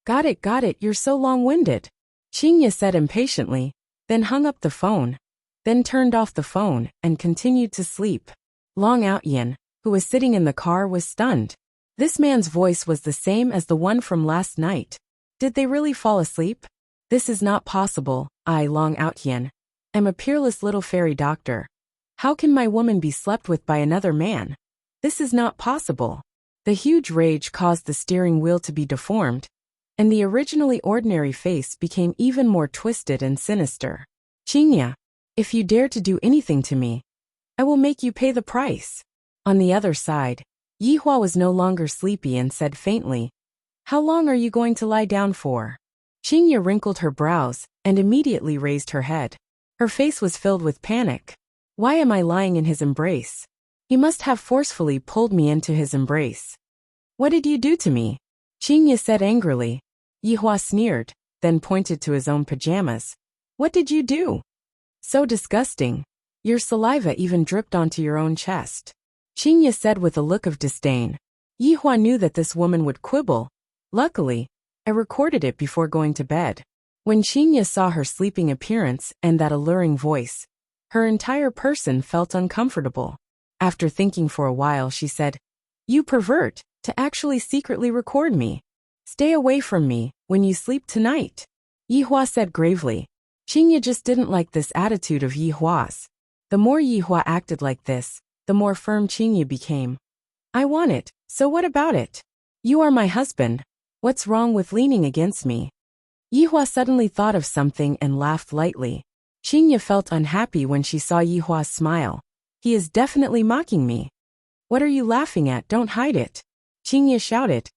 Got it, you're so long-winded. Qingya said impatiently, then hung up the phone, then turned off the phone and continued to sleep. Long Outyan, who was sitting in the car, was stunned. This man's voice was the same as the one from last night. Did they really fall asleep? This is not possible. I, Long Outyan, am a peerless little fairy doctor. How can my woman be slept with by another man? This is not possible. The huge rage caused the steering wheel to be deformed, and the originally ordinary face became even more twisted and sinister. Qingya, if you dare to do anything to me, I will make you pay the price. On the other side, Yihua was no longer sleepy and said faintly, How long are you going to lie down for? Qingya wrinkled her brows and immediately raised her head. Her face was filled with panic. Why am I lying in his embrace? He must have forcefully pulled me into his embrace. What did you do to me? Qingya said angrily. Yihua sneered, then pointed to his own pajamas. What did you do? So disgusting. Your saliva even dripped onto your own chest. Qingya said with a look of disdain. Yihua knew that this woman would quibble. Luckily, I recorded it before going to bed. When Qingya saw her sleeping appearance and that alluring voice, her entire person felt uncomfortable. After thinking for a while, she said, You pervert, to actually secretly record me. Stay away from me when you sleep tonight. Yihua said gravely. Qingya just didn't like this attitude of Yihua's. The more Yihua acted like this, the more firm Qingya became. I want it, so what about it? You are my husband. What's wrong with leaning against me? Yihua suddenly thought of something and laughed lightly. Qingya felt unhappy when she saw Yihua's smile. He is definitely mocking me. What are you laughing at? Don't hide it. Qingya shouted.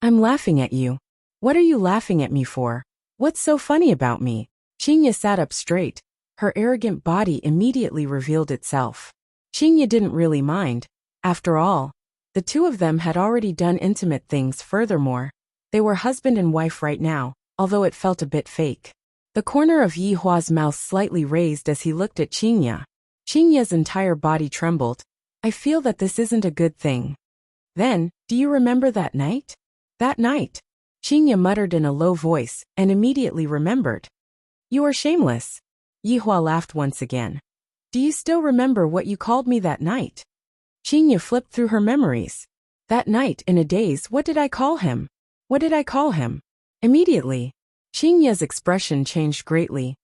I'm laughing at you. What are you laughing at me for? What's so funny about me? Qingya sat up straight. Her arrogant body immediately revealed itself. Qingya didn't really mind. After all, the two of them had already done intimate things. Furthermore, they were husband and wife right now, although it felt a bit fake. The corner of Yihua's mouth slightly raised as he looked at Qingya. Qingya's entire body trembled. I feel that this isn't a good thing. Then, do you remember that night? That night. Qingya muttered in a low voice and immediately remembered. You are shameless. Yihua laughed once again. Do you still remember what you called me that night? Qingya flipped through her memories. That night, in a daze, what did I call him? What did I call him? Immediately, Qingya's expression changed greatly,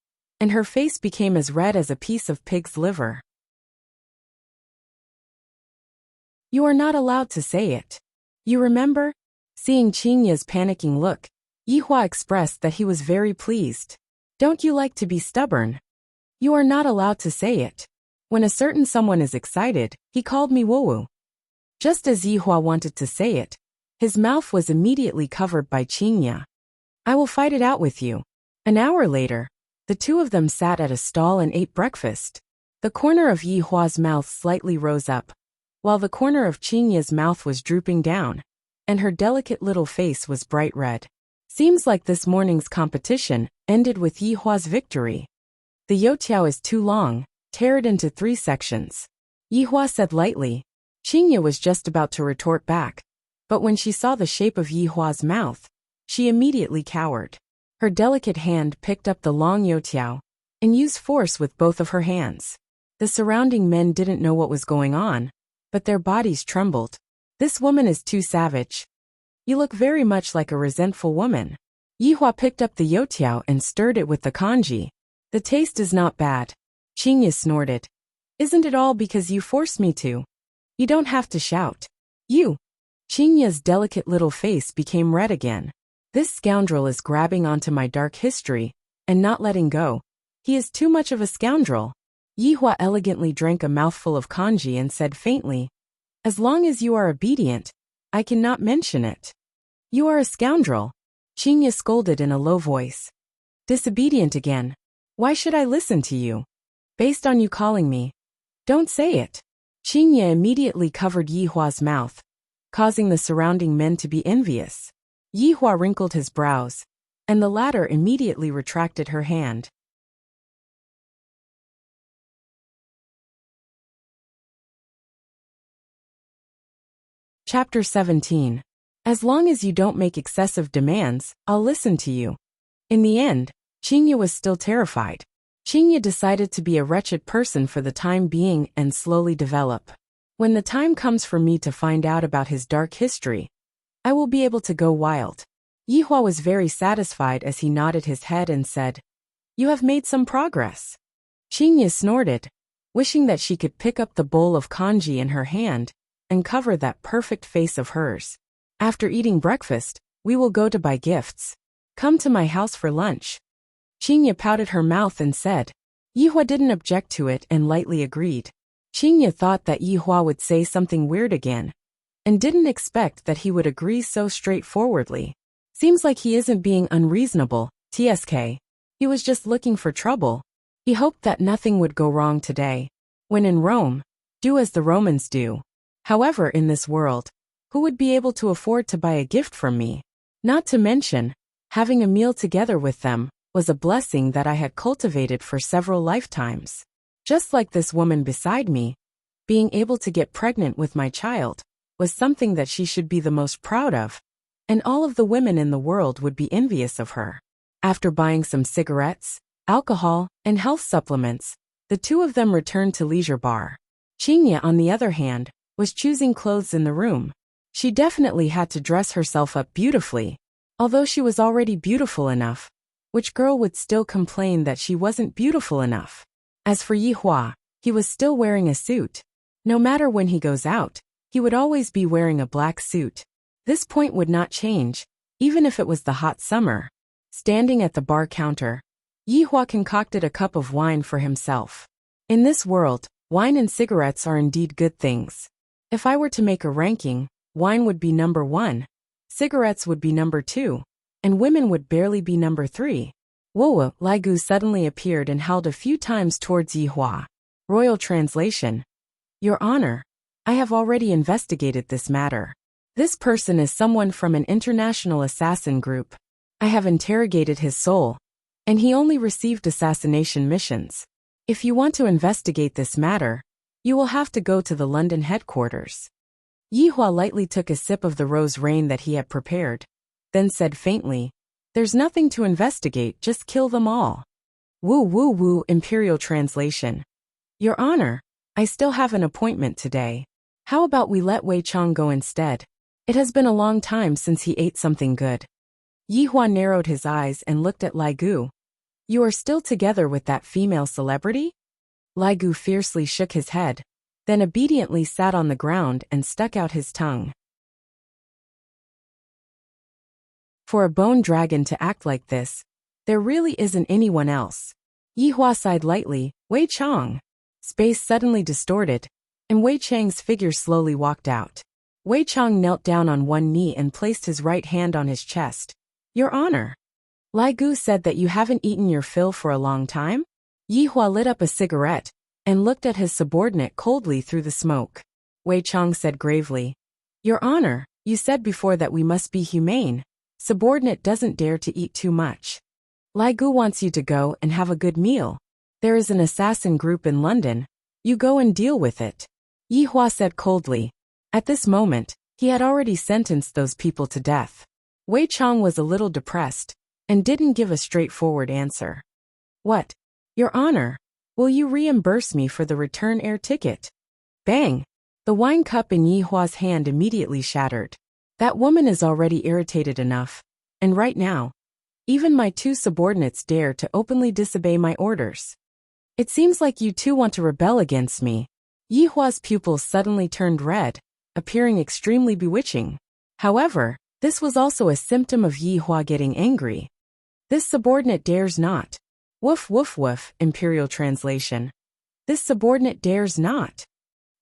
and her face became as red as a piece of pig's liver. You are not allowed to say it. You remember? Seeing Qingya's panicking look, Yihua expressed that he was very pleased. Don't you like to be stubborn? You are not allowed to say it. When a certain someone is excited, he called me woo-woo. Just as Yihua wanted to say it, his mouth was immediately covered by Qingya. I will fight it out with you. An hour later, The two of them sat at a stall and ate breakfast. The corner of Yi Hua's mouth slightly rose up, while the corner of Qingya's mouth was drooping down, and her delicate little face was bright red. Seems like this morning's competition ended with Yi Hua's victory. The youtiao is too long, tear it into 3 sections. Yi Hua said lightly. Qingya was just about to retort back, but when she saw the shape of Yi Hua's mouth, she immediately cowered. Her delicate hand picked up the long youtiao and used force with both of her hands. The surrounding men didn't know what was going on, but their bodies trembled. This woman is too savage. You look very much like a resentful woman. Yi Hua picked up the youtiao and stirred it with the congee. The taste is not bad. Qingya snorted. Isn't it all because you forced me to? You don't have to shout. You. Qingya's delicate little face became red again. This scoundrel is grabbing onto my dark history and not letting go. He is too much of a scoundrel. Yi Hua elegantly drank a mouthful of congee and said faintly, as long as you are obedient, I cannot mention it. You are a scoundrel. Qingya scolded in a low voice. Disobedient again. Why should I listen to you? Based on you calling me. Don't say it. Qingya immediately covered Yi Hua's mouth, causing the surrounding men to be envious. Yi Hua wrinkled his brows, and the latter immediately retracted her hand. Chapter 17. As long as you don't make excessive demands, I'll listen to you. In the end, Qingya was still terrified. Qingya decided to be a wretched person for the time being and slowly develop. When the time comes for me to find out about his dark history, I will be able to go wild. Yi Hua was very satisfied as he nodded his head and said, You have made some progress. Qingya snorted, wishing that she could pick up the bowl of congee in her hand and cover that perfect face of hers. After eating breakfast, we will go to buy gifts. Come to my house for lunch. Qingya pouted her mouth and said. Yi Hua didn't object to it and lightly agreed. Qingya thought that Yi Hua would say something weird again, and didn't expect that he would agree so straightforwardly. Seems like he isn't being unreasonable, TSK. He was just looking for trouble. He hoped that nothing would go wrong today. When in Rome, do as the Romans do. However, in this world, who would be able to afford to buy a gift from me? Not to mention, having a meal together with them was a blessing that I had cultivated for several lifetimes. Just like this woman beside me, being able to get pregnant with my child was something that she should be the most proud of, and all of the women in the world would be envious of her. After buying some cigarettes, alcohol, and health supplements, the two of them returned to leisure bar. Qingya, on the other hand, was choosing clothes in the room. She definitely had to dress herself up beautifully, although she was already beautiful enough. Which girl would still complain that she wasn't beautiful enough? As for Yi Hua, he was still wearing a suit. No matter when he goes out, he would always be wearing a black suit. This point would not change, even if it was the hot summer. Standing at the bar counter, Yi Hua concocted a cup of wine for himself. In this world, wine and cigarettes are indeed good things. If I were to make a ranking, wine would be number 1, cigarettes would be number 2, and women would barely be number 3. Whoa, Lai Gu suddenly appeared and howled a few times towards Yi Hua. Royal translation. Your Honor, I have already investigated this matter. This person is someone from an international assassin group. I have interrogated his soul, and he only received assassination missions. If you want to investigate this matter, you will have to go to the London headquarters. Yi Hua lightly took a sip of the rose rain that he had prepared, then said faintly, There's nothing to investigate, just kill them all. Woo woo woo, Imperial translation. Your Honor, I still have an appointment today. How about we let Wei Chang go instead? It has been a long time since he ate something good. Yi Hua narrowed his eyes and looked at Lai Gu. You are still together with that female celebrity? Lai Gu fiercely shook his head, then obediently sat on the ground and stuck out his tongue. For a bone dragon to act like this, there really isn't anyone else. Yi Hua sighed lightly. Wei Chang. Space suddenly distorted, and Wei Chang's figure slowly walked out. Wei Chang knelt down on one knee and placed his right hand on his chest. Your Honor. Lai Gu said that you haven't eaten your fill for a long time? Yi Hua lit up a cigarette and looked at his subordinate coldly through the smoke. Wei Chang said gravely, Your Honor, you said before that we must be humane. Subordinate doesn't dare to eat too much. Lai Gu wants you to go and have a good meal. There is an assassin group in London. You go and deal with it. Yi Hua said coldly. At this moment, he had already sentenced those people to death. Wei Chang was a little depressed and didn't give a straightforward answer. What? Your Honor, will you reimburse me for the return air ticket? Bang! The wine cup in Yi Hua's hand immediately shattered. That woman is already irritated enough, and right now, even my two subordinates dare to openly disobey my orders. It seems like you two want to rebel against me. Yi Hua's pupils suddenly turned red, appearing extremely bewitching. However, this was also a symptom of Yi Hua getting angry. This subordinate dares not. Woof woof woof, Imperial translation. This subordinate dares not.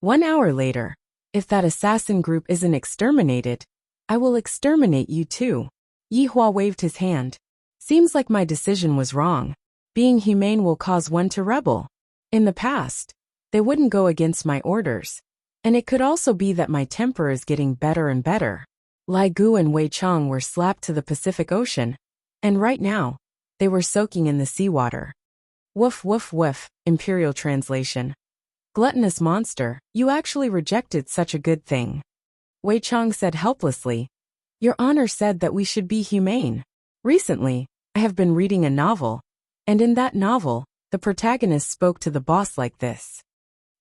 1 hour later, if that assassin group isn't exterminated, I will exterminate you too. Yi Hua waved his hand. Seems like my decision was wrong. Being humane will cause one to rebel. In the past, they wouldn't go against my orders. And it could also be that my temper is getting better and better. Lai Gu and Wei Chang were slapped to the Pacific Ocean, and right now, they were soaking in the seawater. Woof woof woof, Imperial translation. Gluttonous monster, you actually rejected such a good thing. Wei Chang said helplessly. Your Honor said that we should be humane. Recently, I have been reading a novel, and in that novel, the protagonist spoke to the boss like this.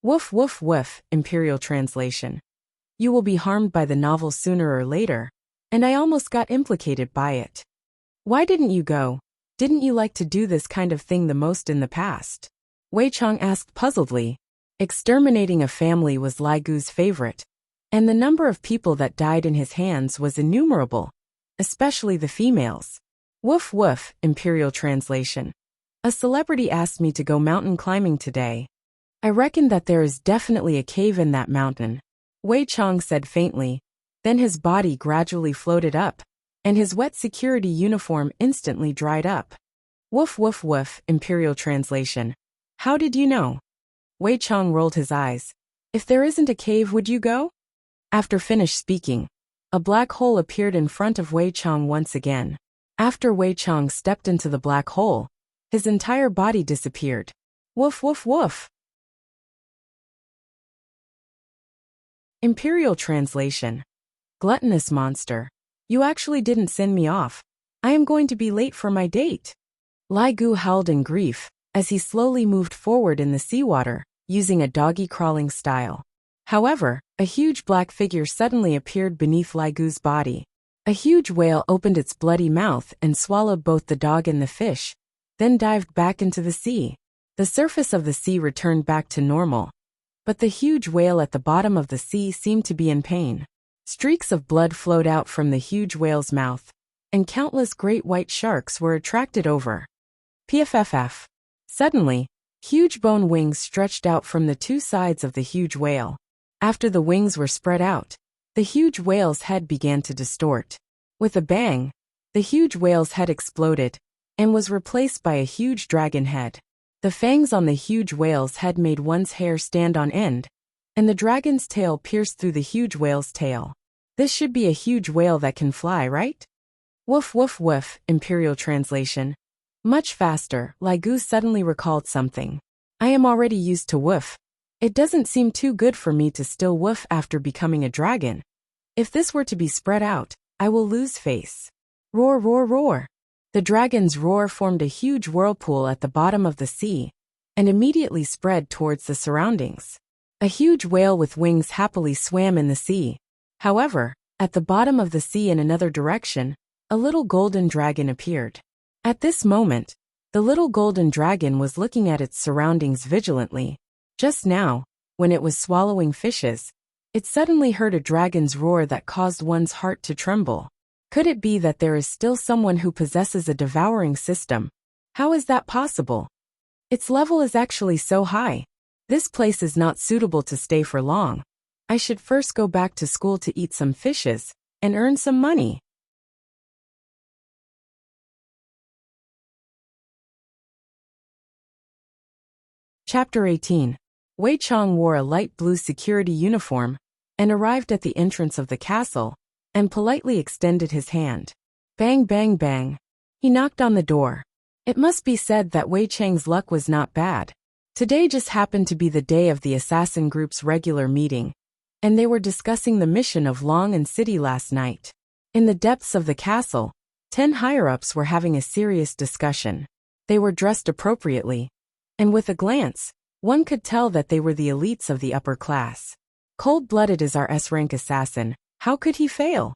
Woof woof woof, Imperial translation. You will be harmed by the novel sooner or later, and I almost got implicated by it. Why didn't you go? Didn't you like to do this kind of thing the most in the past? Wei Chang asked puzzledly. Exterminating a family was Lai Gu's favorite, and the number of people that died in his hands was innumerable, especially the females. Woof woof, Imperial translation. A celebrity asked me to go mountain climbing today. I reckon that there is definitely a cave in that mountain. Wei Chang said faintly. Then his body gradually floated up, and his wet security uniform instantly dried up. Woof woof woof, Imperial translation. How did you know? Wei Chang rolled his eyes. If there isn't a cave, would you go? After finished speaking, a black hole appeared in front of Wei Chang once again. After Wei Chang stepped into the black hole, his entire body disappeared. Woof woof woof. Imperial translation. Gluttonous monster. You actually didn't send me off. I am going to be late for my date. Lai Gu howled in grief as he slowly moved forward in the seawater, using a doggy crawling style. However, a huge black figure suddenly appeared beneath Lai Gu's body. A huge whale opened its bloody mouth and swallowed both the dog and the fish, then dived back into the sea. The surface of the sea returned back to normal, but the huge whale at the bottom of the sea seemed to be in pain. Streaks of blood flowed out from the huge whale's mouth, and countless great white sharks were attracted over. Pfff. Suddenly, huge bone wings stretched out from the two sides of the huge whale. After the wings were spread out, the huge whale's head began to distort. With a bang, the huge whale's head exploded and was replaced by a huge dragon head. The fangs on the huge whale's head made one's hair stand on end, and the dragon's tail pierced through the huge whale's tail. This should be a huge whale that can fly, right? Woof woof woof, Imperial translation. Much faster, Lai Gu suddenly recalled something. I am already used to woof. It doesn't seem too good for me to still woof after becoming a dragon. If this were to be spread out, I will lose face. Roar roar roar. The dragon's roar formed a huge whirlpool at the bottom of the sea, and immediately spread towards the surroundings. A huge whale with wings happily swam in the sea. However, at the bottom of the sea in another direction, a little golden dragon appeared. At this moment, the little golden dragon was looking at its surroundings vigilantly. Just now, when it was swallowing fishes, it suddenly heard a dragon's roar that caused one's heart to tremble. Could it be that there is still someone who possesses a devouring system? How is that possible? Its level is actually so high. This place is not suitable to stay for long. I should first go back to school to eat some fishes and earn some money. Chapter 18. Wei Chong wore a light blue security uniform and arrived at the entrance of the castle and politely extended his hand. Bang, bang, bang. He knocked on the door. It must be said that Wei Chang's luck was not bad. Today just happened to be the day of the assassin group's regular meeting, and they were discussing the mission of Long and City last night. In the depths of the castle, 10 higher-ups were having a serious discussion. They were dressed appropriately, and with a glance, one could tell that they were the elites of the upper class. Cold-blooded is our S-rank assassin. How could he fail?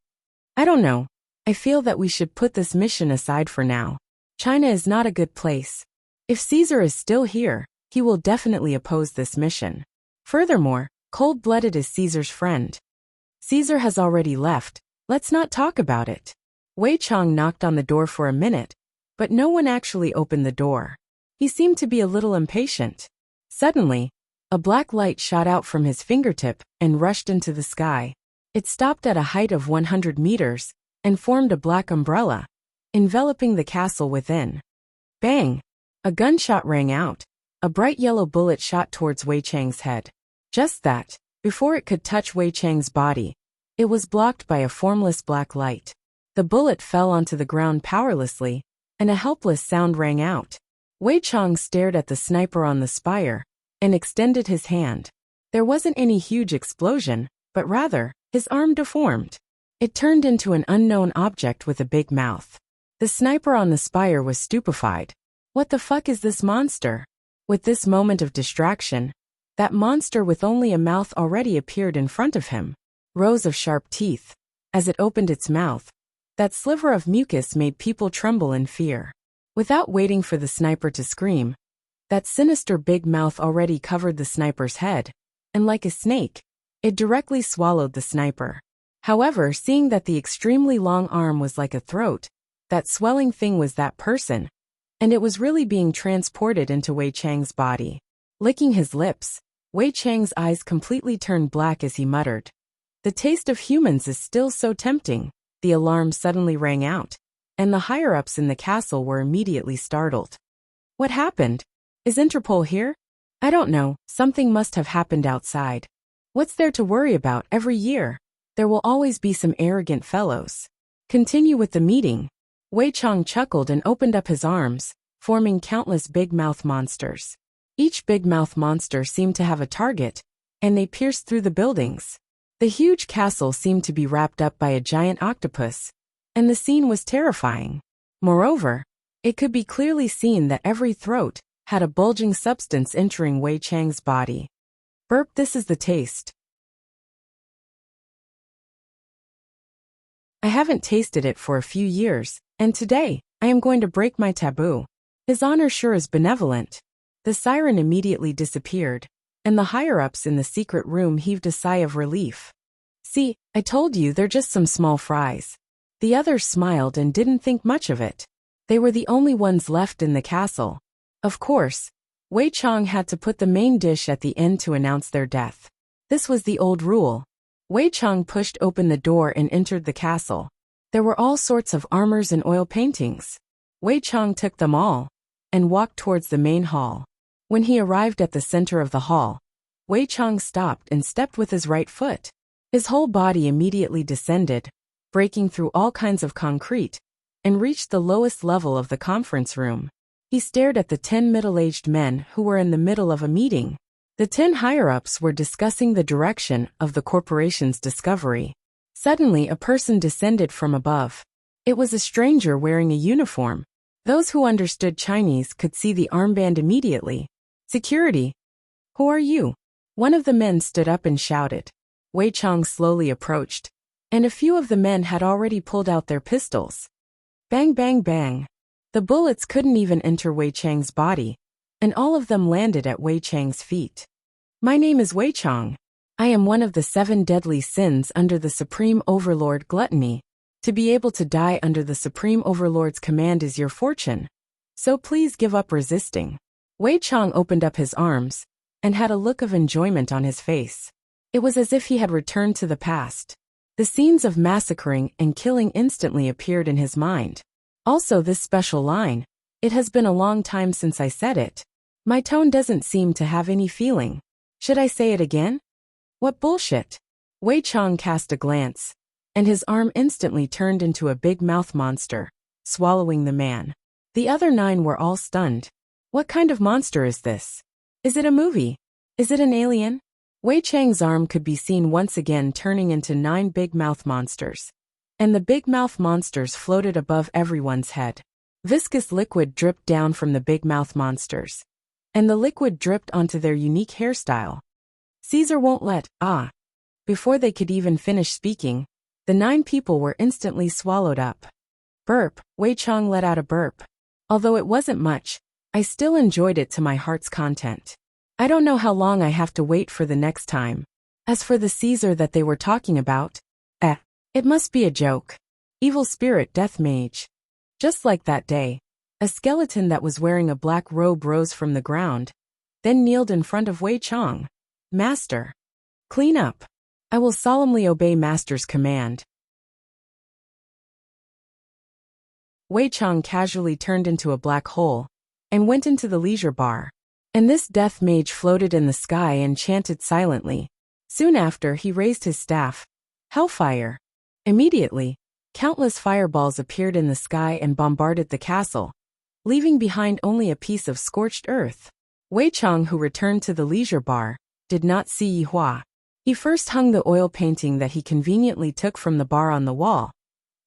I don't know. I feel that we should put this mission aside for now. China is not a good place. If Caesar is still here, he will definitely oppose this mission. Furthermore, Cold-blooded is Caesar's friend. Caesar has already left. Let's not talk about it. Wei Chong knocked on the door for a minute, but no one actually opened the door. He seemed to be a little impatient. Suddenly, a black light shot out from his fingertip and rushed into the sky. It stopped at a height of 100 meters and formed a black umbrella, enveloping the castle within. Bang! A gunshot rang out. A bright yellow bullet shot towards Wei Chang's head. Just that, before it could touch Wei Chang's body, it was blocked by a formless black light. The bullet fell onto the ground powerlessly, and a helpless sound rang out. Wei Chang stared at the sniper on the spire and extended his hand. There wasn't any huge explosion, but rather, his arm deformed. It turned into an unknown object with a big mouth. The sniper on the spire was stupefied. What the fuck is this monster? With this moment of distraction, that monster with only a mouth already appeared in front of him. Rows of sharp teeth. As it opened its mouth, that sliver of mucus made people tremble in fear. Without waiting for the sniper to scream, that sinister big mouth already covered the sniper's head, and like a snake, it directly swallowed the sniper. However, seeing that the extremely long arm was like a throat, that swelling thing was that person, and it was really being transported into Wei Chang's body. Licking his lips, Wei Chang's eyes completely turned black as he muttered, "The taste of humans is still so tempting." The alarm suddenly rang out, and the higher-ups in the castle were immediately startled. What happened? Is Interpol here? I don't know, something must have happened outside. What's there to worry about? Every year, there will always be some arrogant fellows. Continue with the meeting. Wei Chang chuckled and opened up his arms, forming countless big mouth monsters. Each big mouth monster seemed to have a target, and they pierced through the buildings. The huge castle seemed to be wrapped up by a giant octopus, and the scene was terrifying. Moreover, it could be clearly seen that every throat had a bulging substance entering Wei Chang's body. Burp, this is the taste. I haven't tasted it for a few years, and today, I am going to break my taboo. His honor sure is benevolent. The siren immediately disappeared, and the higher-ups in the secret room heaved a sigh of relief. See, I told you they're just some small fries. The others smiled and didn't think much of it. They were the only ones left in the castle. Of course, Wei Chang had to put the main dish at the end to announce their death. This was the old rule. Wei Chang pushed open the door and entered the castle. There were all sorts of armors and oil paintings. Wei Chang took them all and walked towards the main hall. When he arrived at the center of the hall, Wei Chang stopped and stepped with his right foot. His whole body immediately descended, breaking through all kinds of concrete, and reached the lowest level of the conference room. He stared at the 10 middle-aged men who were in the middle of a meeting. The 10 higher-ups were discussing the direction of the corporation's discovery. Suddenly, a person descended from above. It was a stranger wearing a uniform. Those who understood Chinese could see the armband immediately. Security. Who are you? One of the men stood up and shouted. Wei Chang slowly approached, and a few of the men had already pulled out their pistols. Bang, bang, bang. The bullets couldn't even enter Wei Chang's body, and all of them landed at Wei Chang's feet. My name is Wei Chang. I am one of the 7 deadly sins under the Supreme Overlord Gluttony. To be able to die under the Supreme Overlord's command is your fortune. So please give up resisting. Wei Chang opened up his arms and had a look of enjoyment on his face. It was as if he had returned to the past. The scenes of massacring and killing instantly appeared in his mind. Also this special line, "It has been a long time since I said it." My tone doesn't seem to have any feeling. Should I say it again? What bullshit? Wei Chang cast a glance, and his arm instantly turned into a big mouth monster, swallowing the man. The other 9 were all stunned. What kind of monster is this? Is it a movie? Is it an alien? Wei Chang's arm could be seen once again turning into 9 big mouth monsters. And the big mouth monsters floated above everyone's head. Viscous liquid dripped down from the big mouth monsters. And the liquid dripped onto their unique hairstyle. Caesar won't let, Before they could even finish speaking, the 9 people were instantly swallowed up. Burp, Wei Chang let out a burp. Although it wasn't much, I still enjoyed it to my heart's content. I don't know how long I have to wait for the next time. As for the Caesar that they were talking about, it must be a joke. Evil spirit death mage. Just like that day, a skeleton that was wearing a black robe rose from the ground, then kneeled in front of Wei Chang. Master. Clean up. I will solemnly obey Master's command. Wei Chang casually turned into a black hole, and went into the leisure bar. And this death mage floated in the sky and chanted silently. Soon after he raised his staff. Hellfire. Immediately, countless fireballs appeared in the sky and bombarded the castle, leaving behind only a piece of scorched earth. Wei Chang, who returned to the leisure bar, did not see Yi Hua. He first hung the oil painting that he conveniently took from the bar on the wall,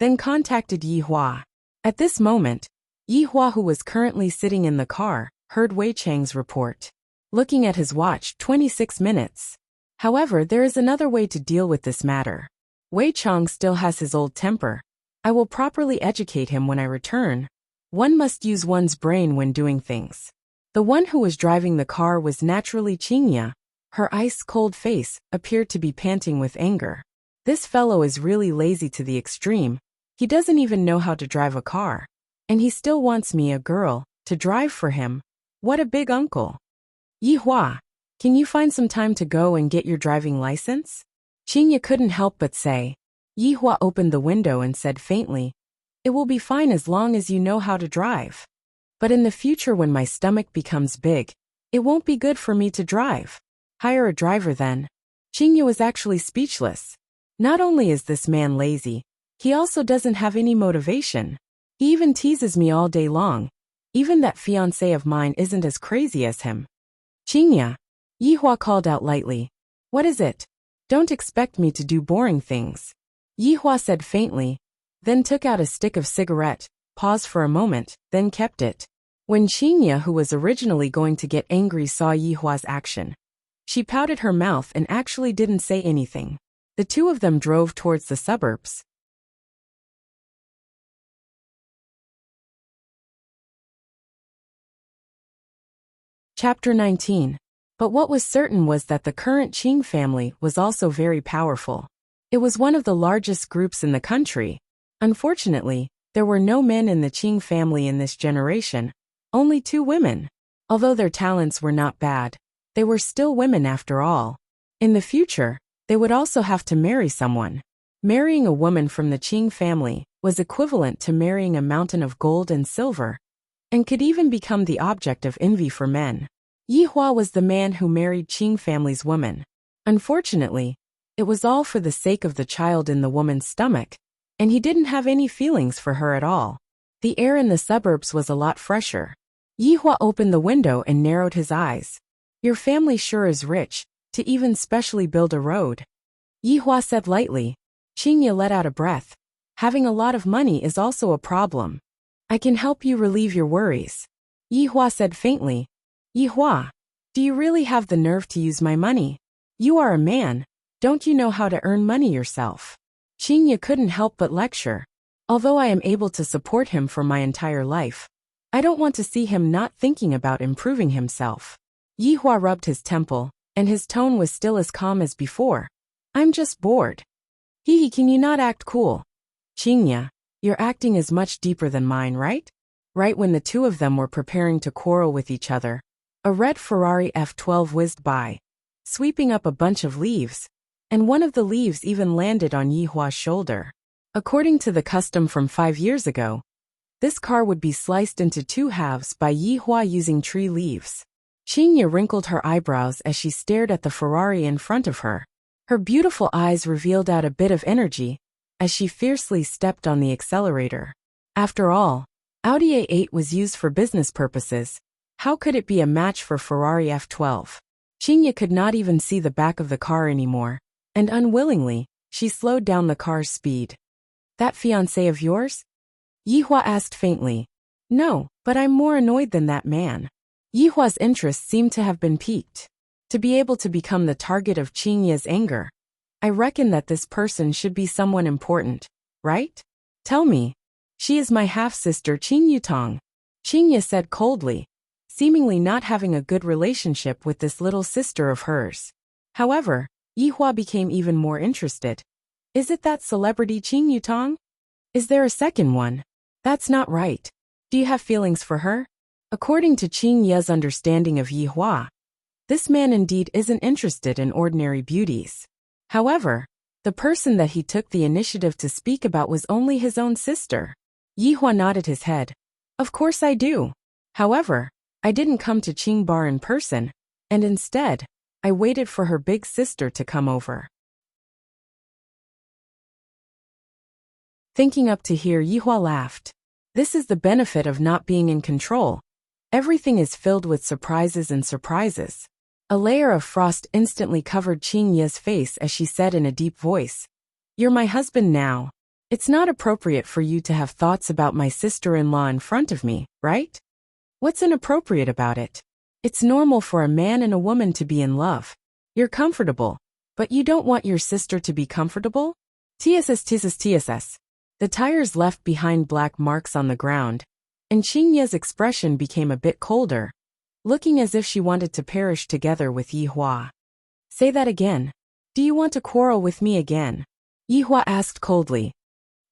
then contacted Yi Hua. At this moment, Yi Hua, who was currently sitting in the car, heard Wei Chang's report. Looking at his watch, 26 minutes. However, there is another way to deal with this matter. Wei Chang still has his old temper. I will properly educate him when I return. One must use one's brain when doing things. The one who was driving the car was naturally Qingya. Her ice-cold face appeared to be panting with anger. This fellow is really lazy to the extreme. He doesn't even know how to drive a car. And he still wants me, a girl, to drive for him. What a big uncle. Yi Hua, can you find some time to go and get your driving license? Qingya couldn't help but say. Yi Hua opened the window and said faintly, it will be fine as long as you know how to drive. But in the future when my stomach becomes big, it won't be good for me to drive. Hire a driver then. Qingya was actually speechless. Not only is this man lazy, he also doesn't have any motivation. He even teases me all day long. Even that fiancé of mine isn't as crazy as him. Qingya. Yi Hua called out lightly. What is it? Don't expect me to do boring things. Yi Hua said faintly, then took out a stick of cigarette, paused for a moment, then kept it. When Qingya, who was originally going to get angry, saw Yi Hua's action, she pouted her mouth and actually didn't say anything. The two of them drove towards the suburbs. Chapter 19. But what was certain was that the current Qing family was also very powerful. It was one of the largest groups in the country. Unfortunately, there were no men in the Qing family in this generation, only 2 women. Although their talents were not bad, they were still women after all. In the future, they would also have to marry someone. Marrying a woman from the Qing family was equivalent to marrying a mountain of gold and silver, and could even become the object of envy for men. Yi Hua was the man who married Qing family's woman. Unfortunately, it was all for the sake of the child in the woman's stomach, and he didn't have any feelings for her at all. The air in the suburbs was a lot fresher. Yi Hua opened the window and narrowed his eyes. Your family sure is rich, to even specially build a road. Yi Hua said lightly. Qingya let out a breath. Having a lot of money is also a problem. I can help you relieve your worries. Yi Hua said faintly. Yi Hua, do you really have the nerve to use my money? You are a man, don't you know how to earn money yourself? Qingya couldn't help but lecture. Although I am able to support him for my entire life, I don't want to see him not thinking about improving himself. Yi Hua rubbed his temple, and his tone was still as calm as before. I'm just bored. Hee, can you not act cool? Qingya, your acting is much deeper than mine, right? Right when the two of them were preparing to quarrel with each other, a red Ferrari F12 whizzed by, sweeping up a bunch of leaves, and one of the leaves even landed on Yi Hua's shoulder. According to the custom from 5 years ago, this car would be sliced into 2 halves by Yi Hua using tree leaves. Qingye wrinkled her eyebrows as she stared at the Ferrari in front of her. Her beautiful eyes revealed out a bit of energy as she fiercely stepped on the accelerator. After all, Audi A8 was used for business purposes. How could it be a match for Ferrari F12? Qingye could not even see the back of the car anymore, and unwillingly, she slowed down the car's speed. That fiancé of yours? Yihua asked faintly. No, but I'm more annoyed than that man. Yihua's interest seemed to have been piqued. To be able to become the target of Qingye's anger. I reckon that this person should be someone important, right? Tell me. She is my half-sister Qing Yutong. Qingye said coldly, seemingly not having a good relationship with this little sister of hers. However, Yihua became even more interested. Is it that celebrity Qing Yutong? Is there a second one? That's not right. Do you have feelings for her? According to Qingye's understanding of Yihua, this man indeed isn't interested in ordinary beauties. However, the person that he took the initiative to speak about was only his own sister. Yihua nodded his head. Of course I do. However, I didn't come to Qingbar in person, and instead, I waited for her big sister to come over. Thinking up to here, Yihua laughed. This is the benefit of not being in control. Everything is filled with surprises and surprises. A layer of frost instantly covered Qingye's face as she said in a deep voice. You're my husband now. It's not appropriate for you to have thoughts about my sister-in-law in front of me, right? What's inappropriate about it? It's normal for a man and a woman to be in love. You're comfortable, but you don't want your sister to be comfortable? TSS. The tires left behind black marks on the ground, and Qingye's expression became a bit colder, looking as if she wanted to perish together with Yihua. Say that again. Do you want to quarrel with me again? Yihua asked coldly.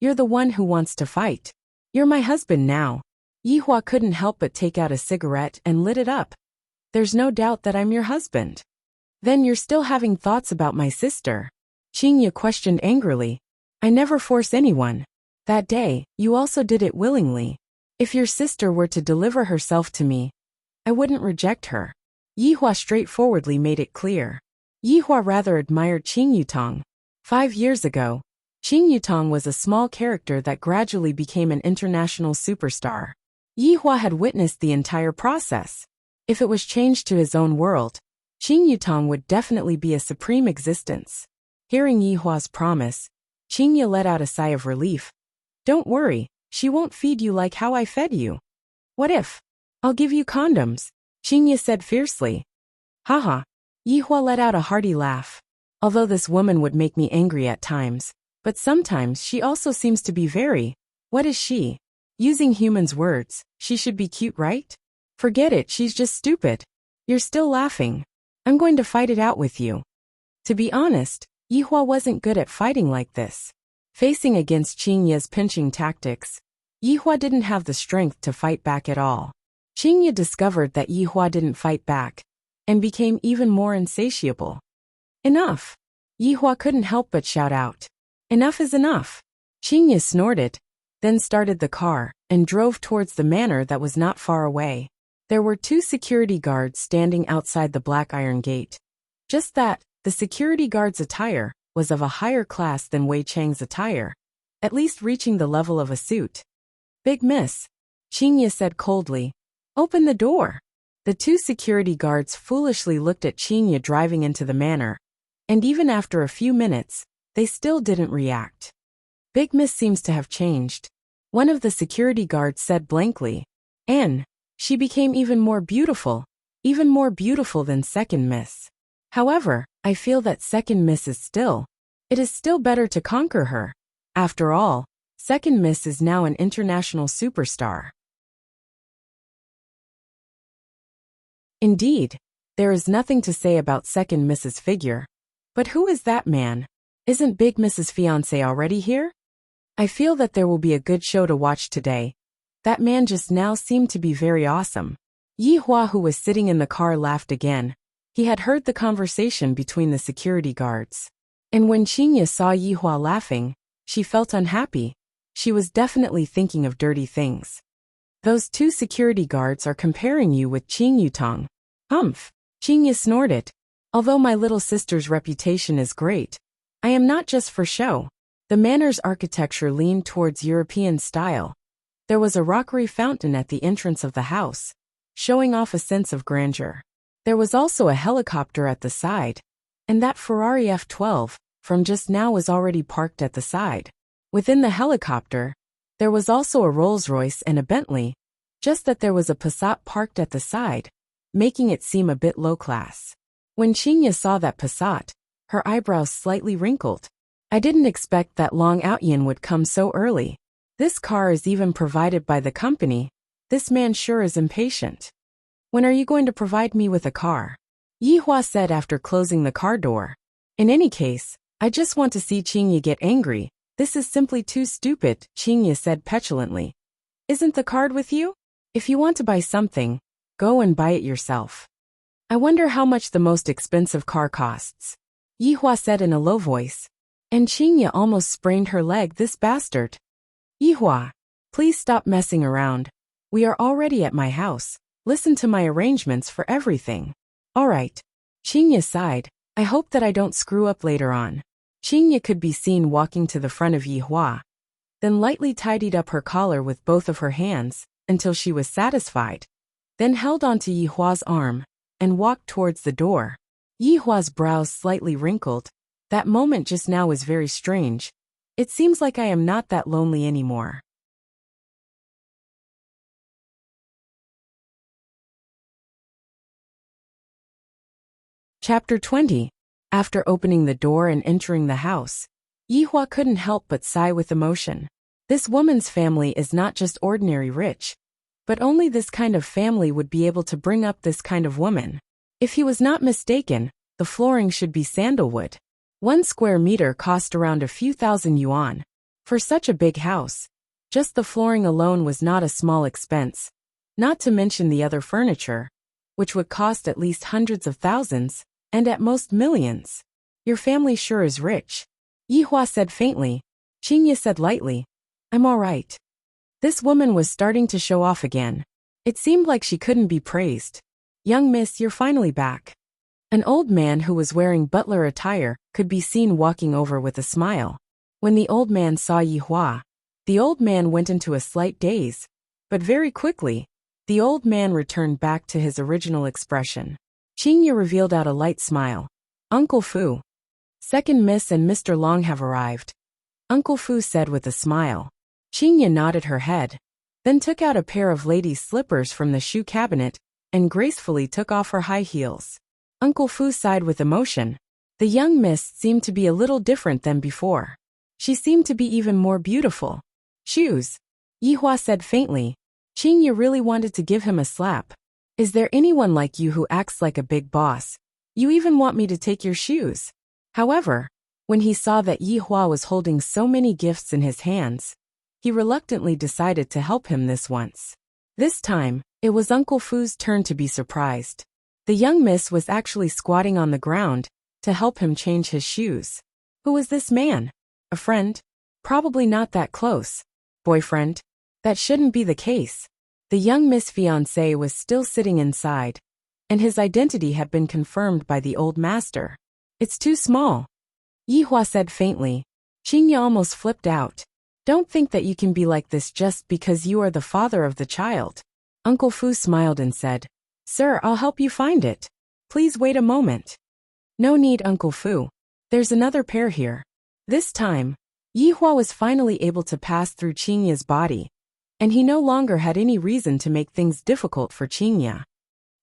You're the one who wants to fight. You're my husband now. Yihua couldn't help but take out a cigarette and lit it up. There's no doubt that I'm your husband. Then you're still having thoughts about my sister? Qingye questioned angrily. I never force anyone. That day, you also did it willingly. If your sister were to deliver herself to me, I wouldn't reject her. Yihua straightforwardly made it clear. Yihua rather admired Qing Yutong. 5 years ago, Qing Yutong was a small character that gradually became an international superstar. Yihua had witnessed the entire process. If it was changed to his own world, Qing Yutong would definitely be a supreme existence. Hearing Yihua's promise, Qingye let out a sigh of relief. Don't worry, she won't feed you like how I fed you. What if? I'll give you condoms, Qingye said fiercely. Haha. Yihua let out a hearty laugh. Although this woman would make me angry at times, but sometimes she also seems to be very, what is she? Using humans' words, she should be cute, right? Forget it, she's just stupid. You're still laughing. I'm going to fight it out with you. To be honest, Yihua wasn't good at fighting like this. Facing against Qingye's pinching tactics, Yihua didn't have the strength to fight back at all. Qingye discovered that Yihua didn't fight back, and became even more insatiable. Enough! Yihua couldn't help but shout out. Enough is enough! Qingye snorted, then started the car, and drove towards the manor that was not far away. There were 2 security guards standing outside the black iron gate. Just that, the security guard's attire was of a higher class than Wei Chang's attire, at least reaching the level of a suit. Big miss, Qingye said coldly. Open the door. The 2 security guards foolishly looked at Qingye driving into the manor, and even after a few minutes, they still didn't react. Big Miss seems to have changed. One of the security guards said blankly. And she became even more beautiful than Second Miss. However, I feel that Second Miss is still. It is still better to conquer her. After all, Second Miss is now an international superstar. Indeed, there is nothing to say about Second Miss's figure. But who is that man? Isn't Big Miss's fiancé already here? I feel that there will be a good show to watch today. That man just now seemed to be very awesome. Yihua, who was sitting in the car, laughed again. He had heard the conversation between the security guards. And when Qingye saw Yihua laughing, she felt unhappy. She was definitely thinking of dirty things. Those 2 security guards are comparing you with Qing Yutong. Humph. Qingye snorted. Although my little sister's reputation is great, I am not just for show. The manor's architecture leaned towards European style. There was a rockery fountain at the entrance of the house, showing off a sense of grandeur. There was also a helicopter at the side, and that Ferrari F12 from just now was already parked at the side. Within the helicopter, there was also a Rolls-Royce and a Bentley, just that there was a Passat parked at the side, making it seem a bit low-class. When Qingye saw that Passat, her eyebrows slightly wrinkled. I didn't expect that Long Outyin would come so early. This car is even provided by the company. This man sure is impatient. When are you going to provide me with a car? Yihua said after closing the car door. In any case, I just want to see Qingye get angry. This is simply too stupid, Qingye said petulantly. Isn't the card with you? If you want to buy something, go and buy it yourself. I wonder how much the most expensive car costs. Yihua said in a low voice. And Qingye almost sprained her leg, this bastard. Yihua, please stop messing around. We are already at my house. Listen to my arrangements for everything. All right. Qingye sighed. I hope that I don't screw up later on. Qingye could be seen walking to the front of Yihua, then lightly tidied up her collar with both of her hands until she was satisfied, then held onto Yihua's arm and walked towards the door. Yihua's brows slightly wrinkled. That moment just now was very strange. It seems like I am not that lonely anymore. Chapter 20. After opening the door and entering the house, Yihua couldn't help but sigh with emotion. This woman's family is not just ordinary rich, but only this kind of family would be able to bring up this kind of woman. If he was not mistaken, the flooring should be sandalwood. 1 square meter cost around a few thousand yuan. For such a big house, just the flooring alone was not a small expense, not to mention the other furniture, which would cost at least hundreds of thousands, and at most millions. Your family sure is rich. Yihua said faintly. Qingye said lightly. I'm all right. This woman was starting to show off again. It seemed like she couldn't be praised. Young miss, you're finally back. An old man who was wearing butler attire could be seen walking over with a smile. When the old man saw Yihua, the old man went into a slight daze, but very quickly, the old man returned back to his original expression. Qingye revealed out a light smile. Uncle Fu. Second Miss and Mr. Long have arrived. Uncle Fu said with a smile. Qingye nodded her head, then took out a pair of ladies' slippers from the shoe cabinet and gracefully took off her high heels. Uncle Fu sighed with emotion. The young miss seemed to be a little different than before. She seemed to be even more beautiful. Shoes. Yihua said faintly. Qingye really wanted to give him a slap. Is there anyone like you who acts like a big boss? You even want me to take your shoes? However, when he saw that Yihua was holding so many gifts in his hands, he reluctantly decided to help him this once. This time, it was Uncle Fu's turn to be surprised. The young miss was actually squatting on the ground to help him change his shoes. Who was this man? A friend? Probably not that close. Boyfriend? That shouldn't be the case. The young Miss fiancé was still sitting inside, and his identity had been confirmed by the old master. It's too small. Yihua said faintly. Qingye almost flipped out. Don't think that you can be like this just because you are the father of the child. Uncle Fu smiled and said, Sir, I'll help you find it. Please wait a moment. No need, Uncle Fu. There's another pair here. This time, Yihua was finally able to pass through Qingye's body, and he no longer had any reason to make things difficult for Qingye.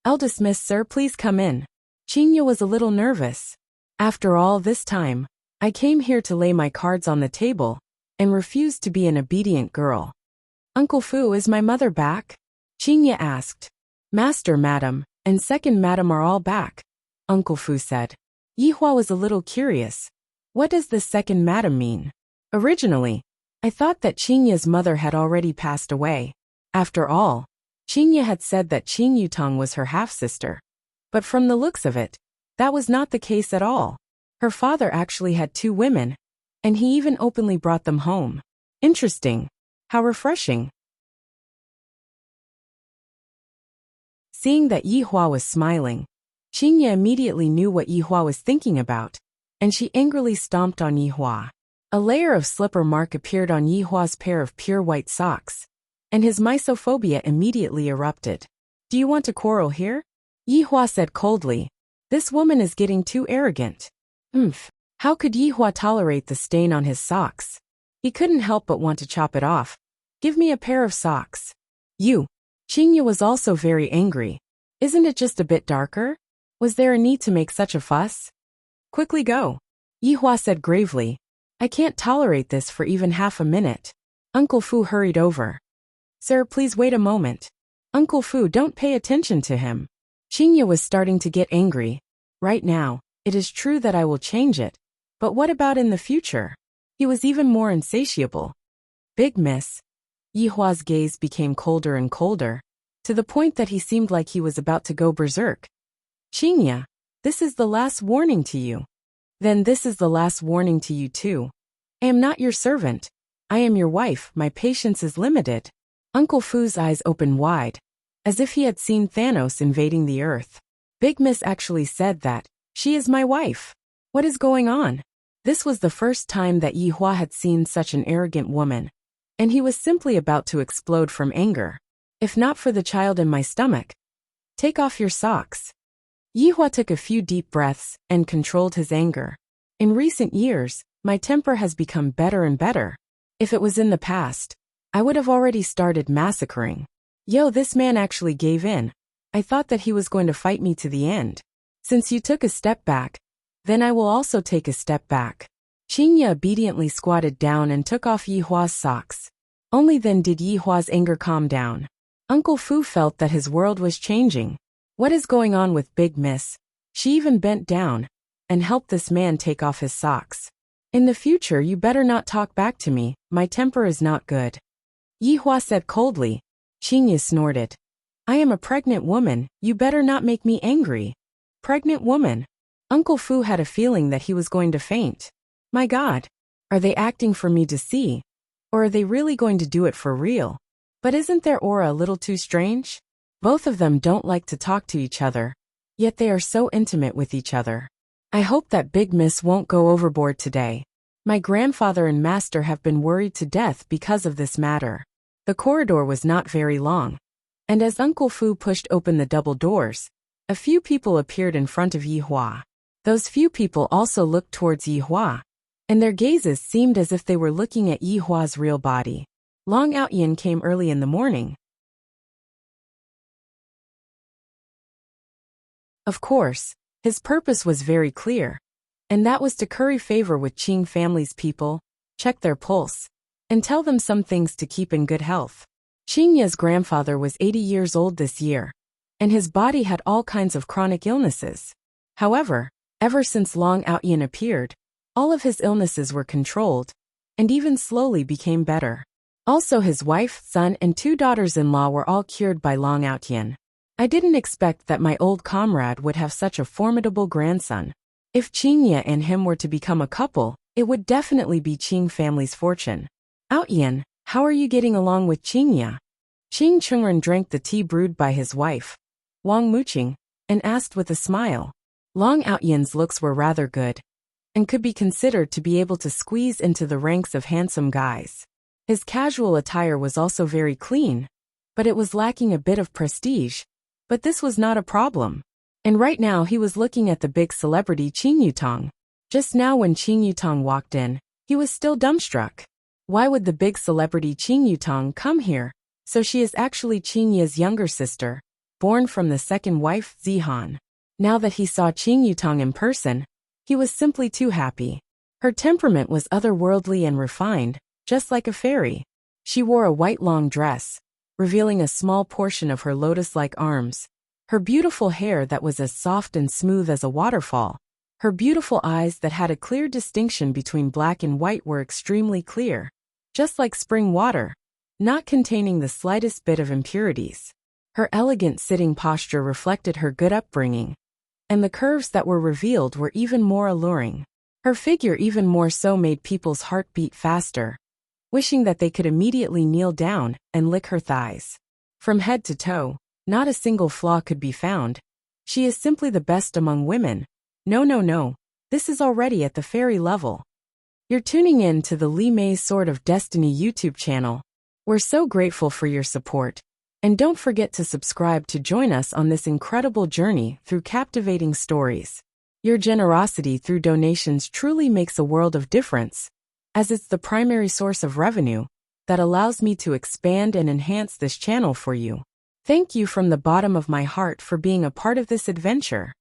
Eldest Miss, sir, please come in. Qingye was a little nervous. After all this time, I came here to lay my cards on the table and refused to be an obedient girl. Uncle Fu, is my mother back? Qingye asked. Master, madam, and second madam are all back, Uncle Fu said. Yihua was a little curious. What does this second madam mean? Originally, I thought that Qingye's mother had already passed away. After all, Qingye had said that Qing Yutong was her half-sister. But from the looks of it, that was not the case at all. Her father actually had 2 women, and he even openly brought them home. Interesting. How refreshing. Seeing that Yihua was smiling, Qingye immediately knew what Yihua was thinking about, and she angrily stomped on Yihua. A layer of slipper mark appeared on Yihua's pair of pure white socks, and his misophobia immediately erupted. Do you want to quarrel here? Yihua said coldly. This woman is getting too arrogant. How could Yihua tolerate the stain on his socks? He couldn't help but want to chop it off. Give me a pair of socks. You. Qingye was also very angry. Isn't it just a bit darker? Was there a need to make such a fuss? Quickly go. Yihua said gravely. I can't tolerate this for even half a minute. Uncle Fu hurried over. Sir, please wait a moment. Uncle Fu, don't pay attention to him. Qingye was starting to get angry. Right now, it is true that I will change it. But what about in the future? He was even more insatiable. Big miss. Yihua's gaze became colder and colder, to the point that he seemed like he was about to go berserk. Qingye, this is the last warning to you. Then this is the last warning to you too. I am not your servant. I am your wife, my patience is limited. Uncle Fu's eyes opened wide, as if he had seen Thanos invading the earth. Big Miss actually said that, she is my wife. What is going on? This was the first time that Yihua had seen such an arrogant woman, and he was simply about to explode from anger. If not for the child in my stomach. Take off your socks. Yihua took a few deep breaths and controlled his anger. In recent years, my temper has become better and better. If it was in the past, I would have already started massacring. Yo, this man actually gave in. I thought that he was going to fight me to the end. Since you took a step back, then I will also take a step back. Qingye obediently squatted down and took off Yihua's socks. Only then did Yihua's anger calm down. Uncle Fu felt that his world was changing. What is going on with Big Miss? She even bent down and helped this man take off his socks. In the future, you better not talk back to me, my temper is not good. Yihua said coldly. Qingye snorted. I am a pregnant woman, you better not make me angry. Pregnant woman? Uncle Fu had a feeling that he was going to faint. My God, are they acting for me to see? Or are they really going to do it for real? But isn't their aura a little too strange? Both of them don't like to talk to each other, yet they are so intimate with each other. I hope that Big Miss won't go overboard today. My grandfather and master have been worried to death because of this matter. The corridor was not very long, and as Uncle Fu pushed open the double doors, a few people appeared in front of Yihua. Those few people also looked towards Yihua, and their gazes seemed as if they were looking at Yihua's real body. Long Outyin came early in the morning. Of course, his purpose was very clear, and that was to curry favor with Qing family's people, check their pulse, and tell them some things to keep in good health. Qingye's grandfather was 80 years old this year, and his body had all kinds of chronic illnesses. However, ever since Long Outyin appeared, all of his illnesses were controlled, and even slowly became better. Also his wife, son, and 2 daughters-in-law were all cured by Long Outyin. I didn't expect that my old comrade would have such a formidable grandson. If Qingye and him were to become a couple, it would definitely be Qing family's fortune. Outyin, how are you getting along with Qingye? Qing Chungren drank the tea brewed by his wife, Wang Muqing, and asked with a smile. Long Outyin's looks were rather good, and could be considered to be able to squeeze into the ranks of handsome guys. His casual attire was also very clean, but it was lacking a bit of prestige. But this was not a problem. And right now he was looking at the big celebrity Qing Yutong. Just now when Qing Yutong walked in, he was still dumbstruck. Why would the big celebrity Qing Yutong come here? So she is actually Qingye's younger sister, born from the second wife, Zihan. Now that he saw Qing Yutong in person, he was simply too happy. Her temperament was otherworldly and refined, just like a fairy. She wore a white long dress, revealing a small portion of her lotus-like arms, her beautiful hair that was as soft and smooth as a waterfall. Her beautiful eyes that had a clear distinction between black and white were extremely clear, just like spring water, not containing the slightest bit of impurities. Her elegant sitting posture reflected her good upbringing, and the curves that were revealed were even more alluring. Her figure even more so made people's heart beat faster, wishing that they could immediately kneel down and lick her thighs. From head to toe, Not a single flaw could be found. She is simply the best among women. No, no, no. This is already at the fairy level. You're tuning in to the Li Mei's Sword of Destiny YouTube channel. We're so grateful for your support. And don't forget to subscribe to join us on this incredible journey through captivating stories. Your generosity through donations truly makes a world of difference, as it's the primary source of revenue that allows me to expand and enhance this channel for you. Thank you from the bottom of my heart for being a part of this adventure.